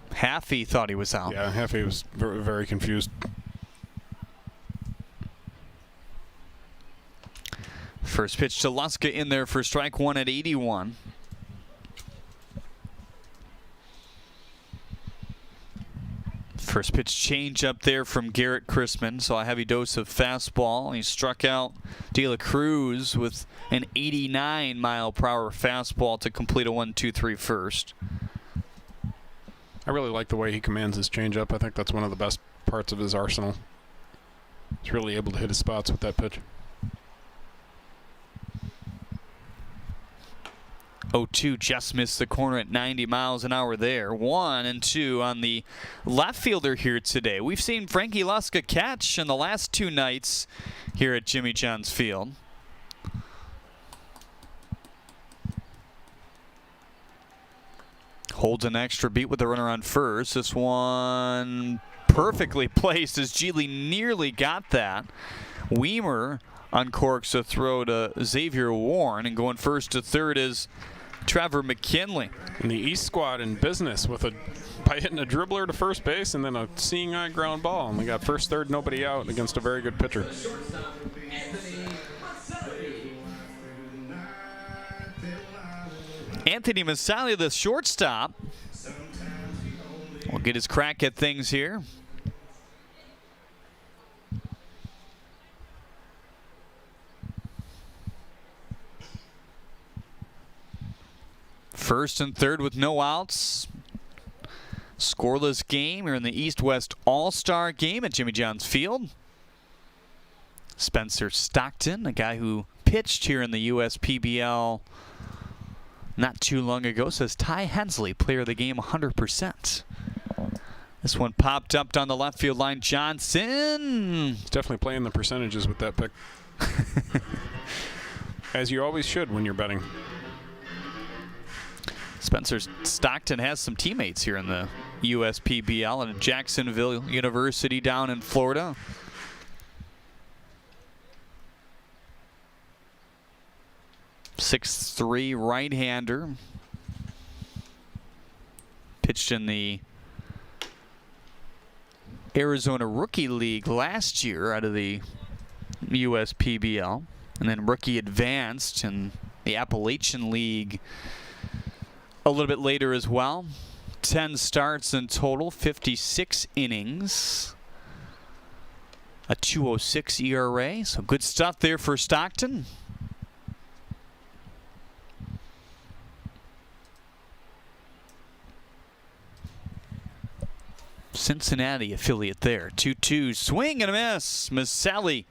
Haffey thought he was out. Yeah, Haffey was very, very confused. First pitch to Luska in there for strike one at 81. First pitch change up there from Garrett Chrisman. Saw a heavy dose of fastball. He struck out De La Cruz with an 89-mile-per-hour fastball to complete a 1-2-3 first. I really like the way he commands his changeup. I think that's one of the best parts of his arsenal. He's really able to hit his spots with that pitch. 0-2 just missed the corner at 90 miles an hour there. 1-2 on the left fielder here today. We've seen Frankie Luska catch in the last two nights here at Jimmy John's Field. Holds an extra beat with the runner on first. This one perfectly placed as Geely nearly got that. Weimer uncorks a throw to Xavier Warren, and going first to third is Trevor McKinley. And the East squad in business by hitting a dribbler to first base and then a seeing eye ground ball. And we got first, third, nobody out against a very good pitcher. Anthony Massalia, the shortstop, will get his crack at things here. First and third with no outs. Scoreless game here in the East-West All-Star game at Jimmy John's Field. Spencer Stockton, a guy who pitched here in the USPBL not too long ago, says Ty Hensley, player of the game 100%. This one popped up down the left field line. Johnson. He's definitely playing the percentages with that pick. As you always should when you're betting. Spencer Stockton has some teammates here in the USPBL and at Jacksonville University down in Florida. .63 right-hander. Pitched in the Arizona Rookie League last year out of the USPBL. And then rookie advanced in the Appalachian League a little bit later as well. 10 starts in total, 56 innings. A 2.06 ERA, so good stuff there for Stockton. Cincinnati affiliate there. 2-2 swing and a miss. Miss Sally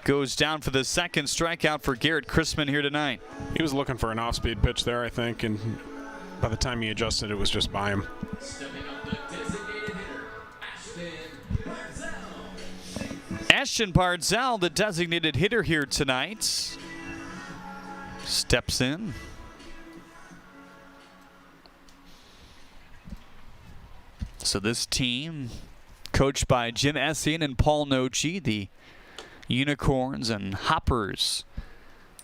goes down for the second strikeout for Garrett Chrisman here tonight. He was looking for an off-speed pitch there, I think, and by the time he adjusted, it was just by him. Ashton Barzell, the designated hitter here tonight, steps in. So this team, coached by Jim Essien and Paul Nochi, the Unicorns and Hoppers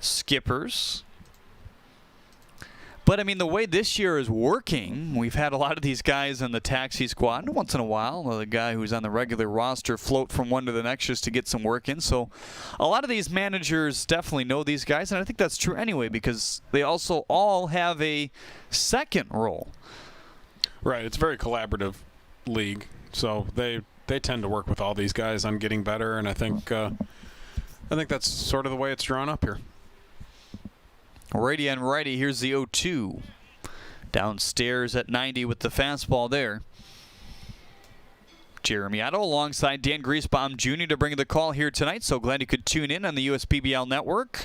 skippers. But, I mean, the way this year is working, we've had a lot of these guys in the taxi squad. And once in a while, the guy who's on the regular roster float from one to the next just to get some work in. So a lot of these managers definitely know these guys, and I think that's true anyway because they also all have a second role. Right. It's a very collaborative league, so they tend to work with all these guys on getting better, and I think that's sort of the way it's drawn up here. Righty and righty, here's the 0-2. Downstairs at 90 with the fastball there. Jeremy Otto alongside Dan Griesbaum Jr. to bring the call here tonight. So glad you could tune in on the USPBL network.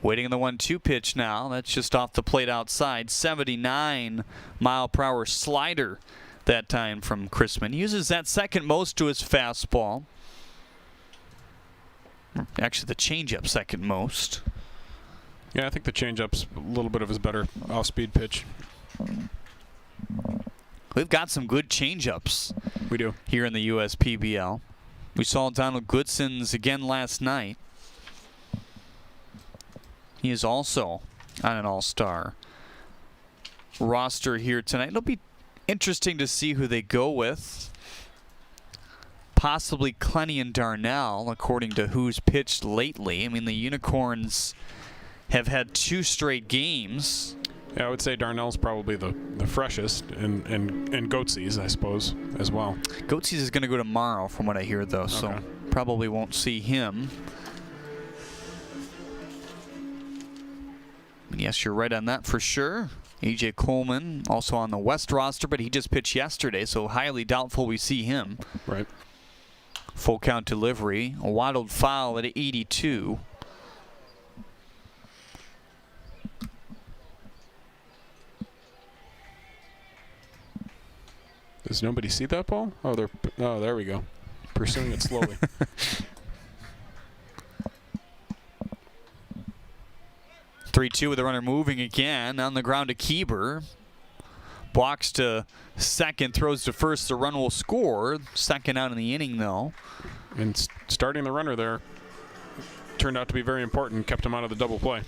Waiting on the 1-2 pitch now. That's just off the plate outside. 79-mile-per-hour slider that time from Chrisman. Uses that second most to his fastball. Actually, the changeup second most. Yeah, I think the changeup's a little bit of his better off-speed pitch. We've got some good changeups. We do. Here in the USPBL. We saw Donald Goodson's again last night. He is also on an all-star roster here tonight. It'll be interesting to see who they go with. Possibly Clenny and Darnell, according to who's pitched lately. I mean, the Unicorns have had 2 straight games. Yeah, I would say Darnell's probably the freshest, and Goatse's, I suppose, as well. Goatse's is going to go tomorrow, from what I hear, though, so probably won't see him. Yes, you're right on that for sure. A.J. Coleman also on the West roster, but he just pitched yesterday, so highly doubtful we see him. Right. Full count delivery. A waddled foul at 82. Does nobody see that ball? Oh, there we go. Pursuing it slowly. 3-2 with the runner moving again. On the ground to Kieber. Walks to second, throws to first. The run will score. Second out in the inning, though. And starting the runner there turned out to be very important. Kept him out of the double play.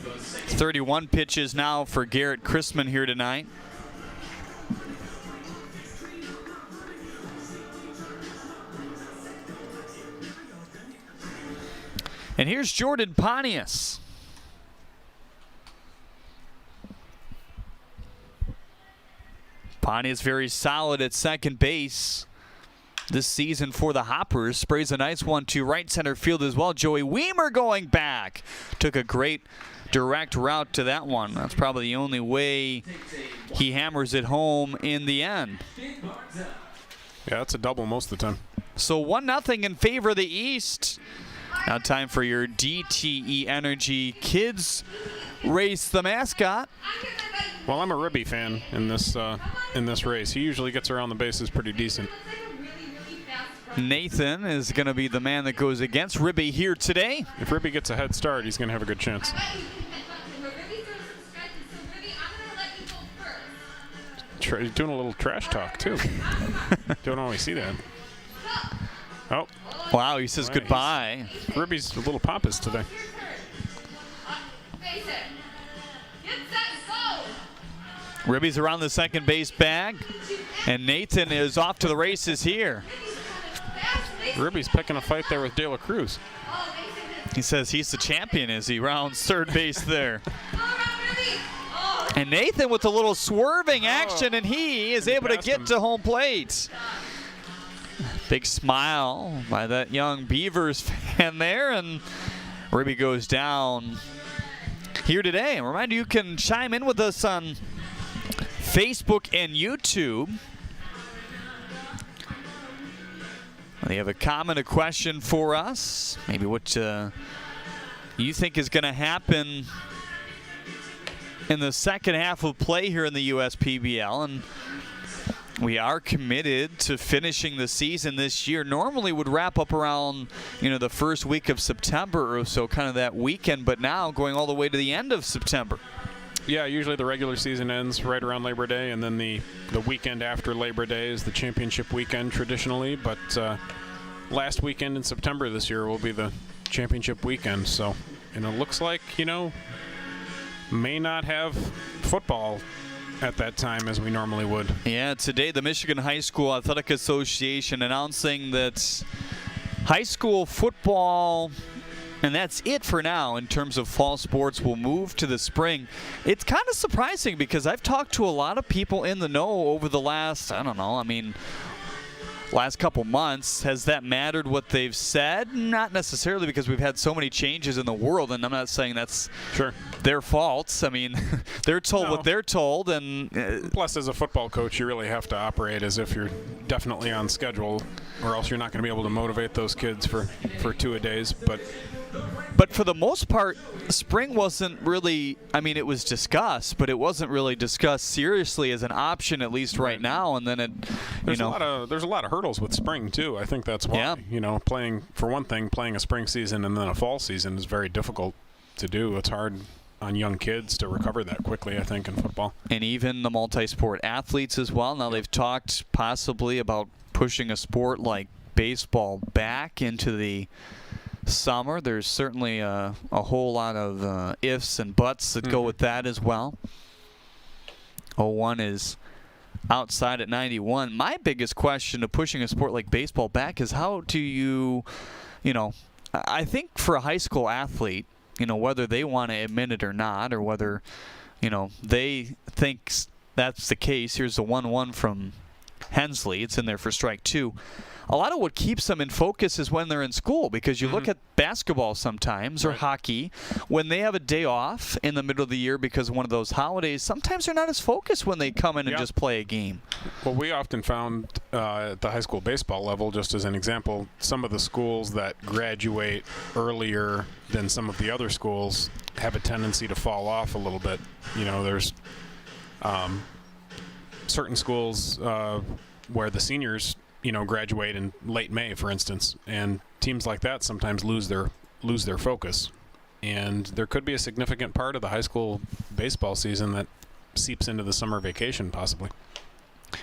31 pitches now for Garrett Chrisman here tonight. And here's Jordan Pontius. Pontius very solid at second base this season for the Hoppers. Sprays a nice one to right center field as well. Joey Weimer going back. Took a great direct route to that one. That's probably the only way he hammers it home in the end. Yeah, that's a double most of the time. So 1-0 in favor of the East. Now time for your DTE Energy Kids Race the Mascot. Well, I'm a Ribby fan in this race. He usually gets around the bases pretty decent. Nathan is going to be the man that goes against Ribby here today. If Ribby gets a head start, he's going to have a good chance. He's doing a little trash talk, too. Don't always see that. Oh. Wow, he says goodbye. Ribby's a little pompous today. Ribby's around the second base bag, and Nathan is off to the races here. Ribby's picking a fight there with De La Cruz. He says he's the champion as he rounds third base there. And Nathan with a little swerving action, and he is able to get to home plate. Big smile by that young Beavers fan there, and Ribby goes down here today. And remind you can chime in with us on Facebook and YouTube. They have a comment, a question for us. Maybe what you think is going to happen in the second half of play here in the USPBL. And we are committed to finishing the season this year. Normally would wrap up around, the first week of September or so, kind of that weekend, but now going all the way to the end of September. Yeah, usually the regular season ends right around Labor Day, and then the weekend after Labor Day is the championship weekend traditionally, but last weekend in September this year will be the championship weekend. So, it looks like, may not have football at that time as we normally would. Yeah, today the Michigan High School Athletic Association announcing that high school football, and that's it for now in terms of fall sports, will move to the spring. It's kind of surprising because I've talked to a lot of people in the know over the last, last couple months. Has that mattered what they've said? Not necessarily, because we've had so many changes in the world, and I'm not saying that's their fault. They're told what they're told, and plus, as a football coach, you really have to operate as if you're definitely on schedule, or else you're not going to be able to motivate those kids for 2-a-days. But for the most part, spring wasn't really, it was discussed, but it wasn't really discussed seriously as an option, at least right now. And then there's a lot of hurdles with spring too. I think that's why. Yeah. Playing a spring season and then a fall season is very difficult to do. It's hard on young kids to recover that quickly, I think, in football. And even the multi-sport athletes as well. Now they've talked possibly about pushing a sport like baseball back into the summer. There's certainly a whole lot of ifs and buts that go with that as well. 01 is outside at 91. My biggest question to pushing a sport like baseball back is how do you, I think for a high school athlete, whether they want to admit it or not, or whether, they think that's the case. Here's the 1-1 from Hensley. It's in there for strike 2. A lot of what keeps them in focus is when they're in school, because you look at basketball sometimes, or hockey, when they have a day off in the middle of the year because of one of those holidays, sometimes they're not as focused when they come in and just play a game. Well, we often found at the high school baseball level, just as an example, some of the schools that graduate earlier than some of the other schools have a tendency to fall off a little bit. There's certain schools where the seniors graduate in late May, for instance, and teams like that sometimes lose their focus. And there could be a significant part of the high school baseball season that seeps into the summer vacation, possibly.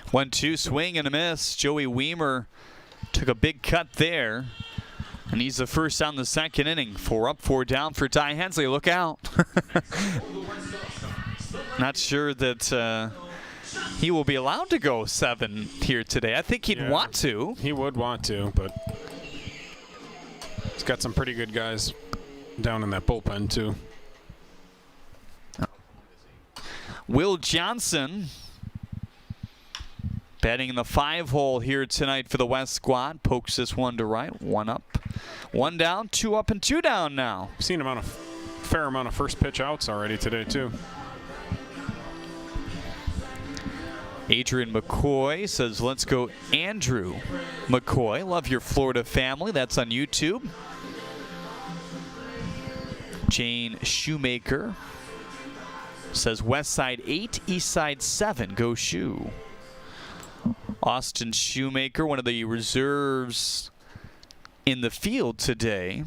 1-2 swing and a miss. Joey Weimer took a big cut there, and he's the first down the second inning. 4 up, 4 down for Ty Hensley. Look out. Not sure that he will be allowed to go 7 here today. I think he'd want to. He would want to, but he's got some pretty good guys down in that bullpen, too. Will Johnson batting in the 5-hole here tonight for the West squad. Pokes this one to right. 1 up, 1 down, 2 up, and 2 down now. I've seen him on a fair amount of first pitch outs already today, too. Adrian McCoy says, let's go Andrew McCoy. Love your Florida family. That's on YouTube. Jane Shoemaker says, West Side 8, East Side 7. Go Shoe. Austin Shoemaker, one of the reserves in the field today.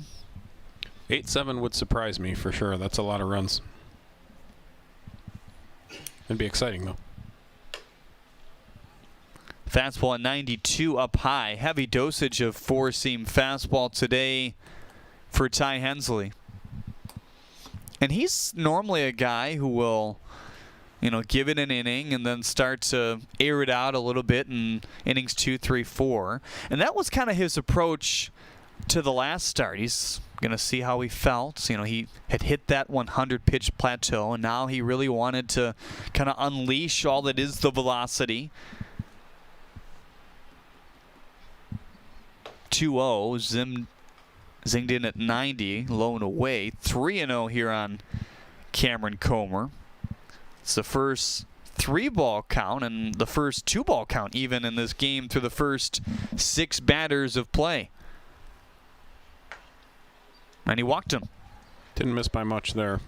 8-7 would surprise me for sure. That's a lot of runs. It'd be exciting, though. Fastball at 92 up high. Heavy dosage of four-seam fastball today for Ty Hensley. And he's normally a guy who will, give it an inning and then start to air it out a little bit in innings 2, 3, 4. And that was kind of his approach to the last start. He's going to see how he felt. He had hit that 100-pitch plateau, and now he really wanted to kind of unleash all that is the velocity. 2-0, zinged in at 90, low and away. 3-0 here on Cameron Comer. It's the first 3-ball count and the first 2-ball count even in this game through the first 6 batters of play. And he walked him. Didn't miss by much there.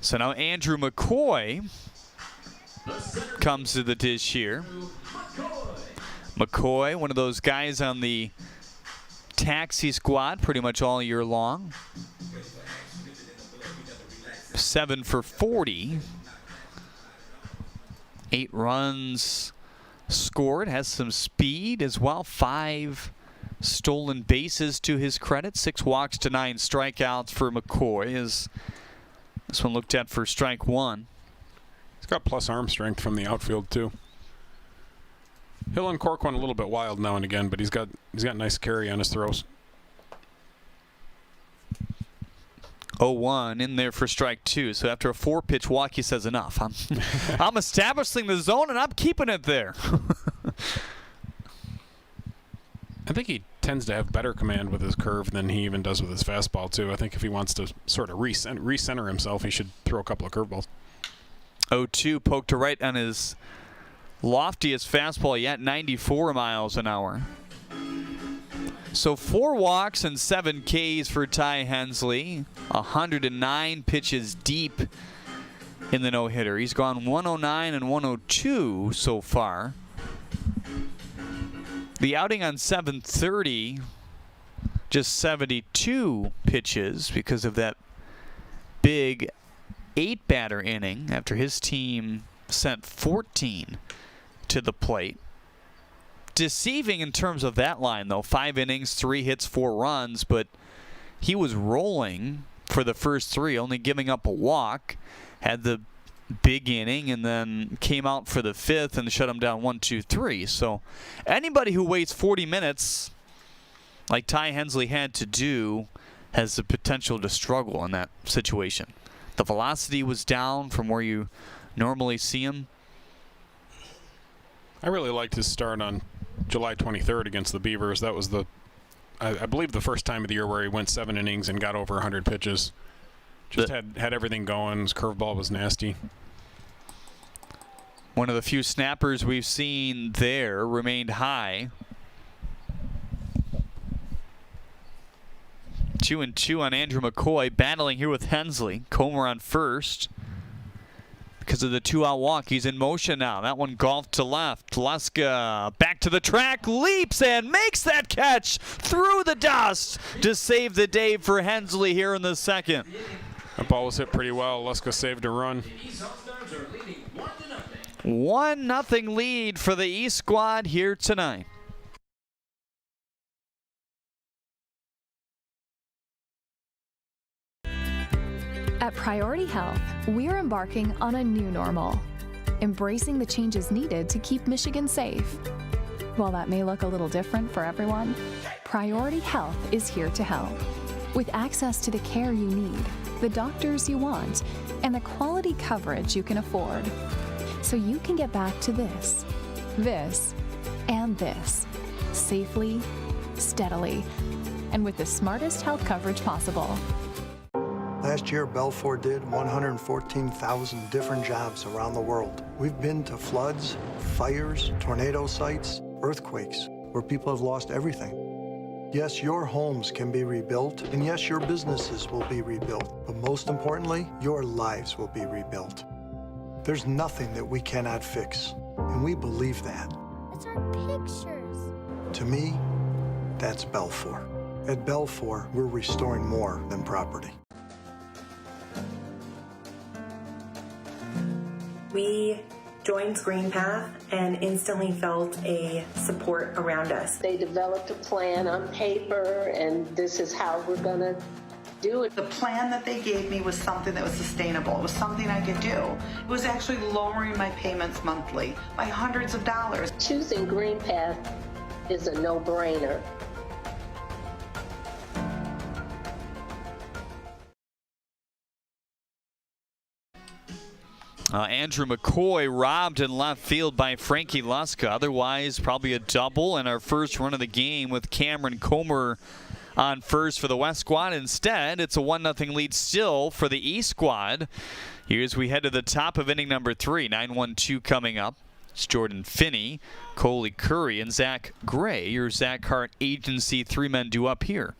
So now Andrew McCoy comes to the dish here. McCoy, one of those guys on the taxi squad pretty much all year long. 7 for 40. 8 runs scored, has some speed as well. 5 stolen bases to his credit. 6 walks to 9 strikeouts for McCoy. As this one looked at for strike 1. He's got plus arm strength from the outfield too. He'll uncork one a little bit wild now and again, but he's got nice carry on his throws. 0-1 in there for strike 2. So after a 4-pitch walk, he says enough. I'm establishing the zone and I'm keeping it there. I think he tends to have better command with his curve than he even does with his fastball too. I think if he wants to sort of recenter himself, he should throw a couple of curveballs. 0-2 poked to right on his loftiest fastball yet, 94 miles an hour. So 4 walks and 7 Ks for Ty Hensley. 109 pitches deep in the no-hitter. He's gone 109 and 102 so far. The outing on 7:30, just 72 pitches because of that big 8-batter inning after his team sent 14 to the plate. Deceiving in terms of that line, though. 5 innings, 3 hits, 4 runs, but he was rolling for the first 3, only giving up a walk. Had the big inning and then came out for the 5th and shut him down 1-2-3. So anybody who waits 40 minutes, like Ty Hensley had to do, has the potential to struggle in that situation. The velocity was down from where you normally see him. I really liked his start on July 23rd against the Beavers. That was I believe the first time of the year where he went 7 innings and got over 100 pitches. Just had everything going. His curveball was nasty. One of the few snappers we've seen there remained high. 2-2 on Andrew McCoy, battling here with Hensley. Comer on first. Because of the 2-out walk, he's in motion now. That one golfed to left. Leska back to the track, leaps and makes that catch through the dust to save the day for Hensley here in the 2nd. That ball was hit pretty well. Leska saved a run. 1-0 lead for the East squad here tonight. At Priority Health, we're embarking on a new normal, embracing the changes needed to keep Michigan safe. While that may look a little different for everyone, Priority Health is here to help. With access to the care you need, the doctors you want, and the quality coverage you can afford. So you can get back to this, and this, safely, steadily, and with the smartest health coverage possible. Last year, Belfour did 114,000 different jobs around the world. We've been to floods, fires, tornado sites, earthquakes, where people have lost everything. Yes, your homes can be rebuilt, and yes, your businesses will be rebuilt. But most importantly, your lives will be rebuilt. There's nothing that we cannot fix, and we believe that. It's our pictures. To me, that's Belfour. At Belfour, we're restoring more than property. We joined Green Path and instantly felt a support around us. They developed a plan on paper, and this is how we're going to do it. The plan that they gave me was something that was sustainable. It was something I could do. It was actually lowering my payments monthly by hundreds of dollars. Choosing Green Path is a no-brainer. Andrew McCoy robbed in left field by Frankie Leska. Otherwise, probably a double and our first run of the game with Cameron Comer on first for the West squad. Instead, it's a 1-0 lead still for the East squad. Here as we head to the top of inning number 3. 9-1-2 coming up. It's Jordan Finney, Coley Curry, and Zach Gray. Your Zach Hart agency 3 men due up here.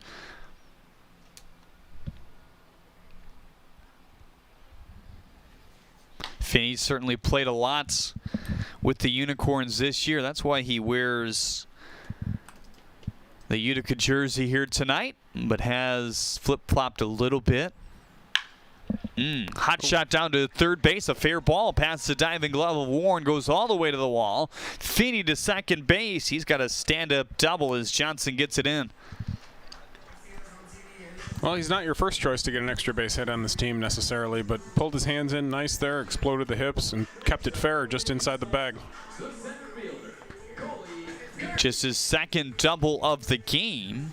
Finney certainly played a lot with the Unicorns this year. That's why he wears the Utica jersey here tonight, but has flip-flopped a little bit. Hot shot down to third base. A fair ball past the diving glove of Warren. Goes all the way to the wall. Finney to second base. He's got a stand-up double as Johnson gets it in. Well, he's not your first choice to get an extra base hit on this team necessarily, but pulled his hands in nice there, exploded the hips, and kept it fair just inside the bag. Just his second double of the game.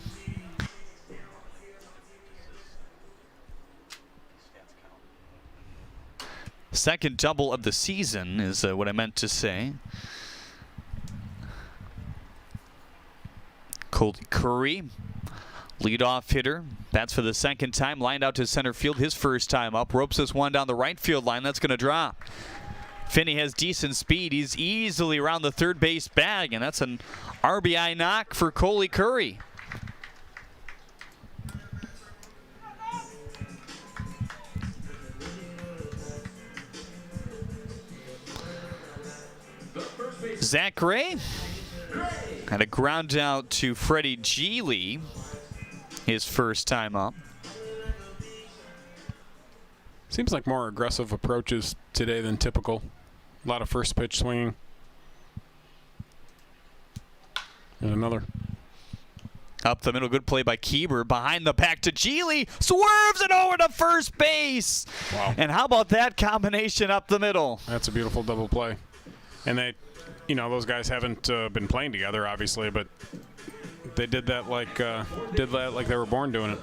Second double of the season is what I meant to say. Coley Curry, leadoff hitter. Bats for the second time. Lined out to center field his first time up. Ropes this one down the right field line. That's going to drop. Finney has decent speed. He's easily around the third base bag, and that's an RBI knock for Coley Curry. Zach Gray had a ground out to Freddie Geely his first time up. Seems like more aggressive approaches today than typical. A lot of first pitch swinging. And another. Up the middle, good play by Kieber. Behind the pack to Geely. Swerves it over to first base. Wow. And how about that combination up the middle? That's a beautiful double play. And they, you know, those guys haven't been playing together, obviously, but they did that like they were born doing it.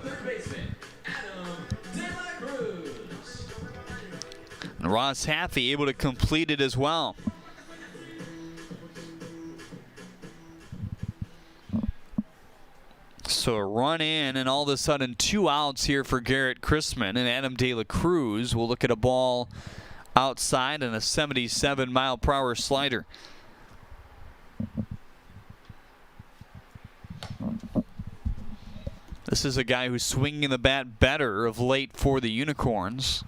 And Ross Haffey able to complete it as well. So a run in, and all of a sudden 2 outs here for Garrett Chrisman, and Adam De La Cruz will look at a ball outside and a 77-mile-per-hour slider. This is a guy who's swinging the bat better of late for the Unicorns.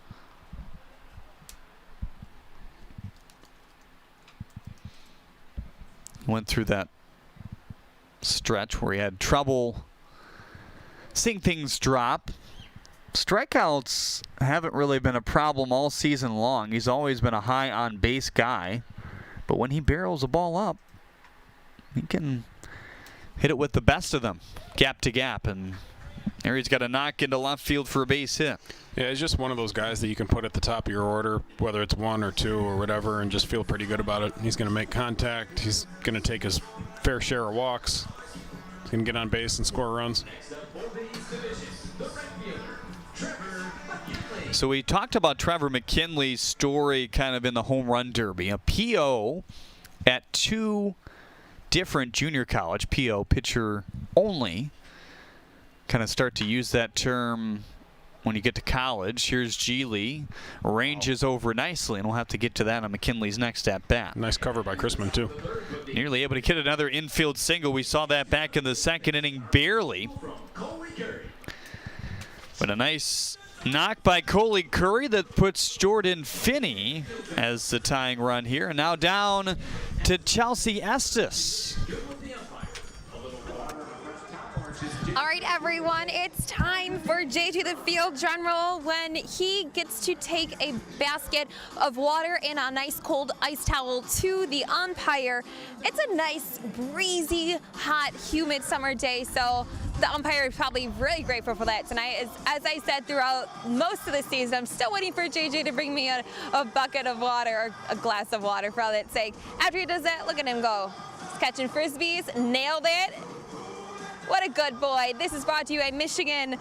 Went through that stretch where he had trouble seeing things drop. Strikeouts haven't really been a problem all season long. He's always been a high on base guy, but when he barrels a ball up, he can hit it with the best of them, gap to gap, and there he's got a knock into left field for a base hit. Yeah, he's just one of those guys that you can put at the top of your order, whether it's 1 or 2 or whatever, and just feel pretty good about it. He's going to make contact. He's going to take his fair share of walks. He's going to get on base and score runs. So we talked about Trevor McKinley's story kind of in the home run derby. A PO at 2 different junior college, PO, pitcher only. Kind of start to use that term when you get to college. Here's Geely, ranges over nicely, and we'll have to get to that on McKinley's next at bat. Nice cover by Chrisman, too. Nearly able to get another infield single. We saw that back in the second inning, barely. But a nice knock by Coley Curry that puts Jordan Finney as the tying run here. And now down to Chelsea Estes. All right, everyone, it's time for JJ the Field General when he gets to take a basket of water and a nice cold ice towel to the umpire. It's a nice, breezy, hot, humid summer day, so the umpire is probably really grateful for that tonight. As I said throughout most of the season, I'm still waiting for JJ to bring me a bucket of water or a glass of water, for all that's sake. After he does that, look at him go. He's catching frisbees, nailed it. What a good boy. This is brought to you by Michigan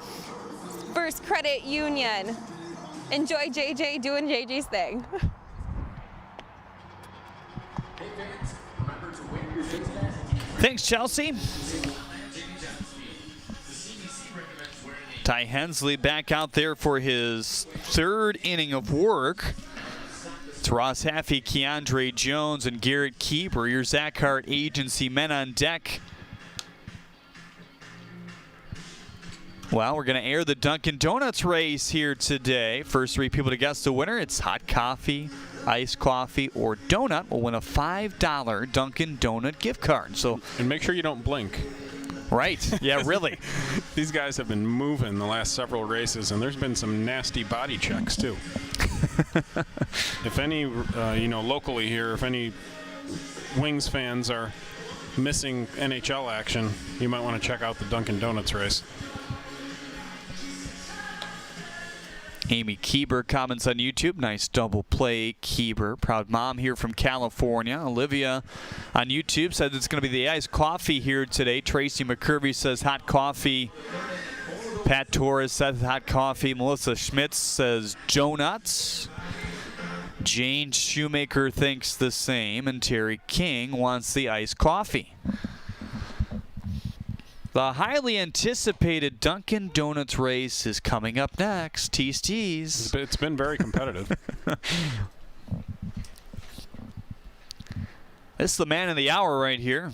First Credit Union. Enjoy JJ doing JJ's thing. Thanks, Chelsea. Ty Hensley back out there for his third inning of work. It's Ross Haffey, Keandre Jones, and Garrett Keeper, your Zach Hart agency men on deck. Well, we're going to air the Dunkin' Donuts race here today. First 3 people to guess the winner, it's hot coffee, iced coffee, or donut will win a $5 Dunkin' Donut gift card. And make sure you don't blink. Right. Yeah, really. These guys have been moving the last several races, and there's been some nasty body checks, too. If any, locally here, if any Wings fans are missing NHL action, you might want to check out the Dunkin' Donuts race. Amy Keeber comments on YouTube. Nice double play, Keeber. Proud mom here from California. Olivia on YouTube says it's going to be the iced coffee here today. Tracy McCurvey says hot coffee. Pat Torres says hot coffee. Melissa Schmitz says donuts. Jane Shoemaker thinks the same. And Terry King wants the iced coffee. The highly anticipated Dunkin' Donuts race is coming up next. Tease. It's been very competitive. This is the man of the hour right here.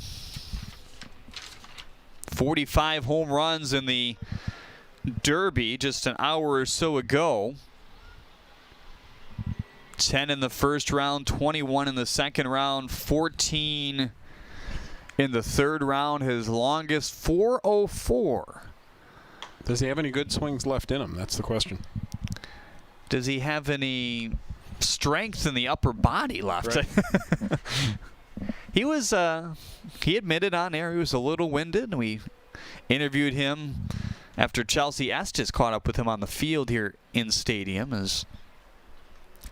45 home runs in the Derby just an hour or so ago. 10 in the first round, 21 in the second round, 14 in the third round, his longest 404. Does he have any good swings left in him? That's the question. Does he have any strength in the upper body left? Right. He admitted on air he was a little winded, and we interviewed him after Chelsea Estes caught up with him on the field here in stadium as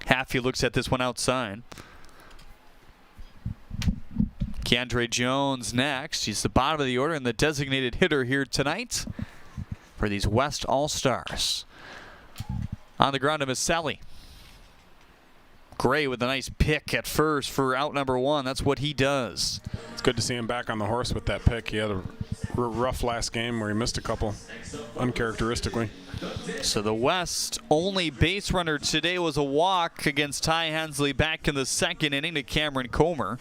Haffey looks at this one outside. Keandre Jones next. He's the bottom of the order and the designated hitter here tonight for these West All-Stars. On the ground to Maselli. Gray with a nice pick at first for out number 1. That's what he does. It's good to see him back on the horse with that pick. He had a rough last game where he missed a couple uncharacteristically. So the West only base runner today was a walk against Ty Hensley back in the second inning to Cameron Comer.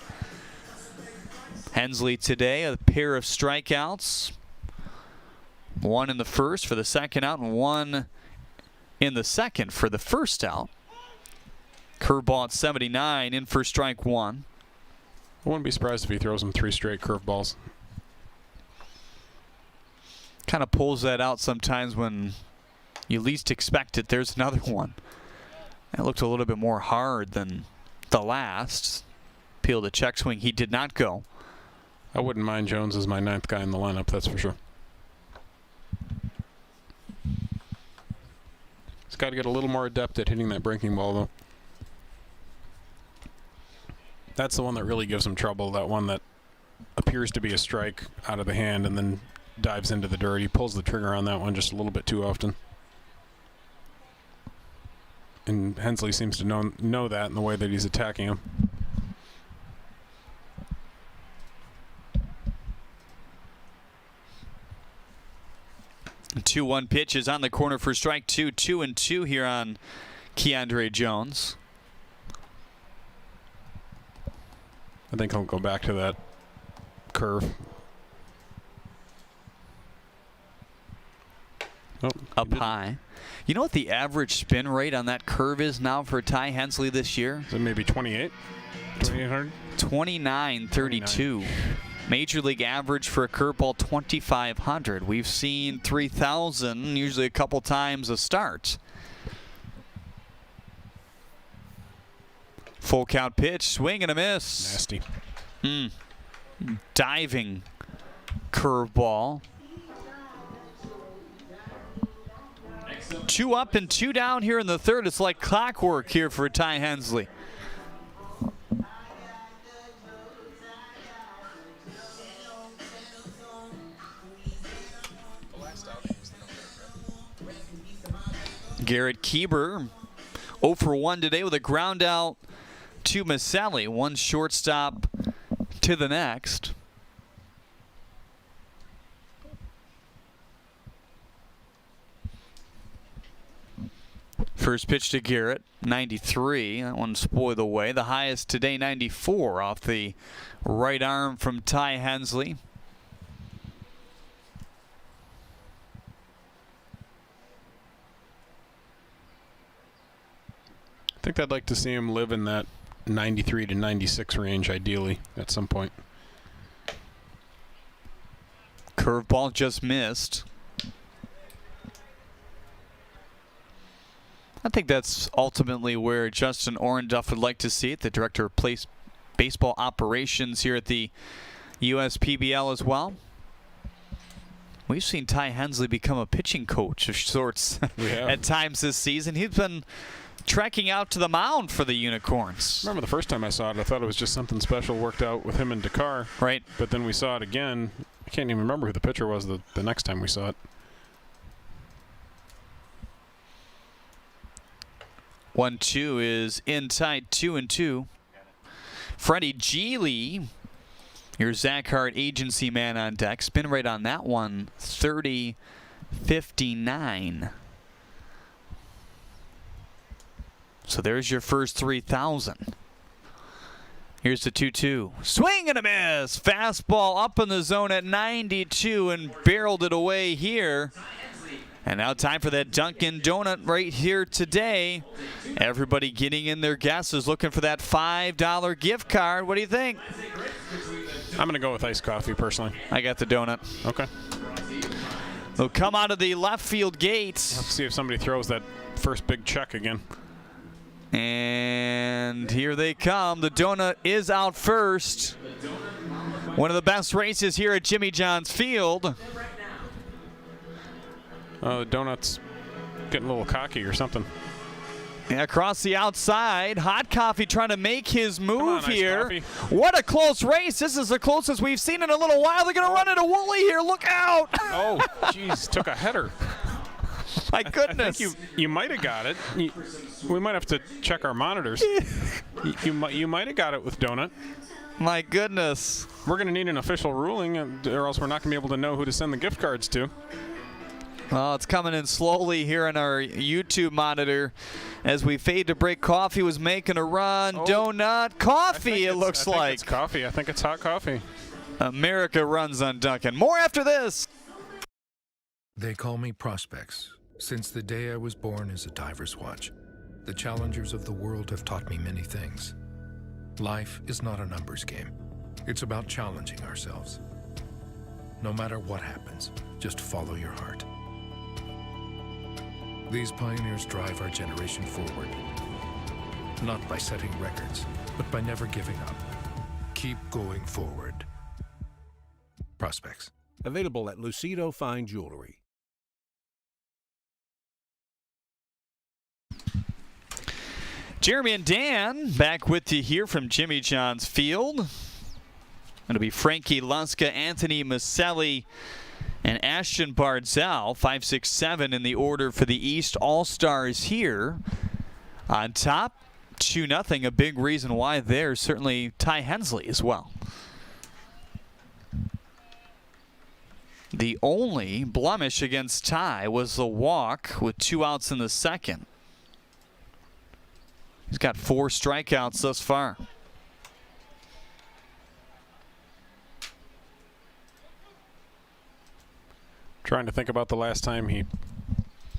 Hensley today, a pair of strikeouts. 1 in the first for the second out and 1 in the second for the first out. Curveball at 79, in for strike 1. I wouldn't be surprised if he throws him 3 straight curveballs. Kind of pulls that out sometimes when you least expect it. There's another one. That looked a little bit more hard than the last. Peeled a check swing. He did not go. I wouldn't mind Jones as my 9th guy in the lineup, that's for sure. He's got to get a little more adept at hitting that breaking ball, though. That's the one that really gives him trouble, that one that appears to be a strike out of the hand and then dives into the dirt. He pulls the trigger on that one just a little bit too often. And Hensley seems to know that in the way that he's attacking him. 2-1 pitch is on the corner for strike 2. 2-2 here on Keandre Jones. I think he'll go back to that curve. Oh, up high. You know what the average spin rate on that curve is now for Ty Hensley this year? Is it maybe 28? 2800? 29.32. Major league average for a curveball 2,500. We've seen 3,000, usually a couple times a start. Full count pitch, swing and a miss. Nasty. Diving curveball. 2 up and 2 down here in the third. It's like clockwork here for Ty Hensley. Garrett Keeber 0 for 1 today with a ground out to Maselli. 1 shortstop to the next. First pitch to Garrett, 93. That one spoiled away. The highest today, 94, off the right arm from Ty Hensley. I think I'd like to see him live in that 93 to 96 range, ideally, at some point. Curveball just missed. I think that's ultimately where Justin Orenduff would like to see it, the director of baseball operations here at the USPBL as well. We've seen Ty Hensley become a pitching coach of sorts at times this season. He's been trekking out to the mound for the Unicorns. Remember the first time I saw it, I thought it was just something special worked out with him and Dakar. Right. But then we saw it again. I can't even remember who the pitcher was the next time we saw it. 1-2 is in tight, 2-2. Freddie Geely, your Zach Hart agency man on deck. Spin rate on that one, 30.59. So there's your first 3,000. Here's the 2-2. Swing and a miss. Fastball up in the zone at 92 and barreled it away here. And now time for that Dunkin' Donut right here today. Everybody getting in their guesses, looking for that $5 gift card. What do you think? I'm going to go with iced coffee, personally. I got the donut. Okay. They'll come out of the left field gates. Let's see if somebody throws that first big check again. And here they come. The donut is out first. One of the best races here at Jimmy John's Field. The donut's getting a little cocky or something. Yeah, across the outside. Hot Coffee trying to make his move here. Coffee. What a close race. This is the closest we've seen in a little while. They're going to run into Woolley here. Look out. Oh, jeez. Took a header. My goodness. I think you might have got it. We might have to check our monitors. you might have got it with donut. My goodness. We're going to need an official ruling, or else we're not going to be able to know who to send the gift cards to. Well, it's coming in slowly here on our YouTube monitor as we fade to break. Coffee was making a run. Donut. Coffee, it looks like. I think it's coffee. I think it's hot coffee. America runs on Dunkin'. More after this. They call me Prospects. Since the day I was born as a diver's watch, the challengers of the world have taught me many things. Life is not a numbers game. It's about challenging ourselves. No matter what happens, just follow your heart. These pioneers drive our generation forward, not by setting records, but by never giving up. Keep going forward. Prospects. Available at Lucido Fine Jewelry. Jeremy and Dan back with you here from Jimmy John's Field. It'll be Frankie Luska, Anthony Maselli, and Ashton Bardzell, 5, 6, 7 in the order for the East All-Stars here. On top, 2-0. A big reason why there's certainly Ty Hensley as well. The only blemish against Ty was the walk with 2 outs in the second. He's got 4 strikeouts thus far. Trying to think about the last time he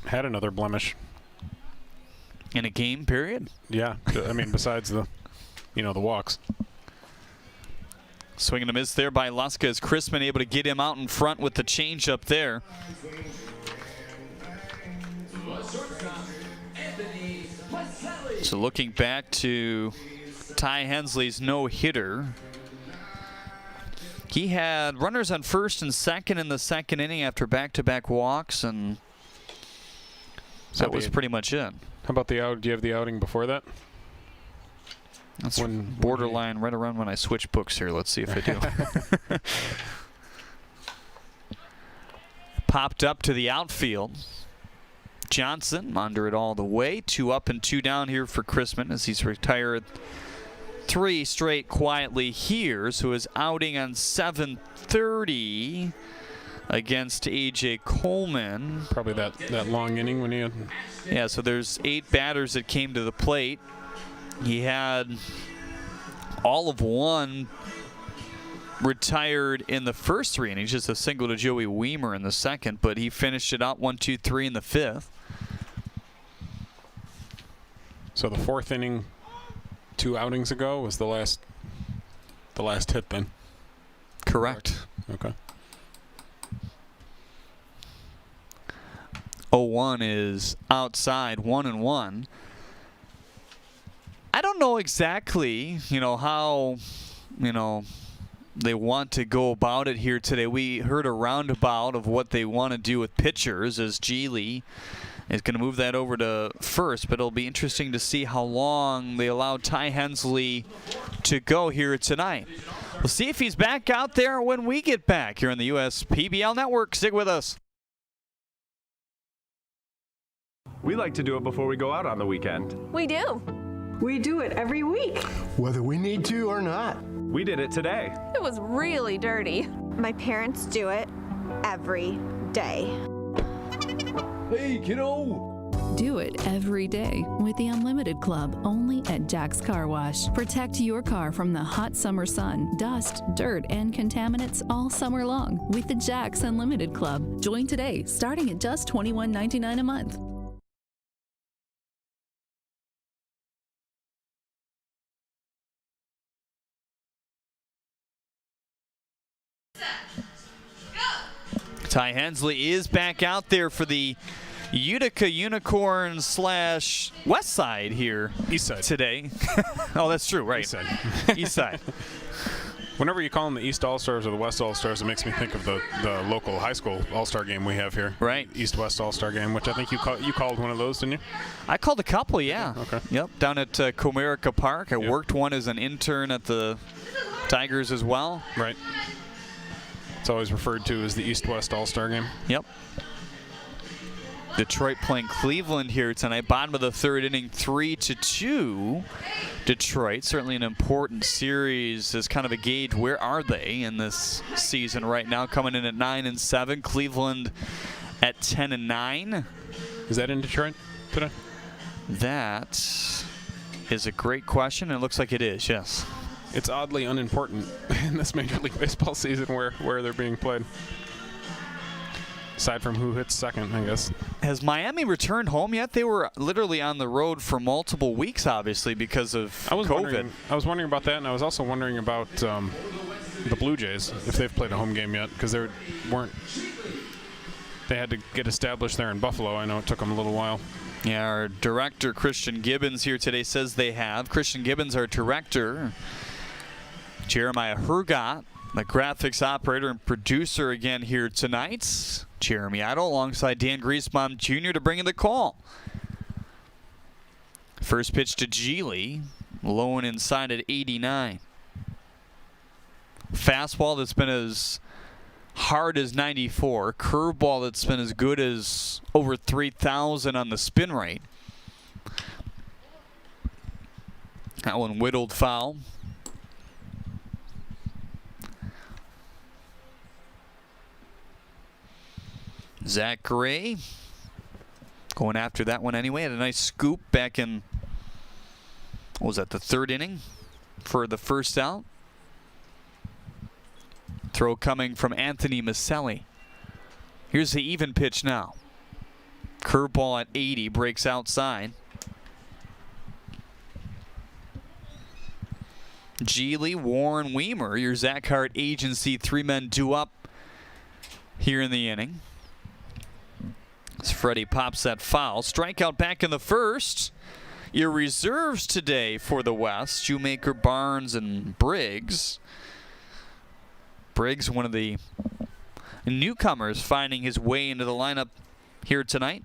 had another blemish. In a game period? Yeah, I mean, besides the walks. Swing and a miss there by Luska as Chrisman able to get him out in front with the changeup there. So looking back to Ty Hensley's no-hitter, he had runners on first and second in the second inning after back-to-back walks, and that was pretty much it. How about the out? Do you have the outing before that? That's borderline right around when I switch books here. Let's see if I do. Popped up to the outfield. Johnson under it all the way. 2 up and 2 down here for Chrisman as he's retired 3 straight quietly here. So his outing on 7:30 against A.J. Coleman. Probably that long inning when he had... Yeah, so there's 8 batters that came to the plate. He had all of 1 retired in the first 3 innings, just a single to Joey Weimer in the second, but he finished it out 1, 2, 3 in the 5th. So the 4th inning 2 outings ago was the last hit then? Correct. Okay. 0-1 is outside, 1-1. I don't know exactly, how, they want to go about it here today. We heard a roundabout of what they want to do with pitchers as Geely is going to move that over to first, but it'll be interesting to see how long they allow Ty Hensley to go here tonight. We'll see if he's back out there when we get back here on the US PBL Network. Stick with us. We like to do it before we go out on the weekend. We do. We do it every week. Whether we need to or not. We did it today. It was really dirty. My parents do it every day. Hey, kiddo! Do it every day with the Unlimited Club, only at Jack's Car Wash. Protect your car from the hot summer sun, dust, dirt, and contaminants all summer long with the Jack's Unlimited Club. Join today, starting at just $21.99 a month. Ty Hensley is back out there for the Utica Unicorns / West Side here. East Side. Today. Oh, that's true, right. East Side. East Side. Whenever you call them the East All-Stars or the West All-Stars, it makes me think of the local high school All-Star game we have here. Right. East-West All-Star game, which I think you called one of those, didn't you? I called a couple, yeah. Okay. Yep, down at Comerica Park. I worked one as an intern at the Tigers as well. Right. It's always referred to as the East-West All-Star game. Yep. Detroit playing Cleveland here tonight. Bottom of the 3rd inning, 3-2. Detroit, certainly an important series as kind of a gauge. Where are they in this season right now? Coming in at 9-7. Cleveland at 10-9. Is that in Detroit today? That is a great question. It looks like it is, yes. It's oddly unimportant in this Major League Baseball season where they're being played. Aside from who hits second, I guess. Has Miami returned home yet? They were literally on the road for multiple weeks, obviously, because of COVID. I was wondering about that, and I was also wondering about the Blue Jays, if they've played a home game yet, because they had to get established there in Buffalo. I know it took them a little while. Yeah, our director, Christian Gibbons, here today says they have. Christian Gibbons, our director. Jeremiah Hergot, the graphics operator and producer again here tonight. Jeremy Idle alongside Dan Griesbaum Jr. to bring in the call. First pitch to Geely, low and inside at 89. Fastball that's been as hard as 94. Curveball that's been as good as over 3,000 on the spin rate. That one whittled foul. Zach Gray going after that one anyway. Had a nice scoop back in, what was that, the 3rd inning for the first out. Throw coming from Anthony Maselli. Here's the even pitch now. Curveball at 80, breaks outside. Geely, Warren, Weimer, your Zach Hart agency, 3 men due up here in the inning. As Freddie pops that foul. Strikeout back in the 1st. Your reserves today for the West, Shoemaker, Barnes, and Briggs. Briggs, one of the newcomers, finding his way into the lineup here tonight.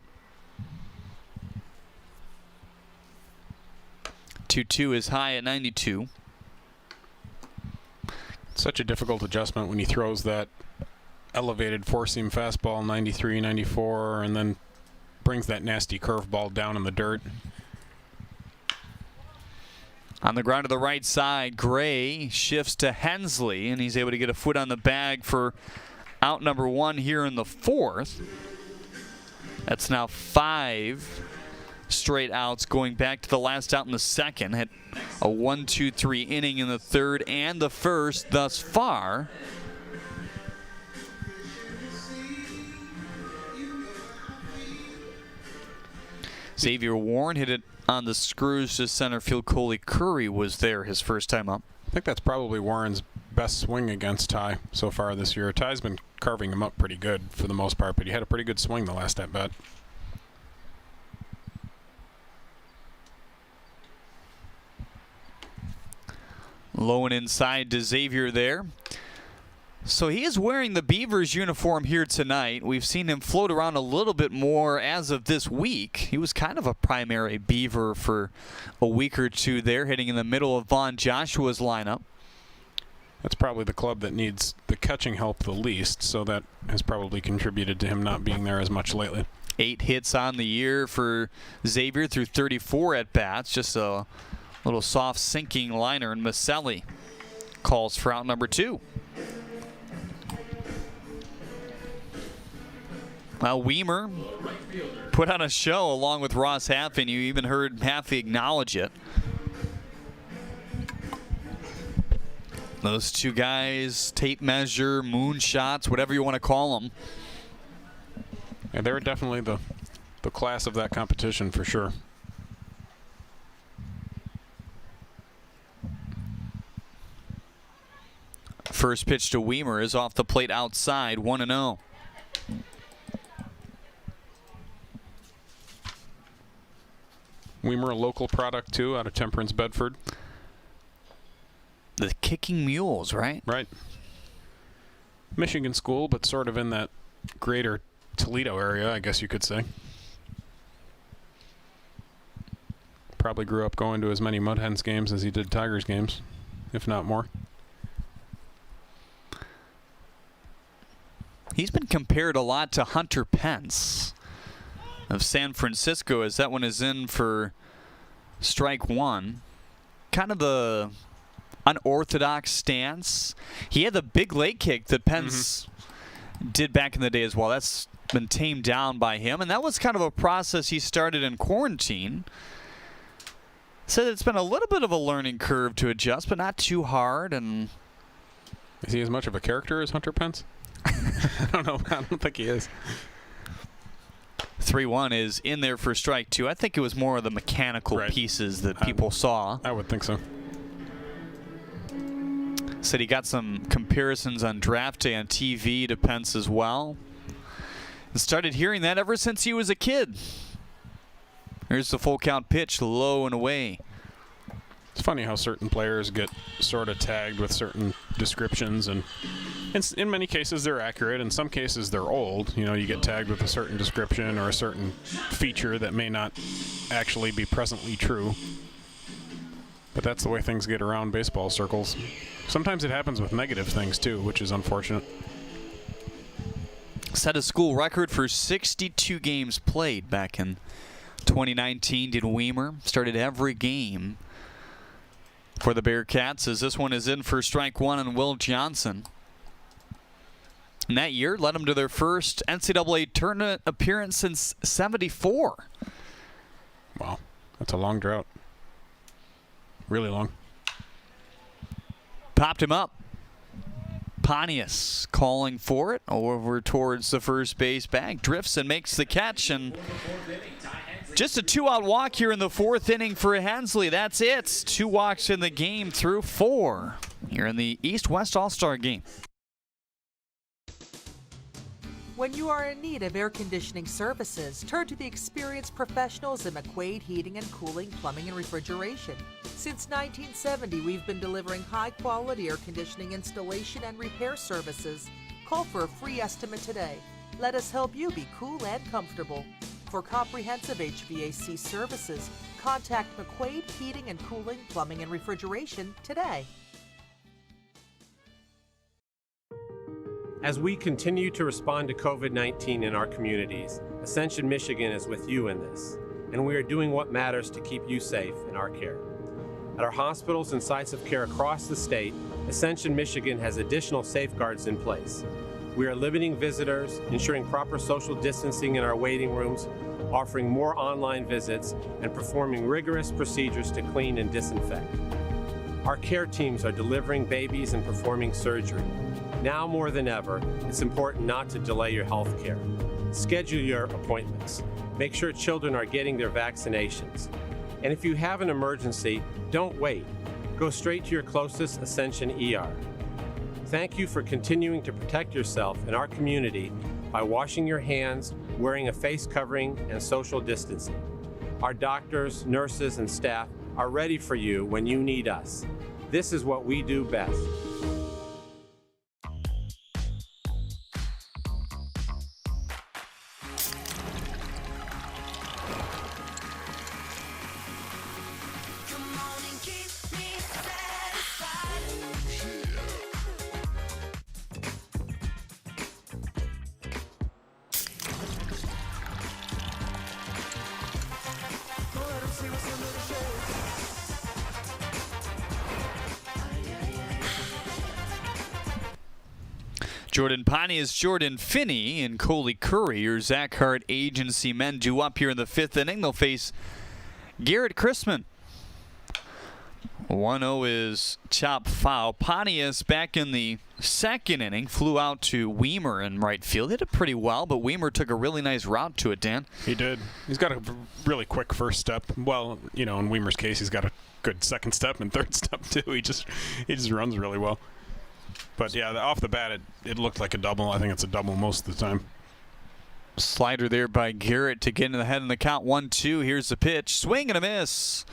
2-2 is high at 92. Such a difficult adjustment when he throws that elevated four-seam fastball 93, 94, and then brings that nasty curveball down in the dirt. On the ground to the right side, Gray shifts to Hensley, and he's able to get a foot on the bag for out number 1 here in the 4th. That's now 5 straight outs going back to the last out in the 2nd. Hit a 1-2-3 inning in the 3rd and the 1st thus far. Xavier Warren hit it on the screws to center field. Coley Curry was there his first time up. I think that's probably Warren's best swing against Ty so far this year. Ty's been carving him up pretty good for the most part, but he had a pretty good swing the last at bat. Low and inside to Xavier there. So he is wearing the Beavers uniform here tonight. We've seen him float around a little bit more as of this week. He was kind of a primary Beaver for a week or two there, hitting in the middle of Vaughn Joshua's lineup. That's probably the club that needs the catching help the least, so that has probably contributed to him not being there as much lately. 8 hits on the year for Xavier through 34 at-bats. Just a little soft sinking liner, and Maselli calls for out number 2. Well, Weimer put on a show along with Ross Halfin. You even heard Halfie acknowledge it. Those two guys, tape measure, moonshots, whatever you want to call them. Yeah, they're definitely the class of that competition for sure. First pitch to Weimer is off the plate outside, 1-0. Weimer, a local product too, out of Temperance, Bedford. The Kicking Mules, right? Right. Michigan school, but sort of in that greater Toledo area, I guess you could say. Probably grew up going to as many Mud Hens games as he did Tigers games, if not more. He's been compared a lot to Hunter Pence of San Francisco, as that one is in for strike 1. Kind of the unorthodox stance. He had the big leg kick that Pence did back in the day as well. That's been tamed down by him, and that was kind of a process he started in quarantine. Said it's been a little bit of a learning curve to adjust, but not too hard. And is he as much of a character as Hunter Pence? I don't know. I don't think he is. 3-1 is in there for strike 2. I think it was more of the mechanical pieces that people saw. I would think so. Said he got some comparisons on draft day on TV to Pence as well. And started hearing that ever since he was a kid. Here's the full count pitch, low and away. It's funny how certain players get sort of tagged with certain descriptions, and in many cases they're accurate. In some cases they're old. You know, you get tagged with a certain description or a certain feature that may not actually be presently true. But that's the way things get around baseball circles. Sometimes it happens with negative things too, which is unfortunate. Set a school record for 62 games played back in 2019. Did Weimer. Started every game for the Bearcats, as this one is in for strike 1 on Will Johnson. And that year led them to their first NCAA tournament appearance since '74. Wow, that's a long drought. Really long. Popped him up. Pontius calling for it over towards the first base bag. Drifts and makes the catch, and just a 2-out walk here in the 4th inning for Hensley. That's it. 2 walks in the game through 4 here in the East-West All-Star game. When you are in need of air conditioning services, turn to the experienced professionals at McQuaid Heating and Cooling, Plumbing and Refrigeration. Since 1970, we've been delivering high-quality air conditioning installation and repair services. Call for a free estimate today. Let us help you be cool and comfortable. For comprehensive HVAC services, contact McQuaid Heating and Cooling, Plumbing and Refrigeration today. As we continue to respond to COVID-19 in our communities, Ascension Michigan is with you in this, and we are doing what matters to keep you safe in our care. At our hospitals and sites of care across the state, Ascension Michigan has additional safeguards in place. We are limiting visitors, ensuring proper social distancing in our waiting rooms, offering more online visits, and performing rigorous procedures to clean and disinfect. Our care teams are delivering babies and performing surgery. Now more than ever, it's important not to delay your health care. Schedule your appointments. Make sure children are getting their vaccinations. And if you have an emergency, don't wait. Go straight to your closest Ascension ER. Thank you for continuing to protect yourself and our community by washing your hands, wearing a face covering, and social distancing. Our doctors, nurses, and staff are ready for you when you need us. This is what we do best. Jordan Pontius, Jordan Finney, and Coley Curry, your Zach Hart agency men, due up here in the 5th inning. They'll face Garrett Chrisman. 1-0 is chop foul. Pontius back in the 2nd inning flew out to Weimer in right field. Hit it pretty well, but Weimer took a really nice route to it, Dan. He did. He's got a really quick first step. Well, you know, in Weimer's case, he's got a good second step and third step too. He just runs really well. But yeah, off the bat, it looked like a double. I think it's a double most of the time. Slider there by Garrett to get in the head in the count. 1-2. Here's the pitch. Swing and a miss.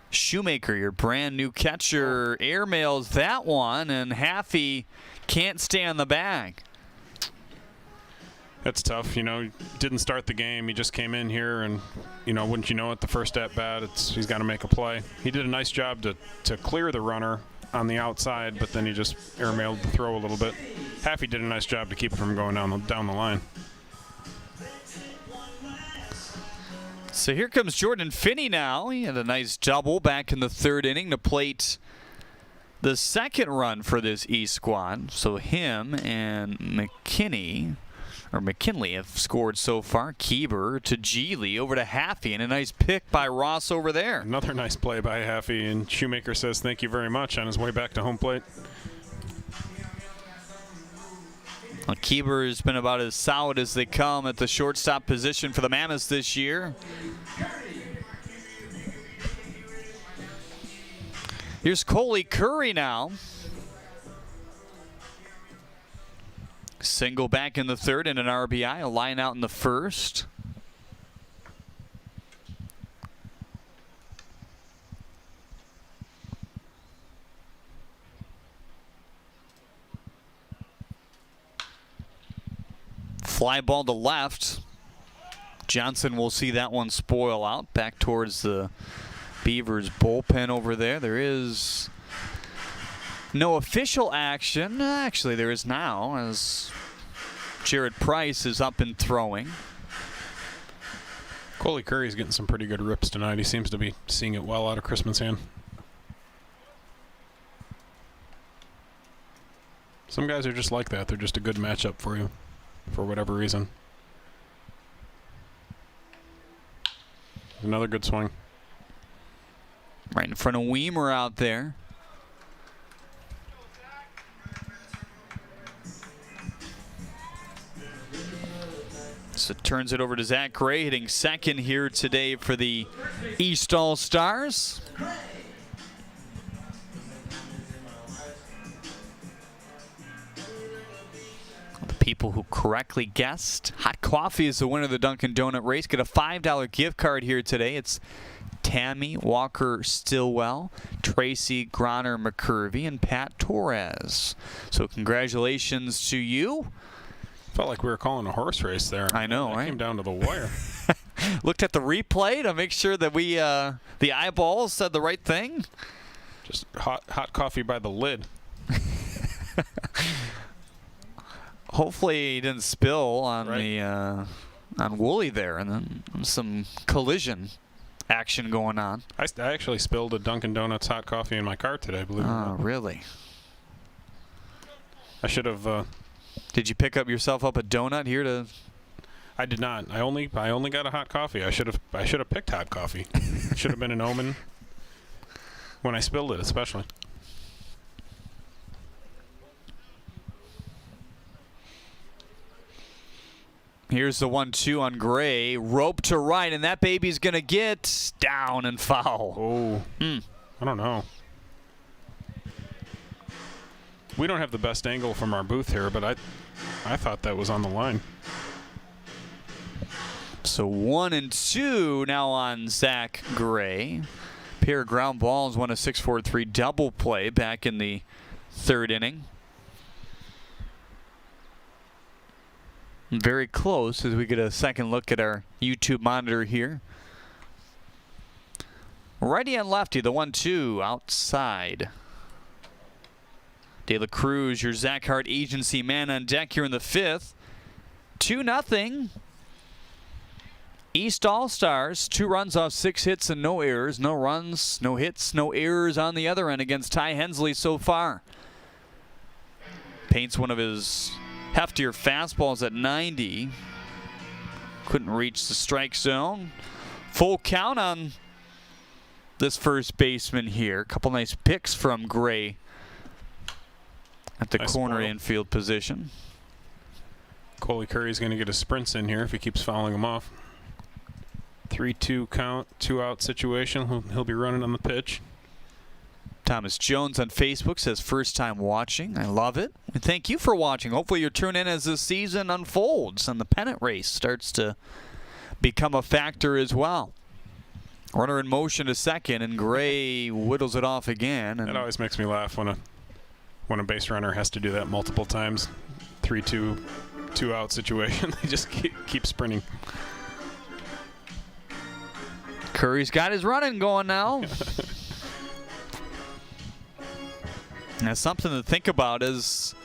Shoemaker, your brand new catcher, airmails that one, and Haffey can't stay on the bag. That's tough. You know, didn't start the game. He just came in here, and, you know, wouldn't you know it, the first at bat, he's got to make a play. He did a nice job to clear the runner on the outside, but then he just airmailed the throw a little bit. Haffey did a nice job to keep it from going down the line. So here comes Jordan Finney now. He had a nice double back in the 3rd inning to plate the 2nd run for this East squad. So him and McKinley have scored so far. Kieber to Geely over to Haffey, and a nice pick by Ross over there. Another nice play by Haffey, and Shoemaker says thank you very much on his way back to home plate. Well, Kieber has been about as solid as they come at the shortstop position for the Mammoths this year. Here's Coley Curry now. Single back in the 3rd and an RBI, a line out in the 1st. Fly ball to left. Johnson will see that one spoil out back towards the Beavers bullpen over there. There is no official action. Actually, there is now, as Jared Price is up and throwing. Coley Curry's getting some pretty good rips tonight. He seems to be seeing it well out of Chrisman's hand. Some guys are just like that. They're just a good matchup for you, for whatever reason. Another good swing. Right in front of Weimer out there. So turns it over to Zach Gray, hitting 2nd here today for the East All-Stars. The people who correctly guessed hot coffee is the winner of the Dunkin' Donut race. Get a $5 gift card here today. It's Tammy Walker Stillwell, Tracy Groner McCurvey, and Pat Torres. So congratulations to you. Felt like we were calling a horse race there. I know, right? Came down to the wire. Looked at the replay to make sure that we, the eyeballs said the right thing. Just hot coffee by the lid. Hopefully he didn't spill on the on Wooly there, and then some collision action going on. I actually spilled a Dunkin' Donuts hot coffee in my car today, believe it or not. Oh, really? I should have Did you pick yourself up a donut here to? I did not. I only got a hot coffee. I should have picked hot coffee. It should have been an omen when I spilled it, especially. Here's the 1-2 on Gray. Rope to right, and that baby's going to get down and foul. Oh, I don't know. We don't have the best angle from our booth here, but I thought that was on the line. So 1 and 2 now on Zach Gray. Pair of ground balls, won a 6-4-3 double play back in the 3rd inning. Very close as we get a second look at our YouTube monitor here. Righty and lefty, the 1-2 outside. De La Cruz, your Zach Hart agency man on deck here in the 5th. 2-0. East All-Stars, 2 runs off 6 hits and no errors. No runs, no hits, no errors on the other end against Ty Hensley so far. Paints one of his heftier fastballs at 90. Couldn't reach the strike zone. Full count on this first baseman here. A couple nice picks from Gray at the corner infield position. Coley Curry's going to get his sprints in here if he keeps fouling them off. 3-2 count, 2-out situation. He'll be running on the pitch. Thomas Jones on Facebook says first time watching. I love it. And thank you for watching. Hopefully you'll tune in as the season unfolds and the pennant race starts to become a factor as well. Runner in motion to second, and Gray whittles it off again. And it always makes me laugh when a base runner has to do that multiple times. 3-2, 2-out situation. They just keep sprinting. Curry's got his running going now. Now, something to think about as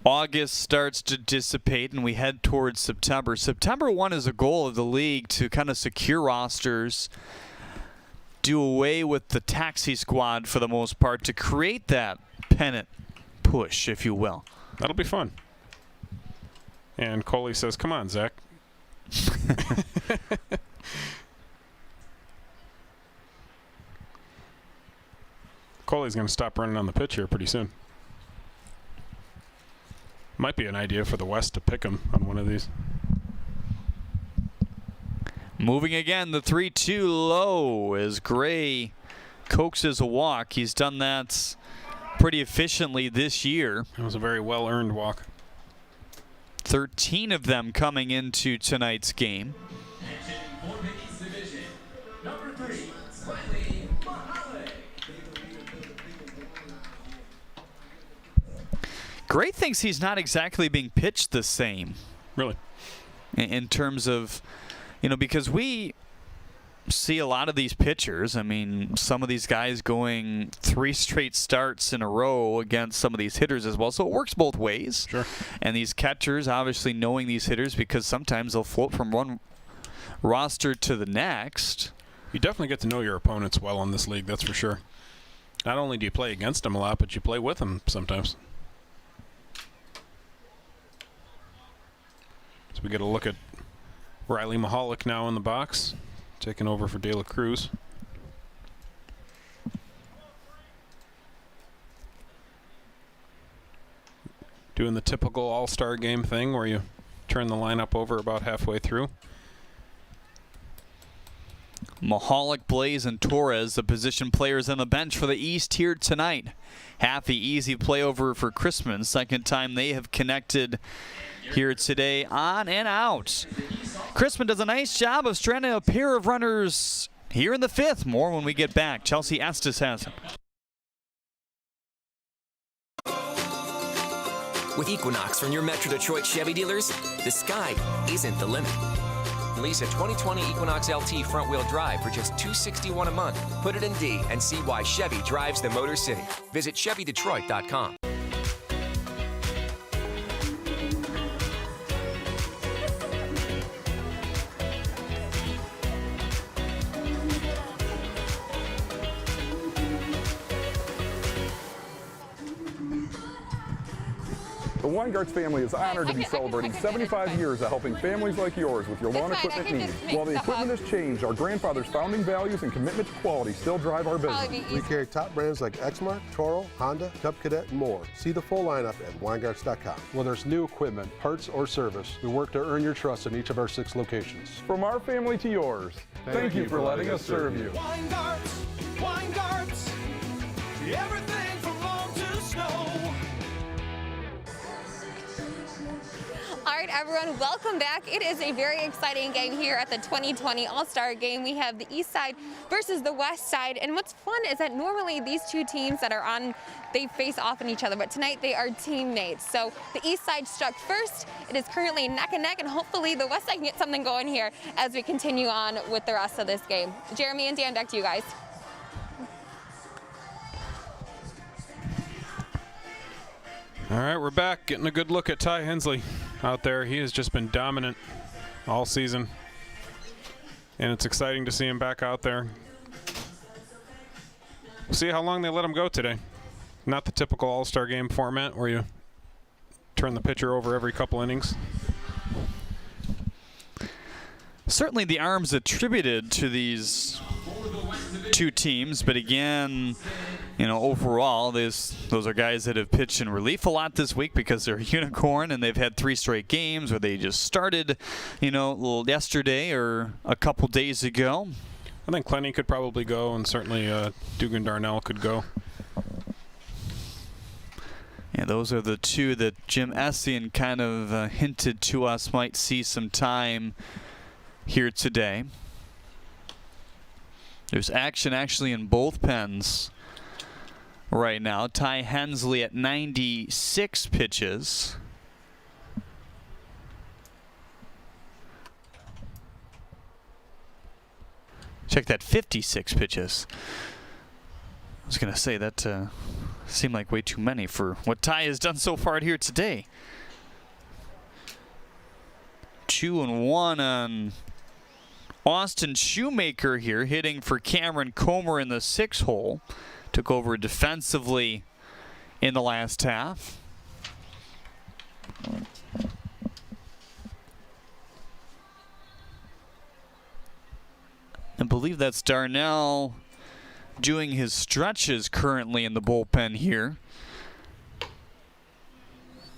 August starts to dissipate and we head towards September. September 1 is a goal of the league to kind of secure rosters, do away with the taxi squad for the most part, to create that pennant push, if you will. That'll be fun. And Coley says, come on, Zach. Coley's going to stop running on the pitch here pretty soon. Might be an idea for the West to pick him on one of these. Moving again, the 3-2 low as Gray coaxes a walk. He's done that pretty efficiently this year. It was a very well-earned walk. 13 of them coming into tonight's game. Gray thinks he's not exactly being pitched the same. Really? In terms of, because we see a lot of these pitchers. I mean, some of these guys going 3 straight starts in a row against some of these hitters as well. So it works both ways. Sure. And these catchers obviously knowing these hitters because sometimes they'll float from one roster to the next. You definitely get to know your opponents well in this league, that's for sure. Not only do you play against them a lot, but you play with them sometimes. So we get a look at Riley Mahalik now in the box, taking over for De La Cruz. Doing the typical all-star game thing where you turn the lineup over about halfway through. Mahalik, Blaze, and Torres, the position players on the bench for the East here tonight. Happy, easy play over for Chrisman. Second time they have connected here today, on and out. Chrisman does a nice job of stranding a pair of runners here in the 5th. More when we get back. Chelsea Estes has it. With Equinox from your Metro Detroit Chevy dealers, the sky isn't the limit. Lease a 2020 Equinox LT front-wheel drive for just $261 a month. Put it in D and see why Chevy drives the Motor City. Visit ChevyDetroit.com. The Weingarts family is honored to be celebrating 75 years of helping families like yours with your lawn equipment needs. While the equipment has changed, our grandfather's founding values and commitment to quality still drive our business. We carry top brands like Exmark, Toro, Honda, Cub Cadet, and more. See the full lineup at Weingarts.com. Whether it's new equipment, parts, or service, we work to earn your trust in each of our 6 locations. From our family to yours, thank you for letting us serve you. Weingarts, everything from lawn to snow. All right, everyone, welcome back. It is a very exciting game here at the 2020 All-Star Game. We have the East Side versus the West Side, and what's fun is that normally these two teams that are on, they face off in each other, but tonight they are teammates. So the East Side struck first. It is currently neck and neck, and hopefully the West Side can get something going here as we continue on with the rest of this game. Jeremy and Dan, back to you guys. All right, we're back, getting a good look at Ty Hensley out there. He has just been dominant all season, and it's exciting to see him back out there. We'll see how long they let him go today. Not the typical All-Star Game format where you turn the pitcher over every couple innings. Certainly the arms attributed to these two teams, but again, you know, overall, those are guys that have pitched in relief a lot this week because they're a unicorn and they've had 3 straight games where they just started, you know, yesterday or a couple days ago. I think Clenny could probably go, and certainly Dugan Darnell could go. Yeah, those are the two that Jim Essian kind of hinted to us might see some time here today. There's action actually in both pens right now. Ty Hensley at 96 pitches. Check that, 56 pitches. I was going to say that seemed like way too many for what Ty has done so far here today. 2-1 on Austin Shoemaker here, hitting for Cameron Comer in the 6th hole. Took over defensively in the last half. I believe that's Darnell doing his stretches currently in the bullpen here.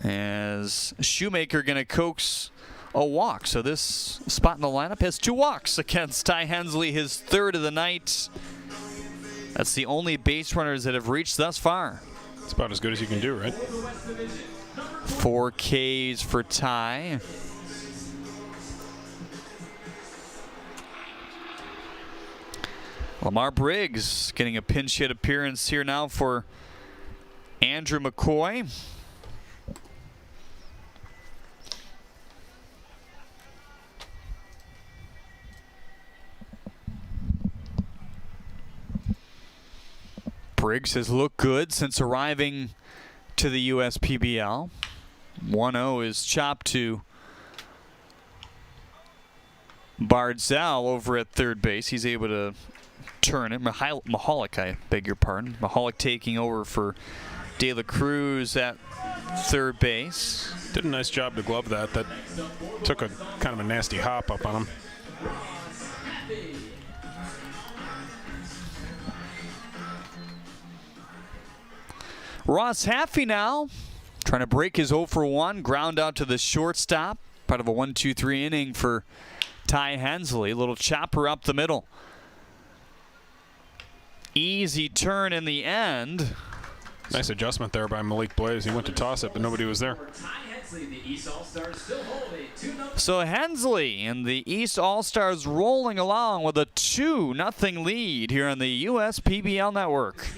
As Shoemaker going to coax a walk. So this spot in the lineup has 2 walks against Ty Hensley, his 3rd of the night. That's the only base runners that have reached thus far. It's about as good as you can do, right? 4 Ks for Ty. Lamar Briggs getting a pinch hit appearance here now for Andrew McCoy. Briggs has looked good since arriving to the USPBL. 1-0 is chopped to Bardzell over at 3rd base. He's able to turn it. Mahalik, I beg your pardon. Mahalik taking over for De La Cruz at 3rd base. Did a nice job to glove that. That took a kind of a nasty hop up on him. Ross Haffey now trying to break his 0 for 1. Ground out to the shortstop. Part of a 1-2-3 inning for Ty Hensley. Little chopper up the middle. Easy turn in the end. Nice adjustment there by Malik Blaze. He went to toss it, but nobody was there. So Hensley and the East All-Stars rolling along with a 2-0 lead here on the USPBL Network.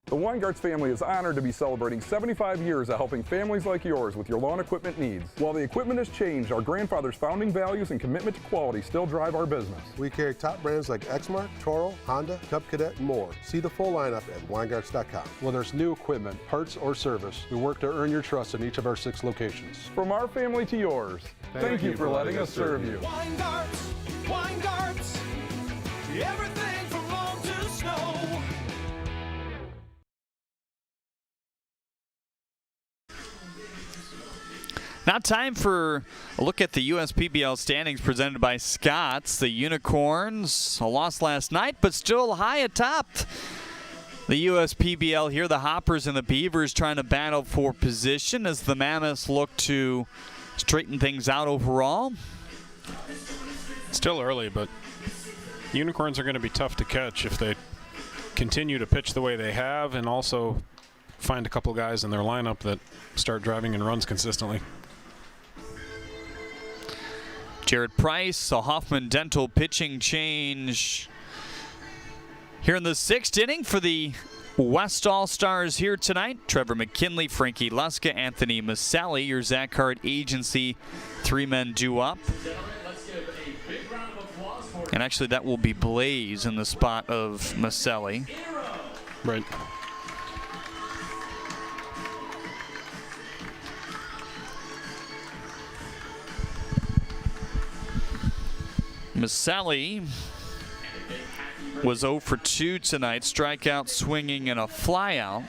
The Weingarts family is honored to be celebrating 75 years of helping families like yours with your lawn equipment needs. While the equipment has changed, our grandfather's founding values and commitment to quality still drive our business. We carry top brands like Exmark, Toro, Honda, Cub Cadet, and more. See the full lineup at Weingarts.com. Whether it's new equipment, parts, or service, we work to earn your trust in each of our 6 locations. From our family to yours, thank you for letting us serve you. Weingarts, everything from lawn to snow. Now time for a look at the USPBL standings presented by Scott's. The Unicorns, a loss last night, but still high atop the USPBL here. The Hoppers and the Beavers trying to battle for position as the Mammoths look to straighten things out overall. Still early, but Unicorns are going to be tough to catch if they continue to pitch the way they have and also find a couple guys in their lineup that start driving in runs consistently. Jared Price, a Hoffman Dental pitching change here in the 6th inning for the West All-Stars here tonight. Trevor McKinley, Frankie Luska, Anthony Maselli, your Zach Hart agency 3-men due up. And actually that will be Blaze in the spot of Maselli. Right. Maselli was 0 for 2 tonight, strikeout, swinging, and a flyout.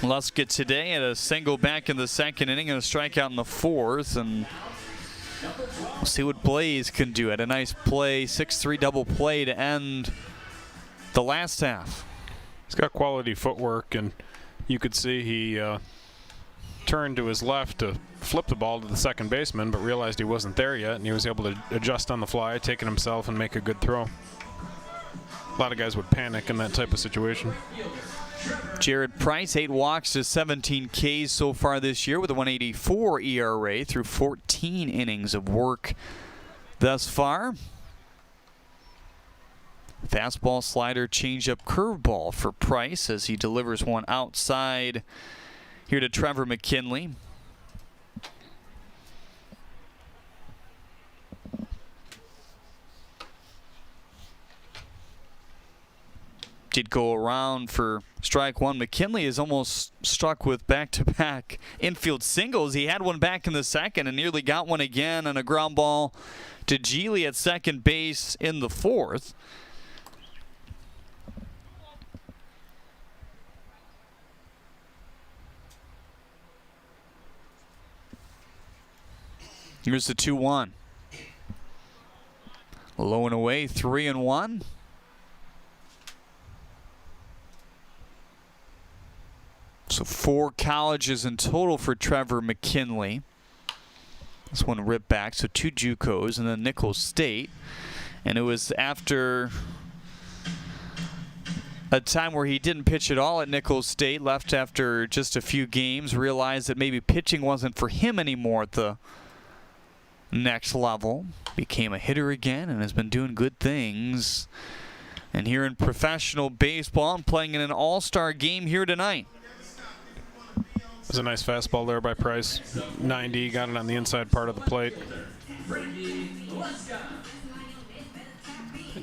Luska today had a single back in the 2nd inning and a strikeout in the 4th, and we'll see what Blaze can do. Had a nice play, 6-3 double play to end the last half. He's got quality footwork, and you could see he turned to his left to flip the ball to the second baseman, but realized he wasn't there yet, and he was able to adjust on the fly, take it himself, and make a good throw. A lot of guys would panic in that type of situation. Jared Price, 8 walks to 17 Ks so far this year with a 1.84 ERA through 14 innings of work thus far. Fastball, slider, changeup, curveball for Price as he delivers one outside here to Trevor McKinley. Did go around for strike one. McKinley is almost struck with back-to-back infield singles. He had one back in the 2nd and nearly got one again on a ground ball to Geely at second base in the 4th. Here's the 2-1. Low and away, 3-1. So 4 colleges in total for Trevor McKinley. This one ripped back, so 2 JUCOs and then Nichols State. And it was after a time where he didn't pitch at all at Nichols State, left after just a few games, realized that maybe pitching wasn't for him anymore at the next level. Became a hitter again and has been doing good things. And here in professional baseball, I'm playing in an all-star game here tonight. It was a nice fastball there by Price. 90, got it on the inside part of the plate.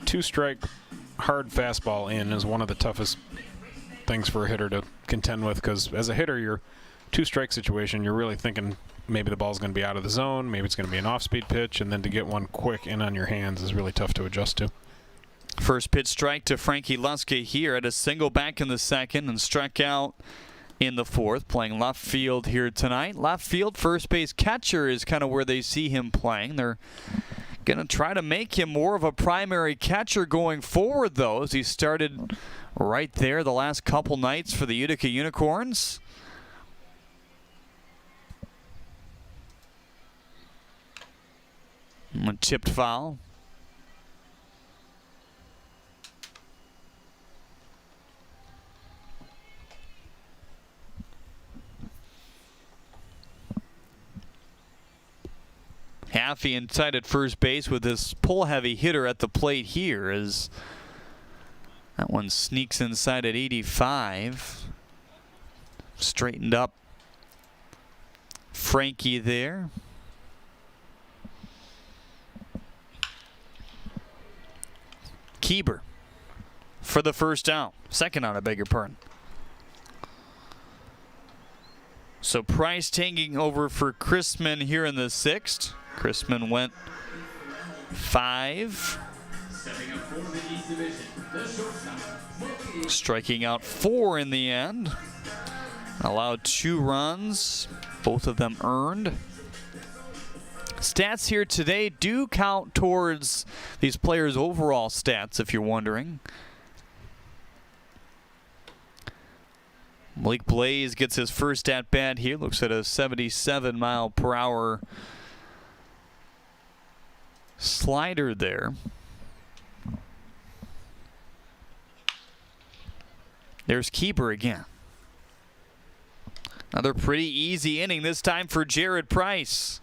2-strike hard fastball in is one of the toughest things for a hitter to contend with, because as a hitter, your 2-strike situation, you're really thinking maybe the ball's going to be out of the zone, maybe it's going to be an off-speed pitch, and then to get one quick in on your hands is really tough to adjust to. First pitch strike to Frankie Luska here at a single back in the 2nd and struck out in the 4th, playing left field here tonight. Left field, first base catcher is kind of where they see him playing. They're going to try to make him more of a primary catcher going forward, though, as he started right there the last couple nights for the Utica Unicorns. A tipped foul. Haffey inside at first base with this pull-heavy hitter at the plate here as that one sneaks inside at 85. Straightened up Frankie there. Kieber for the first out. Second out, I beg your pardon. So Price taking over for Chrisman here in the 6th. Chrisman went 5. Striking out 4 in the end. Allowed 2 runs, both of them earned. Stats here today do count towards these players' overall stats, if you're wondering. Malik Blaze gets his first at-bat here. Looks at a 77-mile-per-hour slider there. There's Keeper again. Another pretty easy inning this time for Jared Price.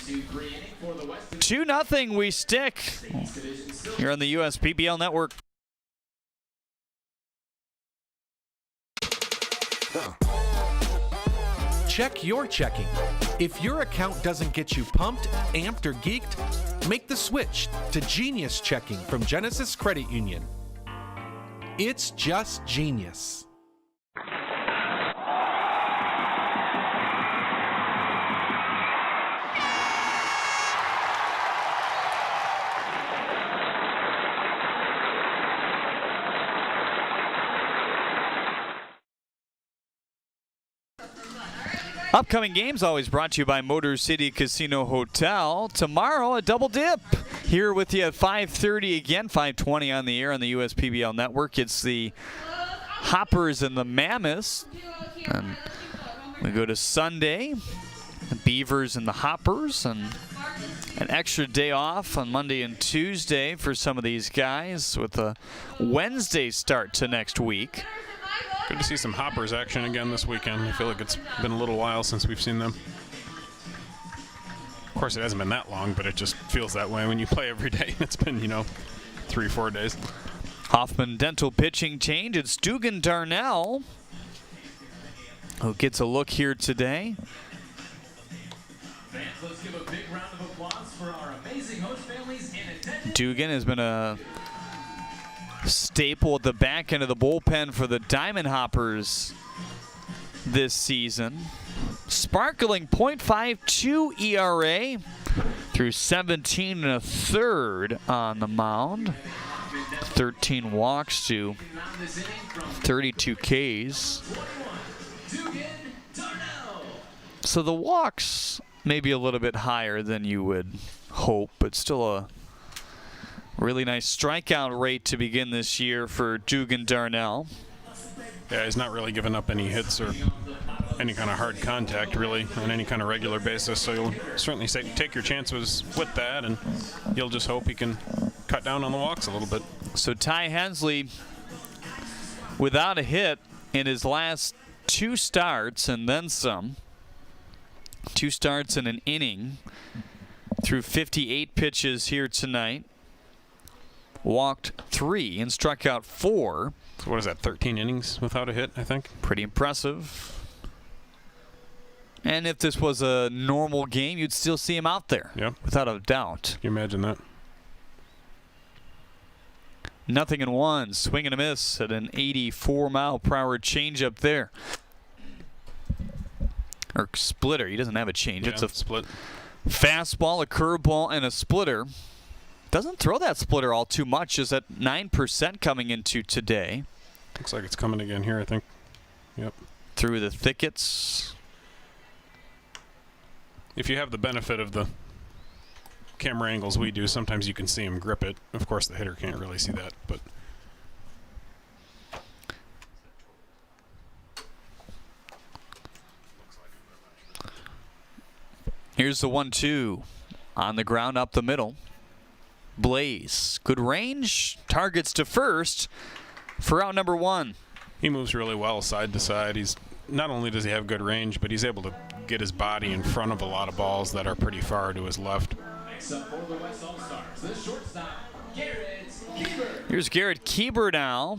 2-0 we stick here on the USPBL Network. Check your checking. If your account doesn't get you pumped, amped, or geeked, make the switch to Genius Checking from Genesis Credit Union. It's just genius. Upcoming games always brought to you by Motor City Casino Hotel. Tomorrow, a double dip. Here with you at 5:30 again, 5:20 on the air on the USPBL Network. It's the Hoppers and the Mammoths. And we go to Sunday, the Beavers and the Hoppers, and an extra day off on Monday and Tuesday for some of these guys with a Wednesday start to next week. Good to see some Hoppers action again this weekend. I feel like it's been a little while since we've seen them. Of course, it hasn't been that long, but it just feels that way when you play every day. It's been, 3-4 days. Hoffman Dental pitching change. It's Dugan Darnell who gets a look here today. Fans, let's give a big round of applause for our amazing host families in attendance. Dugan has been a staple at the back end of the bullpen for the Diamond Hoppers this season. Sparkling .52 ERA through 17 1/3 on the mound. 13 walks to 32 Ks. So the walks maybe a little bit higher than you would hope, but still a really nice strikeout rate to begin this year for Dugan Darnell. Yeah, he's not really giving up any hits or any kind of hard contact, really, on any kind of regular basis. So you'll certainly take your chances with that, and you'll just hope he can cut down on the walks a little bit. So Ty Hensley, without a hit in his last 2 starts and then some. 2 starts in an inning through 58 pitches here tonight. Walked 3 and struck out 4. So what is that, 13 innings without a hit, I think? Pretty impressive. And if this was a normal game, you'd still see him out there. Yeah. Without a doubt. Can you imagine that? 0-1. Swing and a miss at an 84-mile-per-hour changeup there. Or splitter. He doesn't have a change. Yeah, it's a split. Fastball, a curveball, and a splitter. Doesn't throw that splitter all too much. Is at 9% coming into today. Looks like it's coming again here, I think. Yep. Through the thickets. If you have the benefit of the camera angles we do, sometimes you can see him grip it. Of course, the hitter can't really see that, but here's the 1-2 on the ground up the middle. Blaze, good range, targets to first for out number 1. He moves really well side to side. He's not only does he have good range, but he's able to get his body in front of a lot of balls that are pretty far to his left. Next up for the West All-Stars, the shortstop, Garrett Keeber. Here's Garrett Keeber now.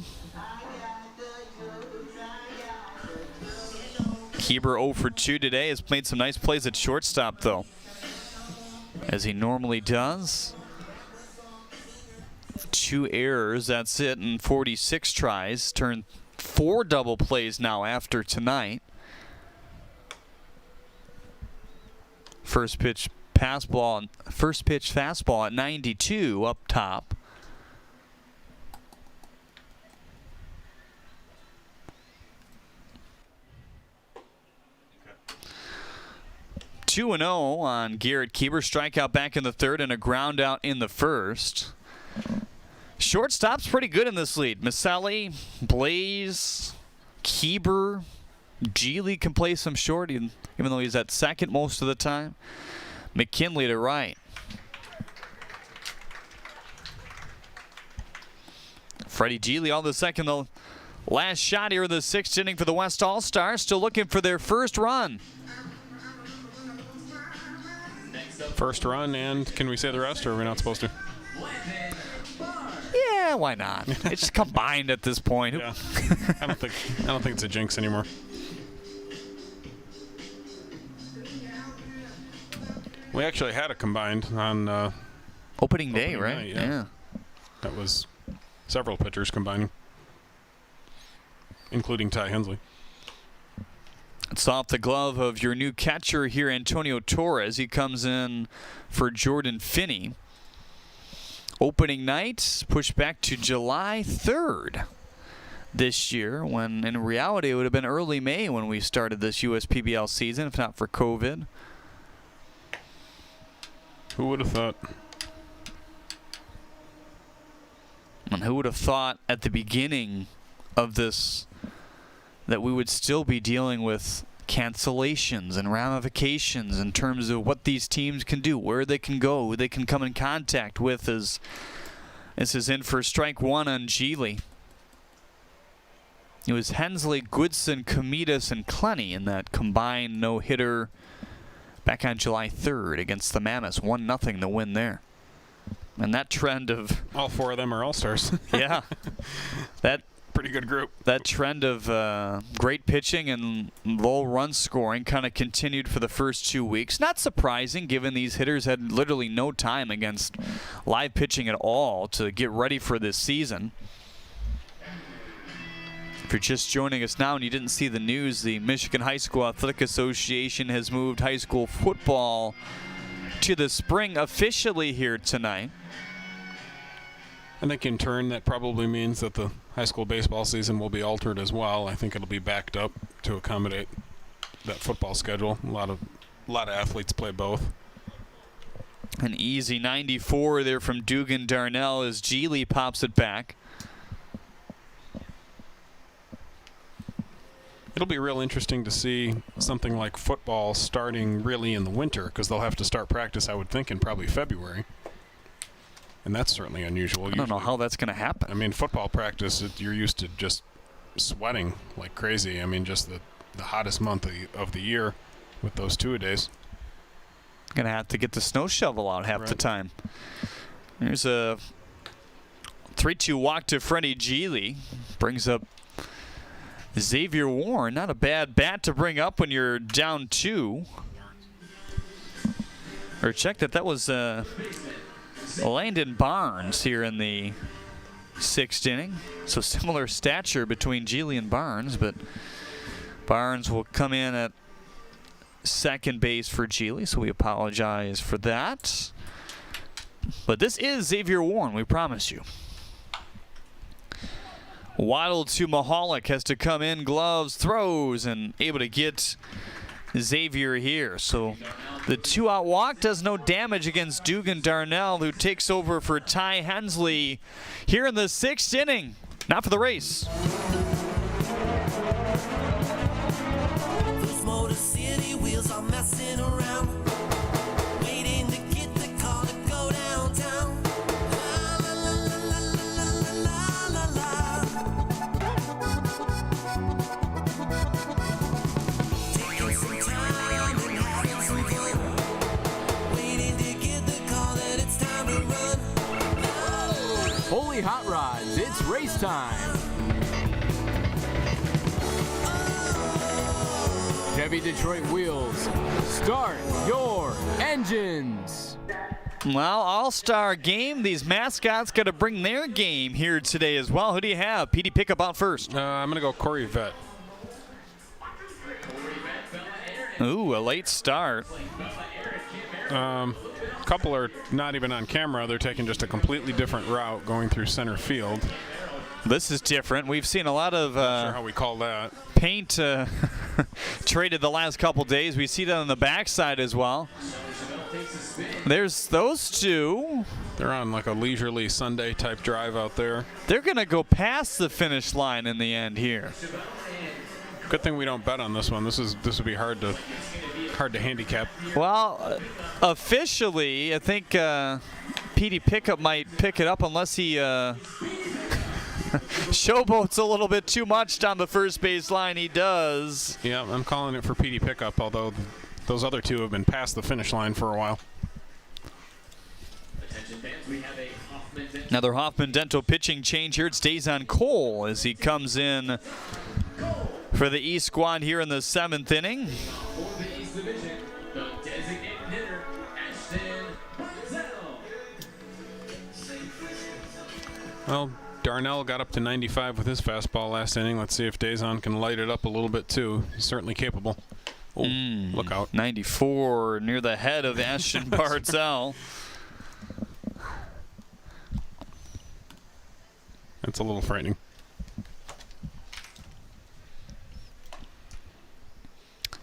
Keeber 0 for 2 today. Has made some nice plays at shortstop, though, as he normally does. 2 errors, that's it, and 46 tries. Turned 4 double plays now after tonight. First pitch fastball at 92 up top. 2-0 on Garrett Kieber. Strikeout back in the third and a ground out in the first. Shortstop's pretty good in this lead. Maselli, Blaze, Kieber, Geely can play some short, even though he's at second most of the time. McKinley to right. Freddie Geely on the second, the last shot here in the sixth inning for the West All-Stars. Still looking for their first run. First run, and can we say the rest, or are we not supposed to? Yeah, why not? It's combined at this point. Yeah. I don't think it's a jinx anymore. We actually had a combined on opening day, right? Night, yeah. That was several pitchers combining, including Ty Hensley. It's off the glove of your new catcher here, Antonio Torres. He comes in for Jordan Finney. Opening night pushed back to July 3rd this year, when in reality it would have been early May when we started this USPBL season, if not for COVID. Who would have thought? And who would have thought at the beginning of this that we would still be dealing with cancellations and ramifications in terms of what these teams can do, where they can go, who they can come in contact with. As this is in for strike one on Geely. It was Hensley, Goodson, Komitas, and Clenny in that combined no-hitter back on July 3rd against the Mammoths. 1-0 the win there. And that trend of... all four of them are All-Stars. Yeah. That pretty good group. That trend of great pitching and low run scoring kind of continued for the first 2 weeks. Not surprising, given these hitters had literally no time against live pitching at all to get ready for this season. If you're just joining us now and you didn't see the news, the Michigan High School Athletic Association has moved high school football to the spring officially here tonight. I think in turn that probably means that the high school baseball season will be altered as well. I think it'll be backed up to accommodate that football schedule. A lot of athletes play both. An easy 94 there from Dugan Darnell as Geely pops it back. It'll be real interesting to see something like football starting really in the winter, because they'll have to start practice, I would think, in probably February. And that's certainly unusual. I don't know how that's going to happen. I mean, football practice, you're used to just sweating like crazy. I mean, just the hottest month of the year with those two-a-days. Going to have to get the snow shovel out half the time. There's a 3-2 walk to Freddie Geely. Brings up Xavier Warren. Not a bad bat to bring up when you're down 2. Or check that was... Landon Barnes here in the 6th inning. So similar stature between Geely and Barnes, but Barnes will come in at second base for Geely, so we apologize for that. But this is Xavier Warren, we promise you. Waddle to Mahalik, has to come in, gloves, throws, and able to get Xavier here. So the 2-out walk does no damage against Dugan Darnell, who takes over for Ty Hensley here in the 6th inning. Now for the race. Those Motor City wheels are messing around, waiting to get the car to go downtown. La la la la la la la la taking some time and having some fun, waiting to get the call that it's time to run. Holy Hot Rods, it's race time. Chevy Detroit wheels, start your engines. Well, all-star game. These mascots got to bring their game here today as well. Who do you have? PD Pickup out first. I'm going to go Corey Vett. Ooh, a late start. A couple are not even on camera. They're taking just a completely different route going through center field. This is different. We've seen a lot of not sure how we call that. paint traded the last couple days. We see that on the backside as well. There's those two. They're on like a leisurely Sunday type drive out there. They're going to go past the finish line in the end here. Good thing we don't bet on this one. This would be hard to handicap. Well, officially, I think Petey Pickup might pick it up unless he showboats a little bit too much down the first base line. He does. Yeah, I'm calling it for Petey Pickup, although those other two have been past the finish line for a while. Another Hoffman Dental pitching change here. It stays on Cole as he comes in for the East squad here in the 7th inning. Well, Darnell got up to 95 with his fastball last inning. Let's see if Dazon can light it up a little bit too. He's certainly capable. Oh, look out. 94 near the head of Ashton Barzell. That's a little frightening.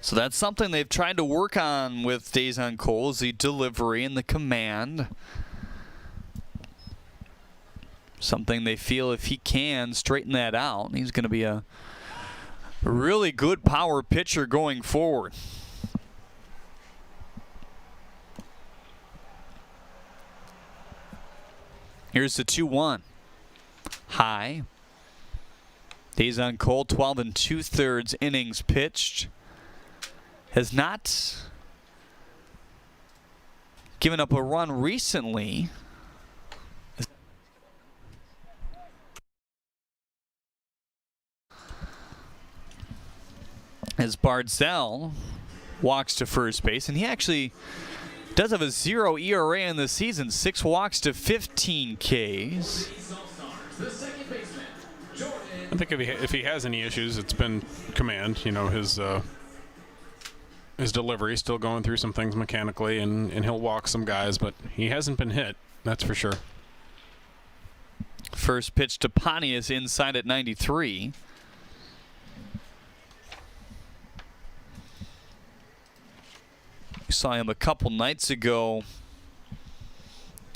So that's something they've tried to work on with Dazon Cole, is the delivery and the command. Something they feel if he can straighten that out, he's going to be a really good power pitcher going forward. Here's the 2-1. High. Dazon Cole, 12 2/3 innings pitched. Has not given up a run recently. As Barzell walks to first base, and he actually does have a 0 ERA in the season, 6 walks to 15 Ks. I think if he has any issues, it's been command. You know, his delivery, still going through some things mechanically, and he'll walk some guys, but he hasn't been hit, that's for sure. First pitch to Pontius inside at 93. We saw him a couple nights ago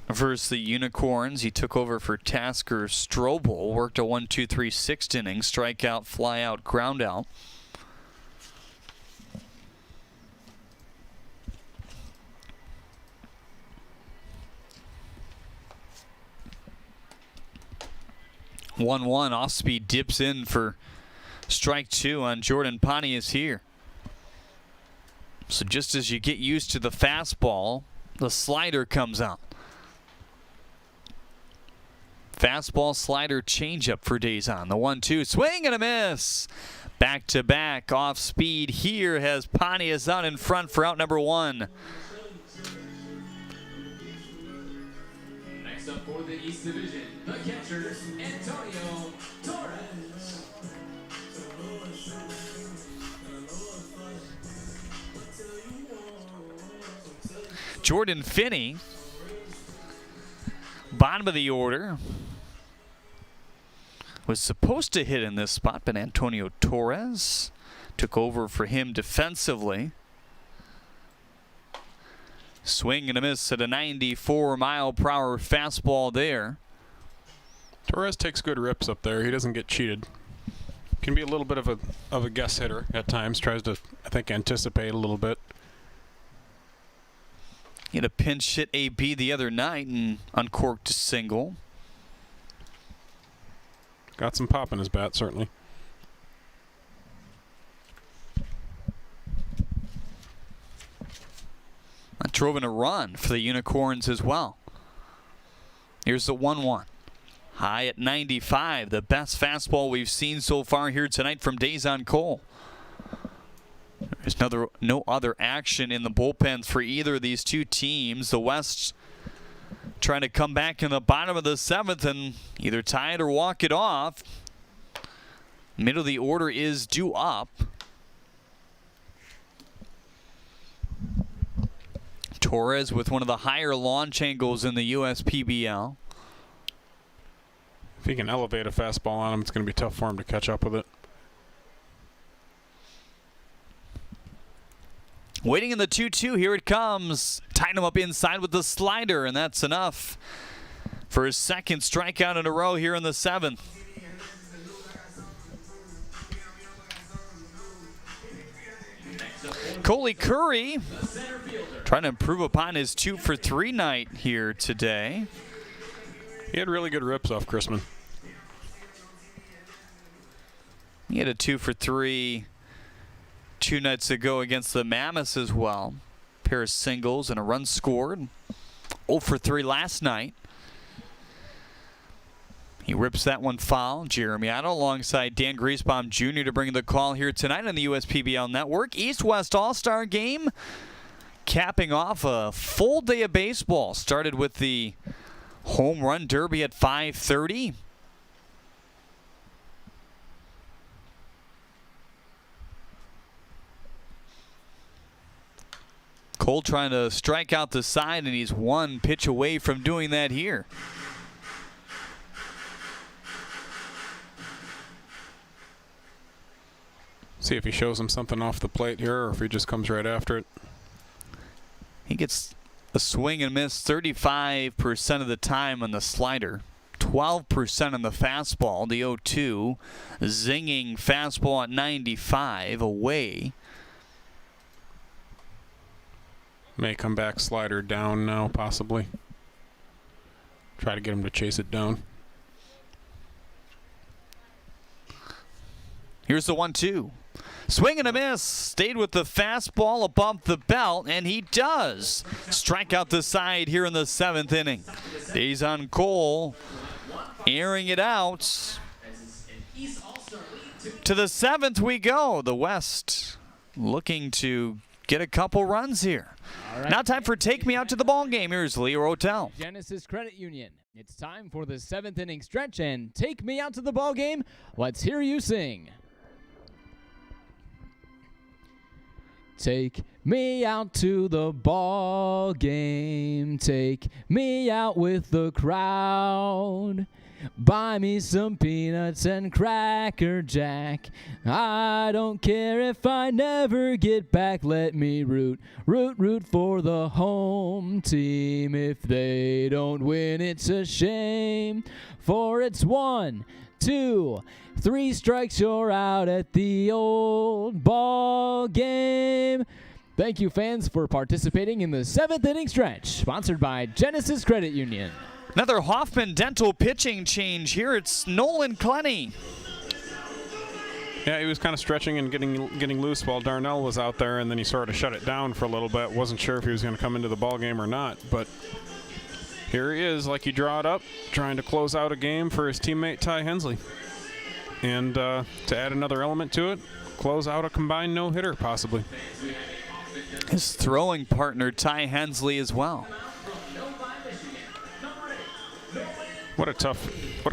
versus the Unicorns. He took over for Tasker Strobel, worked a 1-2-3 6th inning, strikeout, fly out, ground out. One off speed dips in for strike 2 on Jordan Pontius here. So just as you get used to the fastball, the slider comes out. Fastball, slider, changeup for Dazon. The 1-2, swing and a miss. Back to back, off speed here has Pontius out in front for out number 1. Next up for the East Division, the catcher, Antonio Torres. Jordan Finney, bottom of the order, was supposed to hit in this spot, but Antonio Torres took over for him defensively. Swing and a miss at a 94-mile-per-hour fastball there. Torres takes good rips up there. He doesn't get cheated. Can be a little bit of a guess hitter at times. Tries to, I think, anticipate a little bit. He had a pinch hit AB the other night and uncorked a single. Got some pop in his bat, certainly. That drove in a run for the Unicorns as well. Here's the 1-1. High at 95, the best fastball we've seen so far here tonight from Dazon Cole. There's no other action in the bullpens for either of these two teams. The West trying to come back in the bottom of the 7th and either tie it or walk it off. Middle of the order is due up. Torres with one of the higher launch angles in the USPBL. If he can elevate a fastball on him, it's going to be tough for him to catch up with it. Waiting in the 2-2, here it comes. Tying him up inside with the slider, and that's enough for his second strikeout in a row here in the 7th. Coley Curry trying to improve upon his 2-for-3 night here today. He had really good rips off Chrisman. He had a 2-for-3 2 nights ago against the Mammoths as well. Pair of singles and a run scored. 0-for-3 last night. He rips that one foul. Jeremy Otto alongside Dan Griesbaum Jr. to bring the call here tonight on the USPBL Network. East-West All-Star Game capping off a full day of baseball. Started with the Home Run Derby at 5:30. Cole trying to strike out the side, and he's one pitch away from doing that here. See if he shows him something off the plate here, or if he just comes right after it. He gets a swing and miss 35% of the time on the slider, 12% on the fastball. The 0-2, zinging fastball at 95 away. May come back slider down now, possibly. Try to get him to chase it down. Here's the 1-2. Swing and a miss. Stayed with the fastball above the belt, and he does strike out the side here in the 7th inning. Days on Cole, airing it out. To the 7th we go. The West looking to get a couple runs here. Right. Now time for Take Me Out to the Ball Game. Here's Leo Hotel. Genesis Credit Union. It's time for the 7th inning stretch and Take Me Out to the Ball Game. Let's hear you sing. Take me out to the ball game. Take me out with the crowd. Buy me some peanuts and Cracker Jack. I don't care if I never get back. Let me root for the home team. If they don't win, it's a shame. For it's 1, 2, 3 strikes, you're out at the old ball game. Thank you, fans, for participating in the 7th inning stretch, sponsored by Genesis Credit Union. Another Hoffman Dental pitching change here. It's Nolan Clenny. Yeah, he was kind of stretching and getting loose while Darnell was out there, and then he sort of shut it down for a little bit. Wasn't sure if he was going to come into the ball game or not, but here he is, like you draw it up, trying to close out a game for his teammate Ty Hensley. And to add another element to it, close out a combined no-hitter, possibly. His throwing partner, Ty Hensley, as well. What a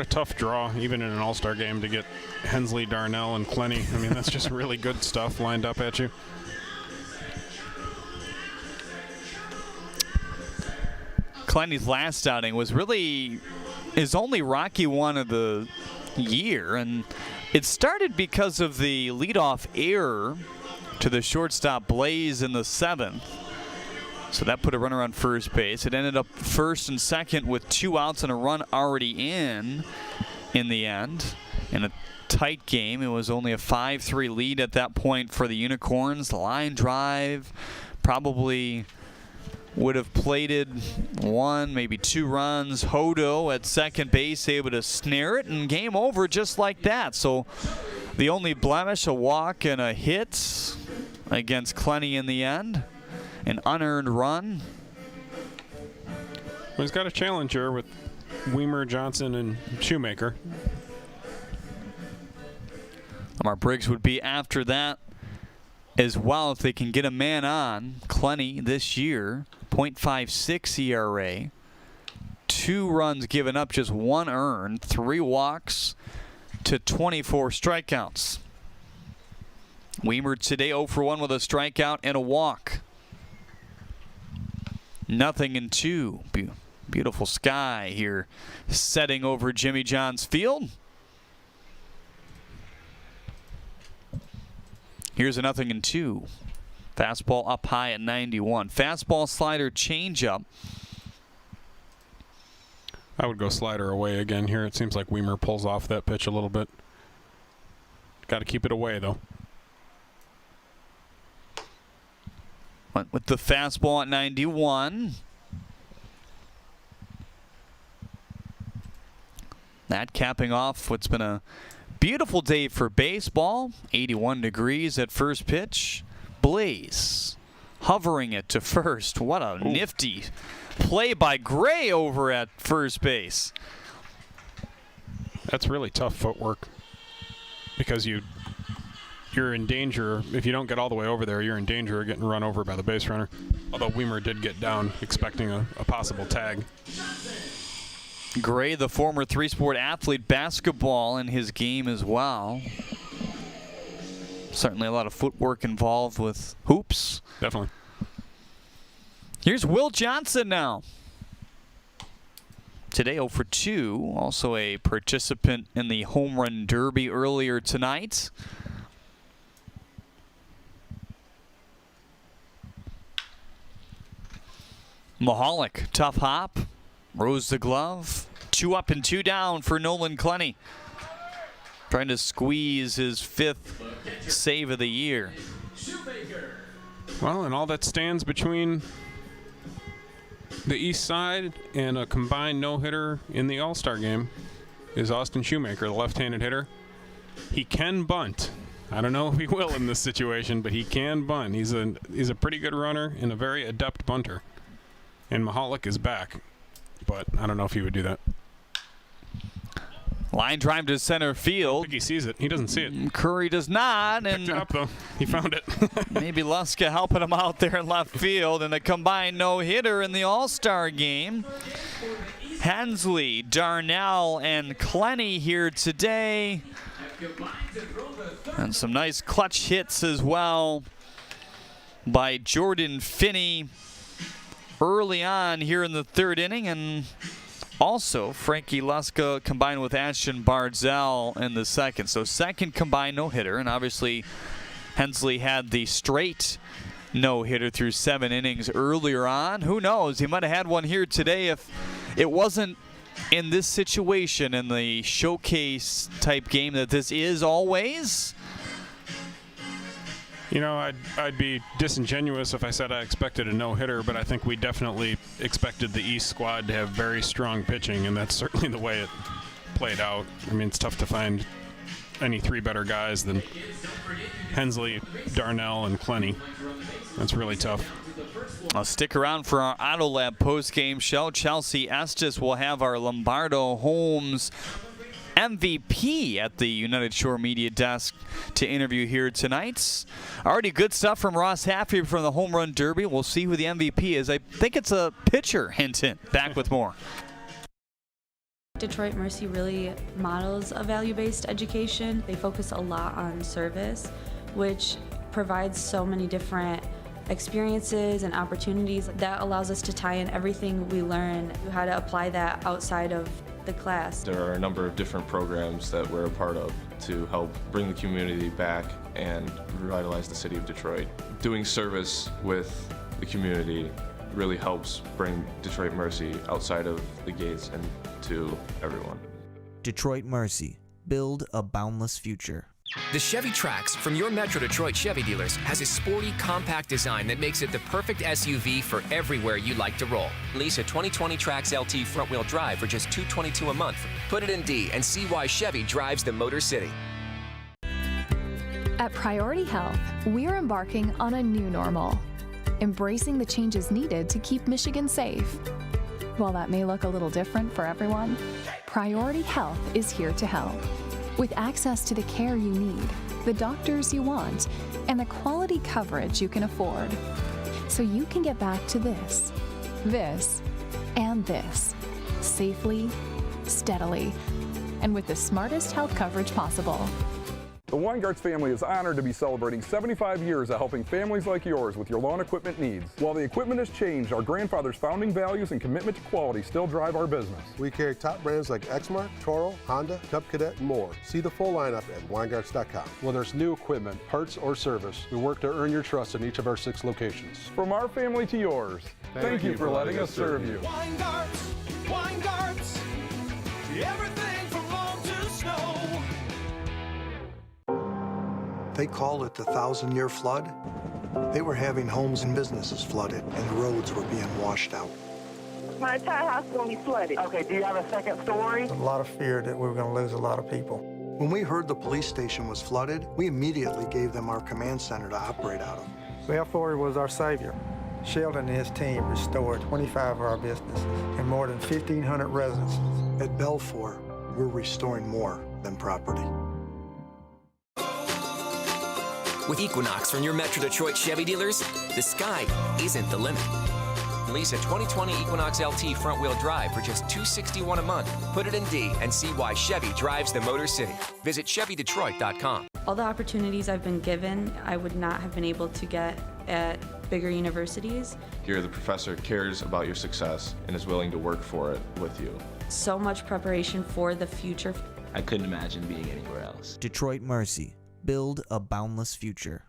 tough draw, even in an all-star game, to get Hensley, Darnell, and Clenny. I mean, that's just really good stuff lined up at you. Clenny's last outing was really his only rocky one of the year, and it started because of the leadoff error to the shortstop Blaze in the 7th. So that put a runner on first base. It ended up first and second with 2 outs and a run already in the end. In a tight game, it was only a 5-3 lead at that point for the Unicorns. The line drive probably would have plated 1, maybe 2 runs. Hodo at second base able to snare it, and game over just like that. So the only blemish, a walk and a hit against Clenny in the end. An unearned run. Well, he's got a challenger with Weimer, Johnson, and Shoemaker. Lamar Briggs would be after that as well if they can get a man on. Clenny this year, .56 ERA. 2 runs given up, just 1 earned. 3 walks to 24 strikeouts. Weimer today 0 for 1 with a strikeout and a walk. 0-2. Beautiful sky here setting over Jimmy John's Field. Here's a 0-2. Fastball up high at 91. Fastball, slider, changeup. I would go slider away again here. It seems like Weimer pulls off that pitch a little bit. Got to keep it away, though. Went with the fastball at 91. That capping off what's been a beautiful day for baseball. 81 degrees at first pitch. Blaze hovering it to first. What a nifty play by Gray over at first base. That's really tough footwork because you're in danger. If you don't get all the way over there, you're in danger of getting run over by the base runner. Although Weimer did get down expecting a possible tag. Gray, the former three-sport athlete, basketball in his game as well. Certainly a lot of footwork involved with hoops. Definitely. Here's Will Johnson now. Today 0 for 2. Also a participant in the home run derby earlier tonight. Mahalik, tough hop. Rose the glove. 2 up and 2 down for Nolan Clenny. Trying to squeeze his 5th save of the year. Well, and all that stands between the east side and a combined no-hitter in the All-Star game is Austin Shoemaker, the left-handed hitter. He can bunt. I don't know if he will in this situation, but he can bunt. He's a pretty good runner and a very adept bunter. And Mahalik is back, but I don't know if he would do that. Line drive to center field. I think he sees it. He doesn't see it. Curry does not. Picked it up, though. He found it. Maybe Luska helping him out there in left field. And a combined no-hitter in the All-Star game. Hensley, Darnell, and Clenny here today. And some nice clutch hits as well by Jordan Finney early on here in the 3rd inning. And also, Frankie Luska combined with Ashton Barzell in the 2nd. So 2nd combined no-hitter. And obviously, Hensley had the straight no-hitter through 7 innings earlier on. Who knows? He might have had one here today if it wasn't in this situation, in the showcase type game that this is always. You know, I'd be disingenuous if I said I expected a no-hitter, but I think we definitely expected the East squad to have very strong pitching, and that's certainly the way it played out. I mean, it's tough to find any 3 better guys than Hensley, Darnell, and Clenny. That's really tough. I'll stick around for our Auto Lab post-game show. Chelsea Estes will have our Lombardo Homes MVP at the United Shore Media Desk to interview here tonight. Already good stuff from Ross Haffey from the Home Run Derby. We'll see who the MVP is. I think it's a pitcher, hint, hint. Back with more. Detroit Mercy really models a value-based education. They focus a lot on service, which provides so many different experiences and opportunities that allows us to tie in everything we learn, how to apply that outside of the class. There are a number of different programs that we're a part of to help bring the community back and revitalize the city of Detroit. Doing service with the community really helps bring Detroit Mercy outside of the gates and to everyone. Detroit Mercy. Build a boundless future. The Chevy Trax from your Metro Detroit Chevy dealers has a sporty, compact design that makes it the perfect SUV for everywhere you like to roll. Lease a 2020 Trax LT front-wheel drive for just $222 a month. Put it in D and see why Chevy drives the Motor City. At Priority Health, we're embarking on a new normal, embracing the changes needed to keep Michigan safe. While that may look a little different for everyone, Priority Health is here to help. With access to the care you need, the doctors you want, and the quality coverage you can afford. So you can get back to this, and this, safely, steadily, and with the smartest health coverage possible. The Weingarts family is honored to be celebrating 75 years of helping families like yours with your lawn equipment needs. While the equipment has changed, our grandfather's founding values and commitment to quality still drive our business. We carry top brands like Exmark, Toro, Honda, Cub Cadet, and more. See the full lineup at Weingarts.com. Whether it's new equipment, parts, or service, we work to earn your trust in each of our 6 locations. From our family to yours, thank you for letting us serve you. Weingarts, everything from lawn to snow. They called it the 1,000-year flood. They were having homes and businesses flooded, and the roads were being washed out. My entire house is going to be flooded. Okay, do you have a second story? A lot of fear that we were going to lose a lot of people. When we heard the police station was flooded, we immediately gave them our command center to operate out of. Belfour was our savior. Sheldon and his team restored 25 of our businesses and more than 1,500 residences. At Belfour, we're restoring more than property. With Equinox from your Metro Detroit Chevy dealers, the sky isn't the limit. Lease a 2020 Equinox LT front-wheel drive for just $261 a month. Put it in D and see why Chevy drives the Motor City. Visit ChevyDetroit.com. All the opportunities I've been given, I would not have been able to get at bigger universities. Here, the professor cares about your success and is willing to work for it with you. So much preparation for the future. I couldn't imagine being anywhere else. Detroit Mercy. Build a boundless future.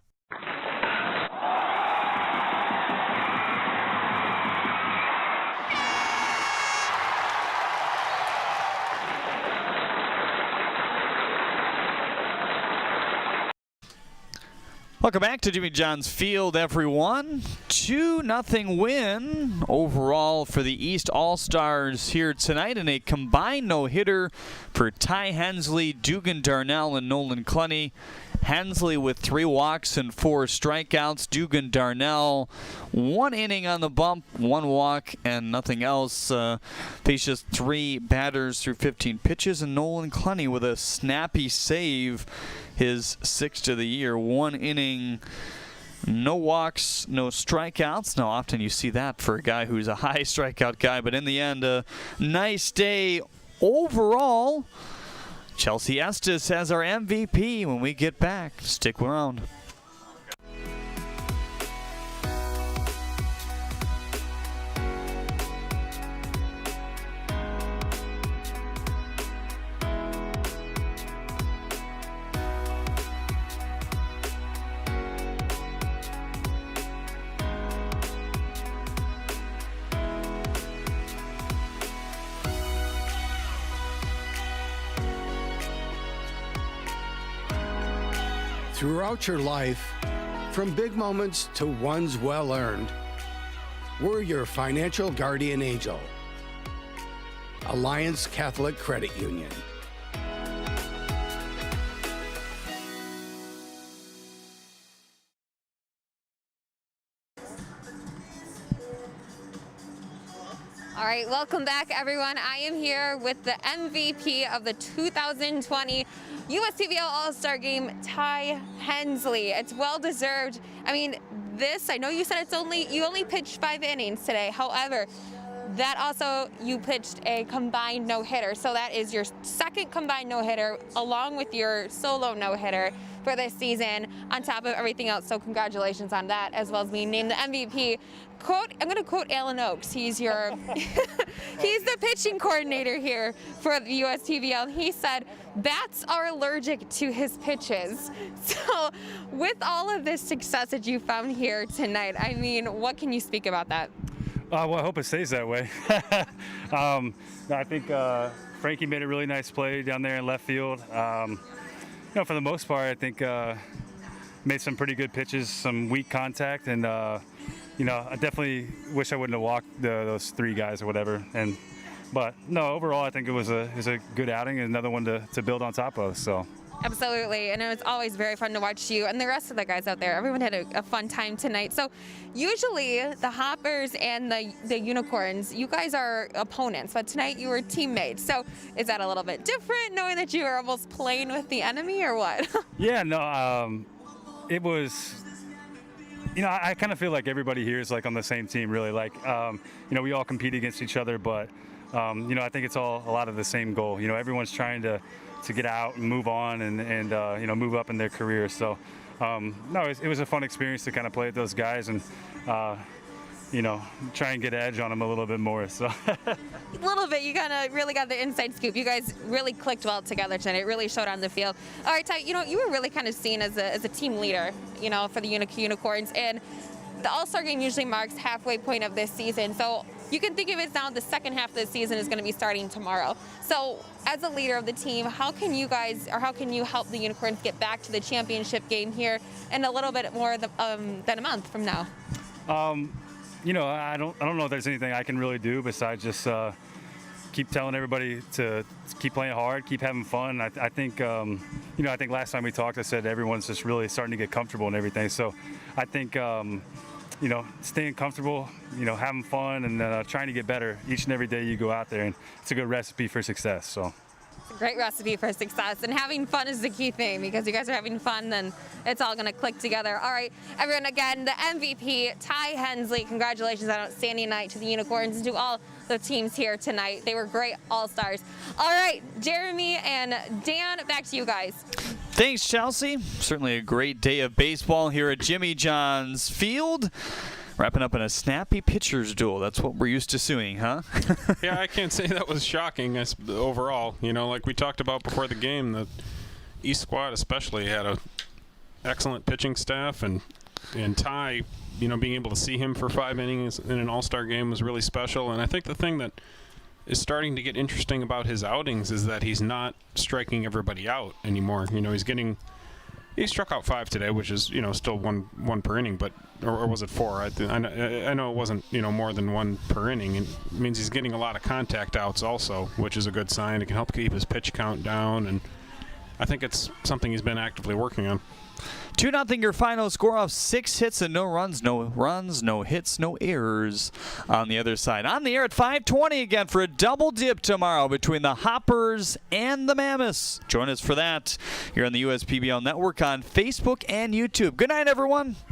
Welcome back to Jimmy John's Field, everyone. 2-0 win overall for the East All-Stars here tonight in a combined no-hitter for Ty Hensley, Dugan Darnell, and Nolan Clunny. Hensley with 3 walks and 4 strikeouts. Dugan Darnell, 1 inning on the bump, 1 walk, and nothing else. Faced just 3 batters through 15 pitches, and Nolan Clunny with a snappy save, his 6th of the year. 1 inning, no walks, no strikeouts. Now, often you see that for a guy who's a high strikeout guy, but in the end, a nice day overall. Chelsea Estes has our MVP when we get back. Stick around. Throughout your life, from big moments to ones well-earned, we're your financial guardian angel. Alliance Catholic Credit Union. All right, welcome back, everyone. I am here with the MVP of the 2020 USPBL All-Star Game, Ty Hensley. It's well-deserved. I mean, I know you said you only pitched 5 innings today. However, that also, you pitched a combined no-hitter. So that is your 2nd combined no-hitter, along with your solo no-hitter for this season, on top of everything else. So congratulations on that, as well as being named the MVP. I'm going to quote Alan Oakes. He's he's the pitching coordinator here for the USPBL. And he said, bats are allergic to his pitches. So with all of this success that you found here tonight, I mean, what can you speak about that? Well, I hope it stays that way. I think Frankie made a really nice play down there in left field. For the most part, I think made some pretty good pitches, some weak contact, and I definitely wish I wouldn't have walked those 3 guys or whatever. But no, overall, I think it was a good outing and another one to build on top of. So. Absolutely, and it was always very fun to watch you and the rest of the guys out there. Everyone had a fun time tonight. So usually the Hoppers and the Unicorns, you guys are opponents, but tonight you were teammates. So is that a little bit different, knowing that you were almost playing with the enemy, or what? Yeah, no, it was, I kind of feel like everybody here is like on the same team, really. Like, we all compete against each other, but I think it's all a lot of the same goal. Everyone's trying to get out and move on and move up in their career. So no, it was a fun experience to kind of play with those guys and try and get edge on them a little bit more. So A little bit. You kind of really got the inside scoop. You guys really clicked well together tonight. It really showed on the field. All right, Ty, you were really kind of seen as a team leader, for the Unicorns. And the All-Star game usually marks halfway point of this season. So you can think of it now, the second half of the season is going to be starting tomorrow. So as a leader of the team, how can you help the Unicorns get back to the championship game here in a little bit more than a month from now? I don't know if there's anything I can really do besides just keep telling everybody to keep playing hard, keep having fun. I think I think last time we talked, I said everyone's just really starting to get comfortable and everything. So I think staying comfortable, having fun, and trying to get better each and every day you go out there, and it's a good recipe for success. So. Great recipe for success, and having fun is the key thing, because you guys are having fun, then it's all going to click together. All right, everyone, again, the MVP, Ty Hensley, congratulations on an outstanding night to the Unicorns and to all the teams here tonight. They were great all-stars. All right, Jeremy and Dan, back to you guys. Thanks, Chelsea. Certainly a great day of baseball here at Jimmy John's Field. Wrapping up in a snappy pitcher's duel. That's what we're used to seeing, huh? Yeah, I can't say that was shocking overall. Like we talked about before the game, the East squad especially had a excellent pitching staff, and Ty, being able to see him for 5 innings in an All-Star game was really special. And I think the thing that is starting to get interesting about his outings is that he's not striking everybody out anymore. He struck out 5 today, which is still one per inning, but or was it 4? I know it wasn't more than 1 per inning. It means he's getting a lot of contact outs also, which is a good sign. It can help keep his pitch count down, and I think it's something he's been actively working on. 2-0 your final score off 6 hits and no runs, no hits, no errors on the other side. On the air at 5:20 again for a double dip tomorrow between the Hoppers and the Mammoths. Join us for that here on the USPBL Network on Facebook and YouTube. Good night, everyone.